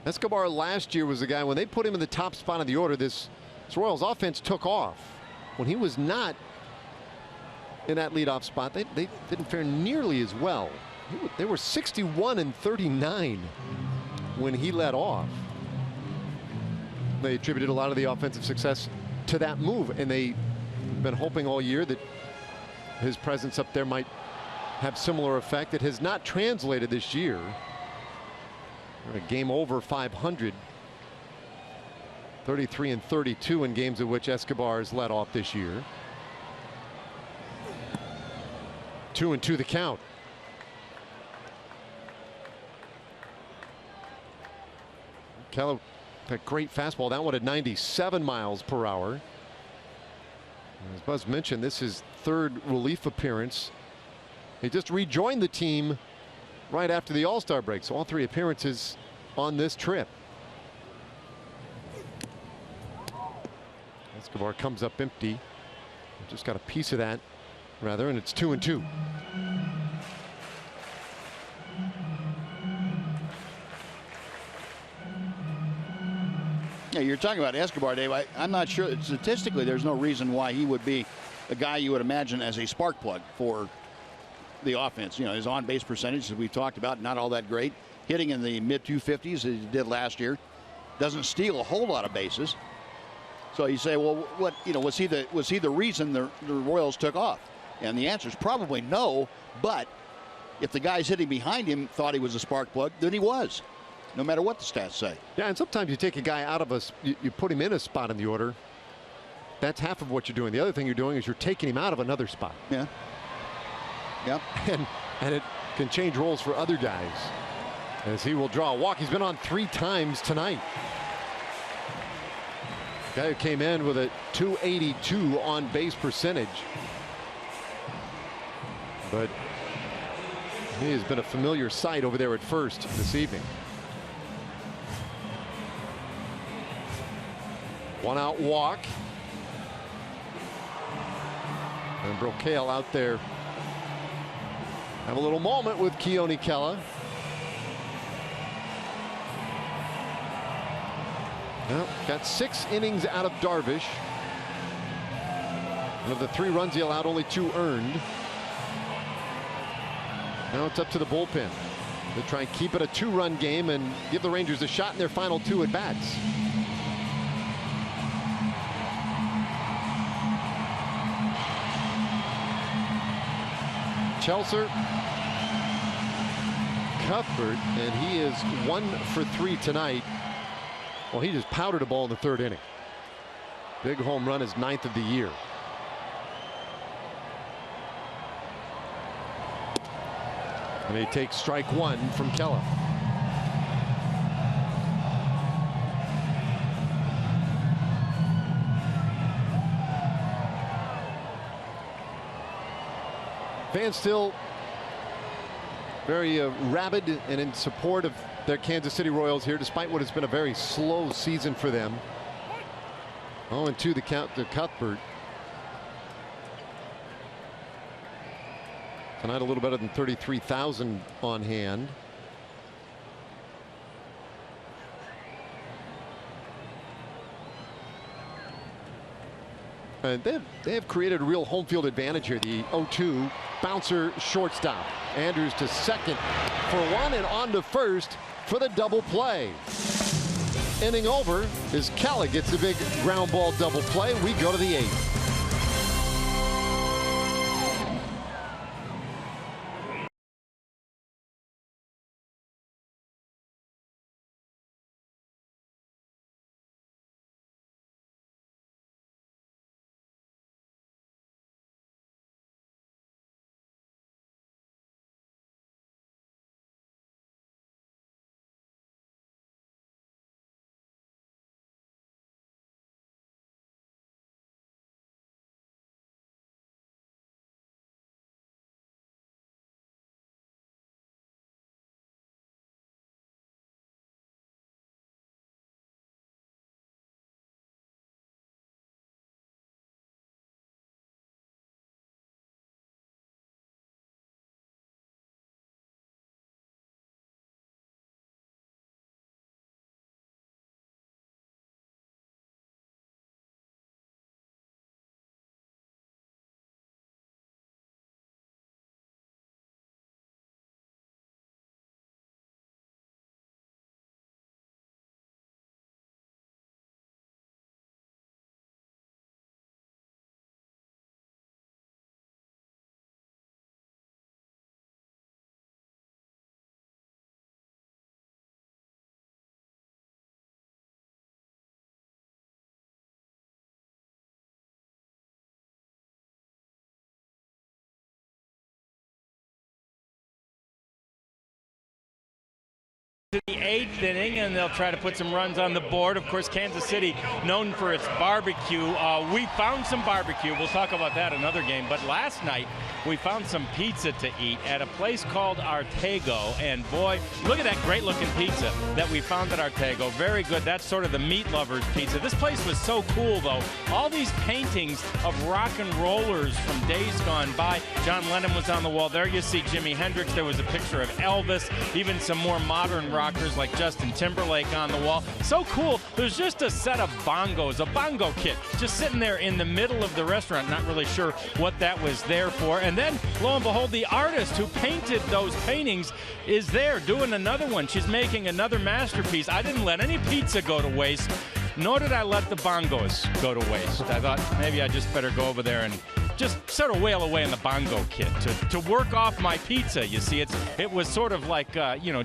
Escobar last year was the guy, when they put him in the top spot of the order, this Royals offense took off. When he was not in that leadoff spot, they didn't fare nearly as well. They were 61-39 when he led off. They attributed a lot of the offensive success to that move, and they've been hoping all year that his presence up there might have similar effect. It has not translated this year. A game over 500, 33-32 in games in which Escobar has led off this year. 2-2 the count. Kela, that great fastball, that one at 97 miles per hour. As Buzz mentioned, this is his 3rd relief appearance. He just rejoined the team right after the All-Star break, so all 3 appearances on this trip. Escobar comes up empty. Just got a piece of that, rather, and it's 2-2. Yeah, you're talking about Escobar, Dave. I'm not sure. Statistically, there's no reason why he would be a guy you would imagine as a spark plug for the offense. You know, his on-base percentage, as we've talked about, not all that great. Hitting in the mid-250s as he did last year. Doesn't steal a whole lot of bases. So you say, well, what, you know, was he the reason the Royals took off? And the answer is probably no. But if the guys hitting behind him thought he was a spark plug, then he was, no matter what the stats say. Yeah, and sometimes you take a guy out of you put him in a spot in the order. That's half of what you're doing. The other thing you're doing is you're taking him out of another spot. Yeah. Yep. And it can change roles for other guys. As he will draw a walk. He's been on 3 times tonight. Guy who came in with a .282 on base percentage. But he has been a familiar sight over there at first this evening. 1-out walk. And Brocale out there. Have a little moment with Keone Kela. Well, got 6 innings out of Darvish. And of the 3 runs he allowed, only 2 earned. Now it's up to the bullpen to try and keep it a 2-run game and give the Rangers a shot in their final 2 at-bats. Chelsea, Cuthbert, and he is 1 for 3 tonight. Well, he just powdered a ball in the 3rd inning. Big home run, his 9th of the year. And he takes strike 1 from Kela. Fans still very rabid and in support of their Kansas City Royals here, despite what has been a very slow season for them. 0-2 the count to Cuthbert. Tonight a little better than 33,000 on hand. And they have created a real home field advantage here. The 0-2 bouncer shortstop. Andrews to second for 1 and on to first for the double play. Inning over as Kela gets a big ground ball double play. We go to the 8th. To the 8th inning, and they'll try to put some runs on the board. Of course, Kansas City, known for its barbecue. We found some barbecue. We'll talk about that another game. But last night, we found some pizza to eat at a place called Artego. And boy, look at that great-looking pizza that we found at Artego. Very good. That's sort of the meat lovers pizza. This place was so cool, though. All these paintings of rock and rollers from days gone by. John Lennon was on the wall. There you see Jimi Hendrix. There was a picture of Elvis. Even some more modern rockers like Justin Justin Timberlake on the wall. So cool. There's just a set of bongos, a bongo kit, just sitting there in the middle of the restaurant. Not really sure what that was there for. And then, lo and behold, the artist who painted those paintings is there doing another one. She's making another masterpiece. I didn't let any pizza go to waste, nor did I let the bongos go to waste. I thought maybe I just better go over there and just sort of wail away in the bongo kit to work off my pizza. You see, it was sort of like,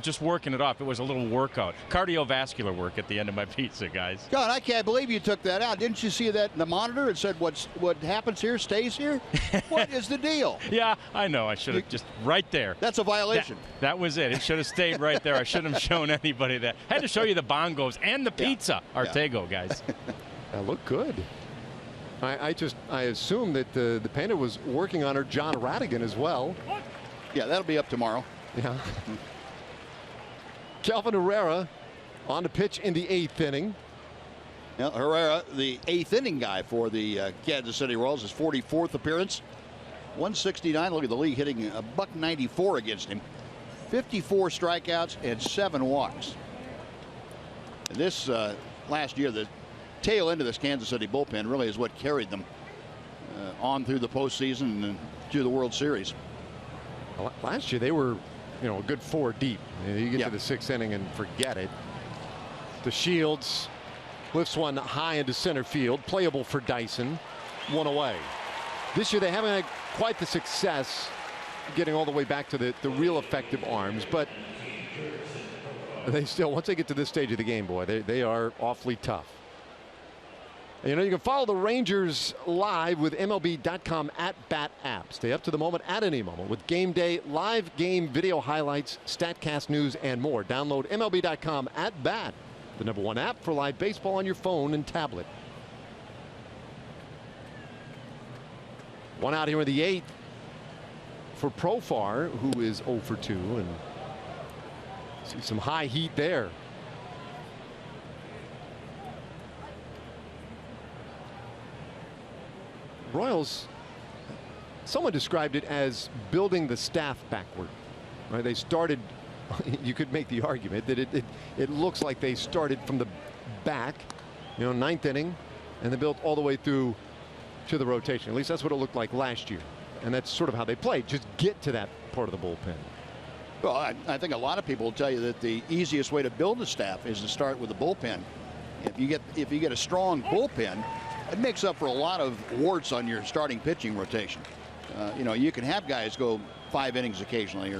just working it off. It was a little workout. Cardiovascular work at the end of my pizza, guys. God, I can't believe you took that out. Didn't you see that in the monitor? It said what happens here stays here? What is the deal? Yeah, I know. I should have just right there. That's a violation. That was it. It should have stayed right there. I shouldn't have shown anybody that. Had to show you the bongos and the pizza. Artego, guys. That looked good. I assume that the painter was working on her John Radigan as well. Yeah, that'll be up tomorrow. Yeah. Kelvin Herrera on the pitch in the 8th inning. Now, Herrera, the 8th inning guy for the Kansas City Royals, his 44th appearance. 169. Look at the league hitting a .194 against him. 54 strikeouts and 7 walks. And this last year, the tail end of this Kansas City bullpen really is what carried them on through the postseason and to the World Series. Last year they were, a good 4 deep. You get to the 6th inning and forget it. The Shields lifts one high into center field, playable for Dyson. 1 away. This year they haven't had quite the success getting all the way back to the real effective arms, but they still, once they get to this stage of the game, boy, they are awfully tough. You can follow the Rangers live with MLB.com @BAT app. Stay up to the moment at any moment with game day, live game video highlights, StatCast news, and more. Download MLB.com @BAT, the #1 app for live baseball on your phone and tablet. One out here in the 8th for Profar, who is 0 for 2, and see some high heat there. Royals, someone described it as building the staff backward. Right? They started, you could make the argument that it looks like they started from the back, 9th inning, and they built all the way through to the rotation. At least that's what it looked like last year. And that's sort of how they played. Just get to that part of the bullpen. Well, I think a lot of people will tell you that the easiest way to build a staff is to start with the bullpen. If you get a strong bullpen, it makes up for a lot of warts on your starting pitching rotation. You can have guys go 5 innings occasionally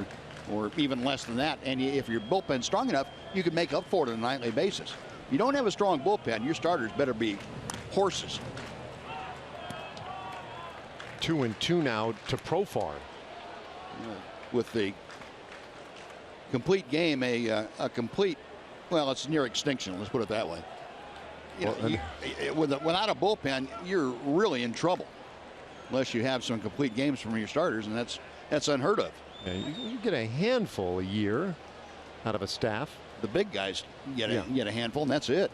or even less than that. And if your bullpen's strong enough, you can make up for it on a nightly basis. If you don't have a strong bullpen, your starters better be horses. 2-2 now to Profar. With the complete game, a complete, well, it's near extinction. Let's put it that way. Without a bullpen, you're really in trouble unless you have some complete games from your starters, and that's unheard of. Yeah, you get a handful a year out of a staff. The big guys get a handful, and that's it.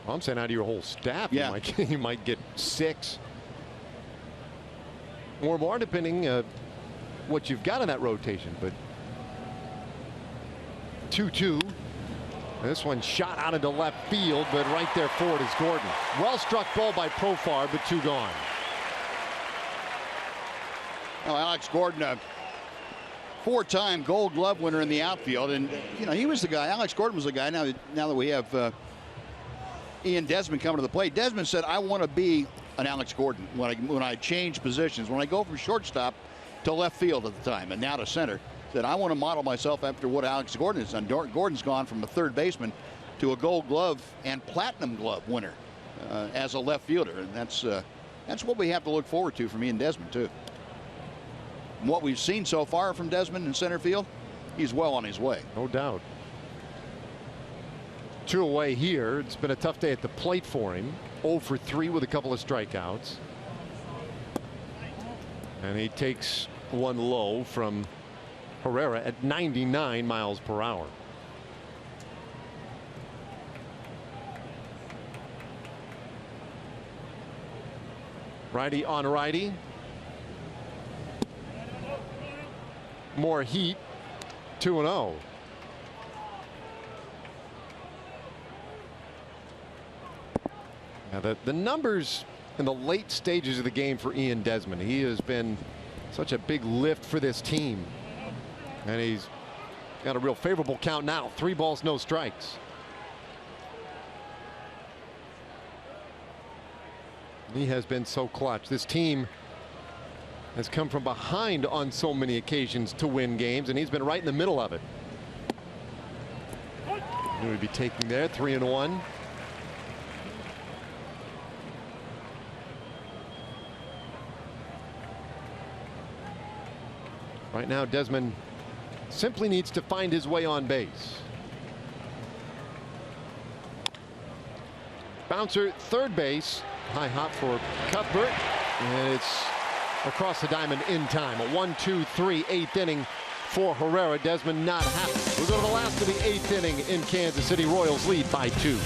Well, I'm saying out of your whole staff, you might get 6 or more, depending what you've got in that rotation. But 2-2. This one shot out into left field, but right there for it is Gordon. Well struck ball by Profar, but 2 gone. Well, Alex Gordon, a 4-time Gold Glove winner in the outfield, and he was the guy. Alex Gordon was the guy. Now that we have Ian Desmond coming to the plate, Desmond said, "I want to be an Alex Gordon when I change positions. When I go from shortstop to left field at the time, and now to center." That I want to model myself after what Alex Gordon has done. Gordon's gone from a 3rd baseman to a Gold Glove and Platinum Glove winner as a left fielder, and that's what we have to look forward to from Ian Desmond too. And what we've seen so far from Desmond in center field, he's well on his way. No doubt. 2 away here. It's been a tough day at the plate for him. 0 for 3 with a couple of strikeouts, and he takes one low from Herrera at 99 miles per hour. Righty on righty. More heat. 2-0. Now the numbers in the late stages of the game for Ian Desmond. He has been such a big lift for this team. And he's got a real favorable count now. 3 balls, no strikes. He has been so clutch. This team has come from behind on so many occasions to win games, and he's been right in the middle of it. He would be taking there 3-1. Right now, Desmond simply needs to find his way on base. Bouncer, third base. High hop for Cuthbert, and it's across the diamond in time. A 1-2-3 8th inning for Herrera. Desmond not happy. We'll go to the last of the 8th inning in Kansas City. Royals lead by 2.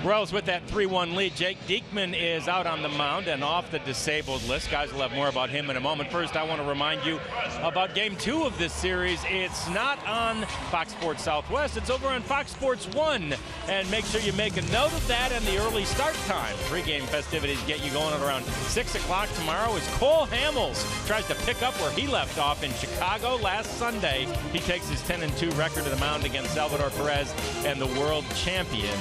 Royals with that 3-1 lead. Jake Diekman is out on the mound and off the disabled list. Guys will have more about him in a moment. First, I want to remind you about Game 2 of this series. It's not on Fox Sports Southwest. It's over on Fox Sports 1. And make sure you make a note of that and the early start time. Pre-game festivities get you going at around 6 o'clock tomorrow as Cole Hamels tries to pick up where he left off in Chicago last Sunday. He takes his 10-2 record to the mound against Salvador Perez and the world champion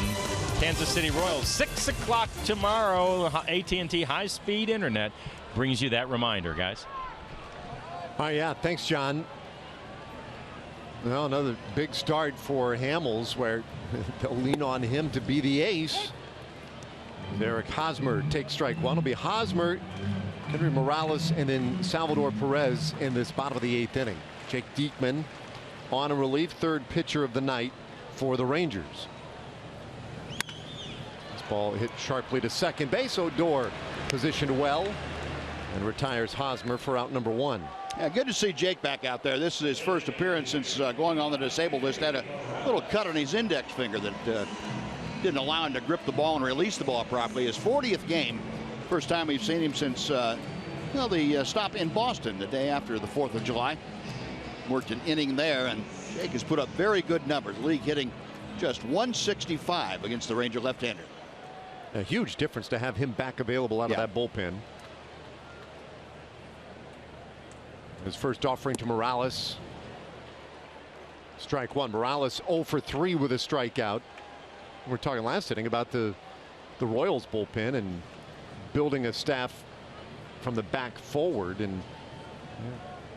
Kansas City Royals. 6 o'clock tomorrow. AT&T high-speed internet brings you that reminder, guys. Oh, yeah. Thanks, John. Well, another big start for Hamels, where they'll lean on him to be the ace. Eric Hosmer takes strike one. It'll be Hosmer, Henry Morales, and then Salvador Perez in this bottom of the 8th inning. Jake Diekman on a relief, third pitcher of the night for the Rangers. Ball hit sharply to second base. Odor positioned well and retires Hosmer for out number 1. Yeah, good to see Jake back out there. This is his first appearance since going on the disabled list. Had a little cut on his index finger that didn't allow him to grip the ball and release the ball properly. His 40th game. First time we've seen him since the stop in Boston the day after the 4th of July. Worked an inning there, and Jake has put up very good numbers. League hitting just 165 against the Ranger left-hander. A huge difference to have him back available out of that bullpen. His first offering to Morales. Strike one. Morales 0 for 3 with a strikeout. We're talking last inning about the Royals bullpen and building a staff from the back forward. And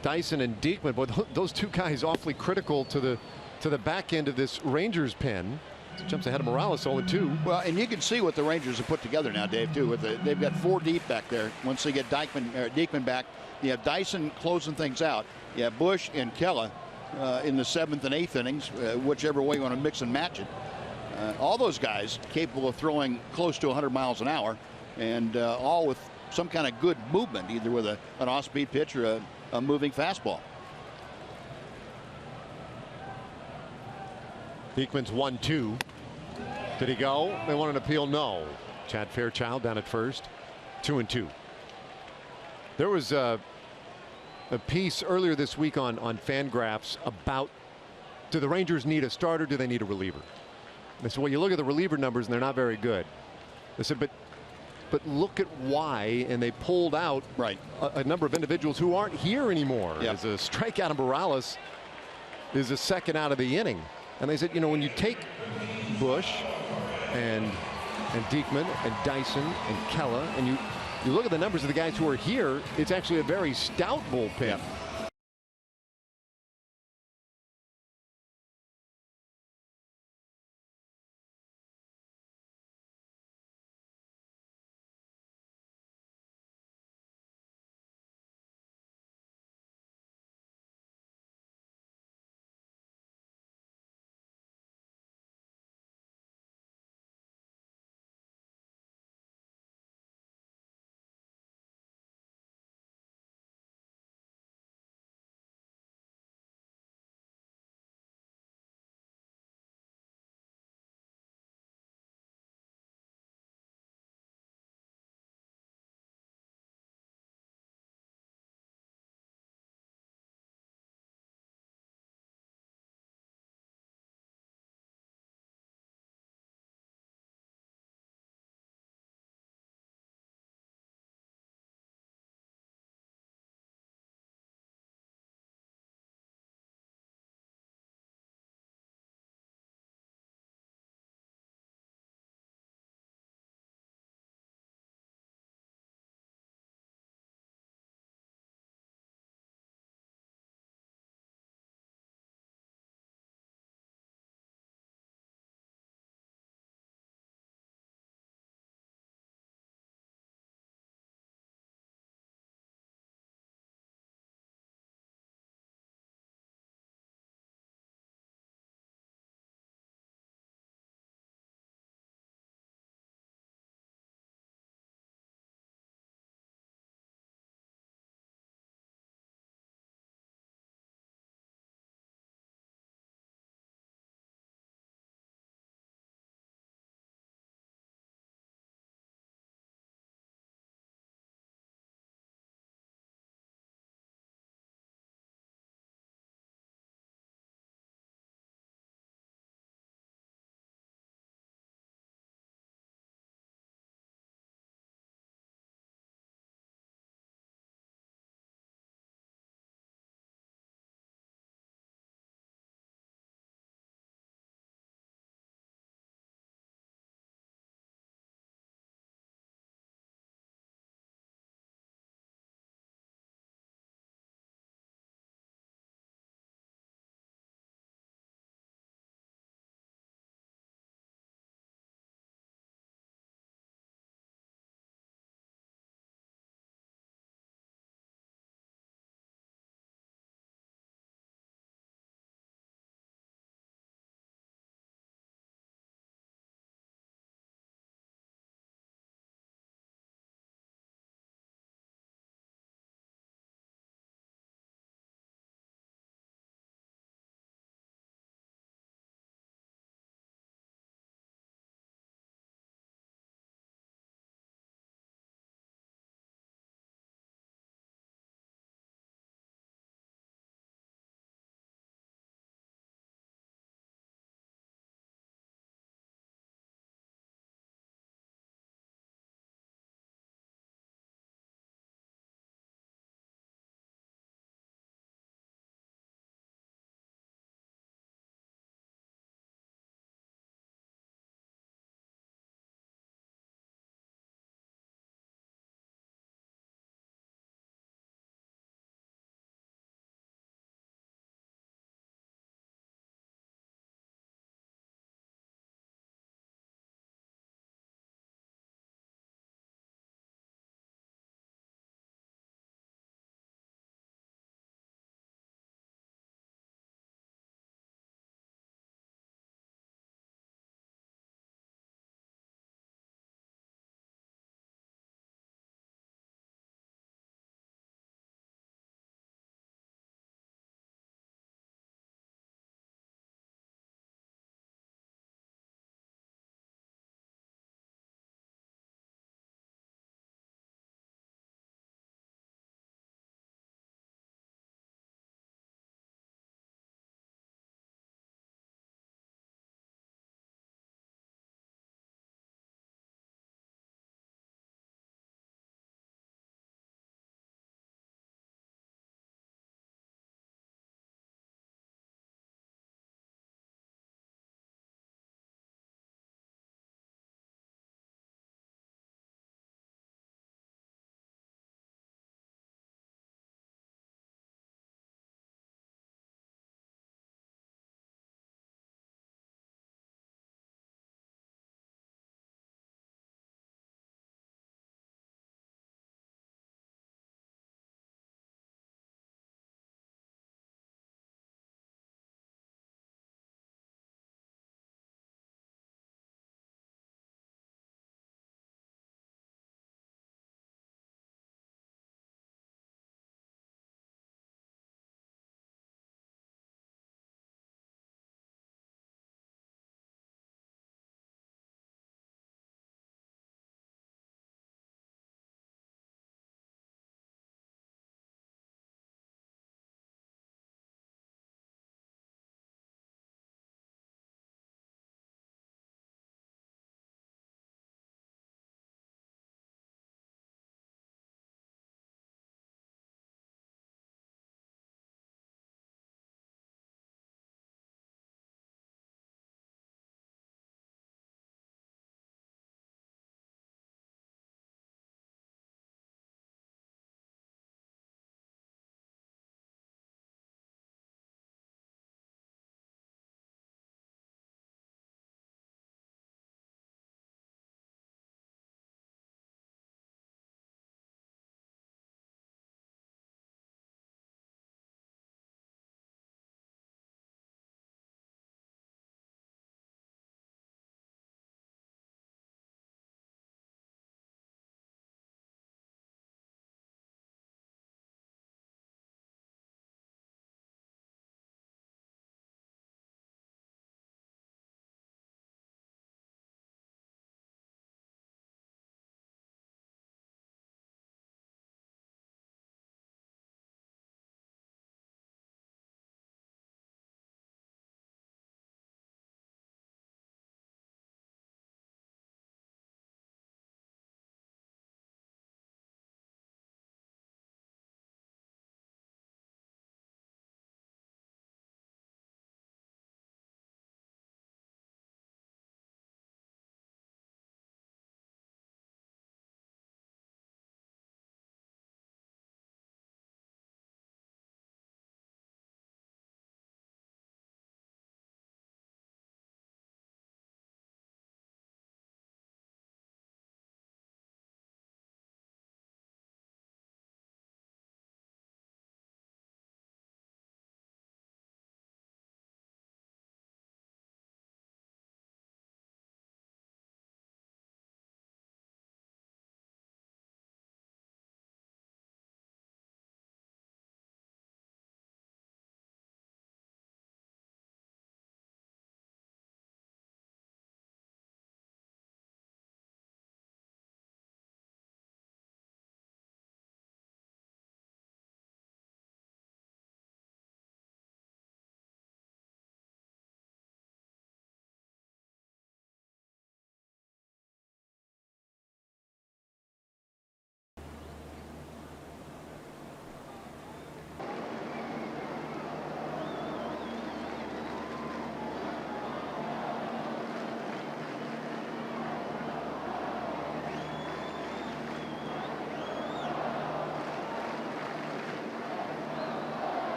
Dyson and Diekman, but those two guys awfully critical to the back end of this Rangers pen. Jumps ahead of Morales, 0-2. Well, and you can see what the Rangers have put together now, Dave, too. They've got 4 deep back there. Once they get Diekman back, you have Dyson closing things out. You have Bush and Kella in the 7th and 8th innings, whichever way you want to mix and match it. All those guys capable of throwing close to 100 miles an hour, and all with some kind of good movement, either with an off-speed pitch or a moving fastball. Diekman's 1-2. Did he go? They want an appeal? No. Chad Fairchild down at first. 2-2. There was a piece earlier this week on Fangraphs about, do the Rangers need a starter? Do they need a reliever? They said, well, you look at the reliever numbers and they're not very good. They said, but look at why, and they pulled out a number of individuals who aren't here anymore. Yep. As a strikeout of Morales is a second out of the inning. And they said, you know, when you take Bush and Diekman and Dyson and Kella, and you look at the numbers of the guys who are here, it's actually a very stout bullpen. Yep.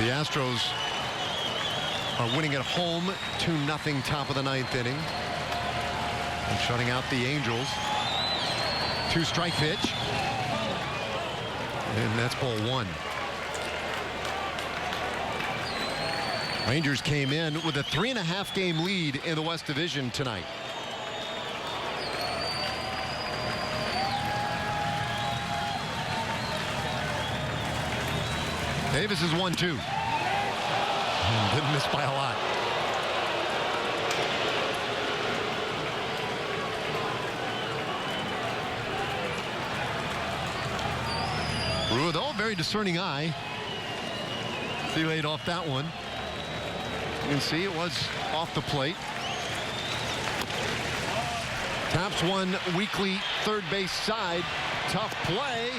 The Astros are winning at home 2-0 top of the 9th inning. And shutting out the Angels. 2-strike pitch. And that's ball 1. Rangers came in with a 3.5 game lead in the West Division tonight. Davis is 1-2. Didn't miss by a lot. Brewer, though, very discerning eye. He laid off that one. You can see it was off the plate. Taps one weakly third base side. Tough play.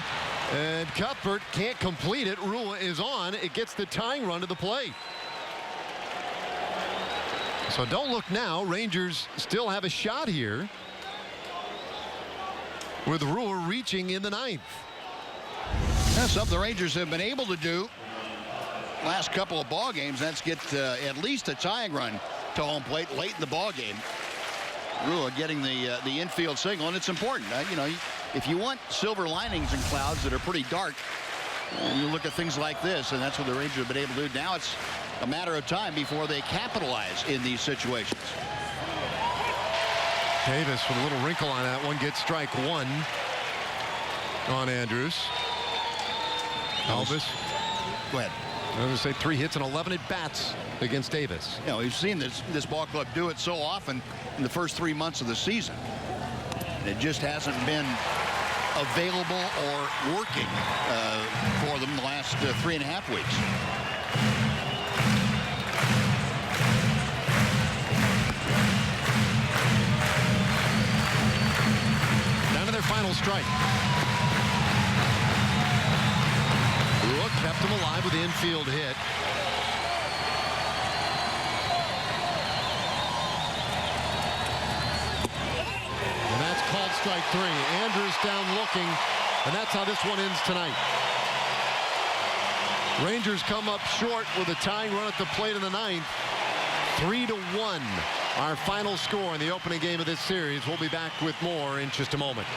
And Cuthbert can't complete it. Rua is on. It gets the tying run to the plate. So don't look now. Rangers still have a shot here with Rua reaching in the 9th. That's something the Rangers have been able to do last couple of ball games. That's get at least a tying run to home plate late in the ball game. Rua getting the infield signal, and it's important. You know, if you want silver linings in clouds that are pretty dark, you look at things like this, and that's what the Rangers have been able to do. Now it's a matter of time before they capitalize in these situations. Davis with a little wrinkle on that one gets strike 1 on Andrews. Elvis. Go ahead. I was going to say 3 hits and 11 at bats against Davis. You know, we've seen this ball club do it so often in the first 3 months of the season. It just hasn't been available or working for them the last 3.5 weeks. Down to their final strike. Rua kept him alive with the infield hit. And that's called strike 3. Andrews down looking, and that's how this one ends tonight. Rangers come up short with a tying run at the plate in the 9th. 3-1, our final score in the opening game of this series. We'll be back with more in just a moment.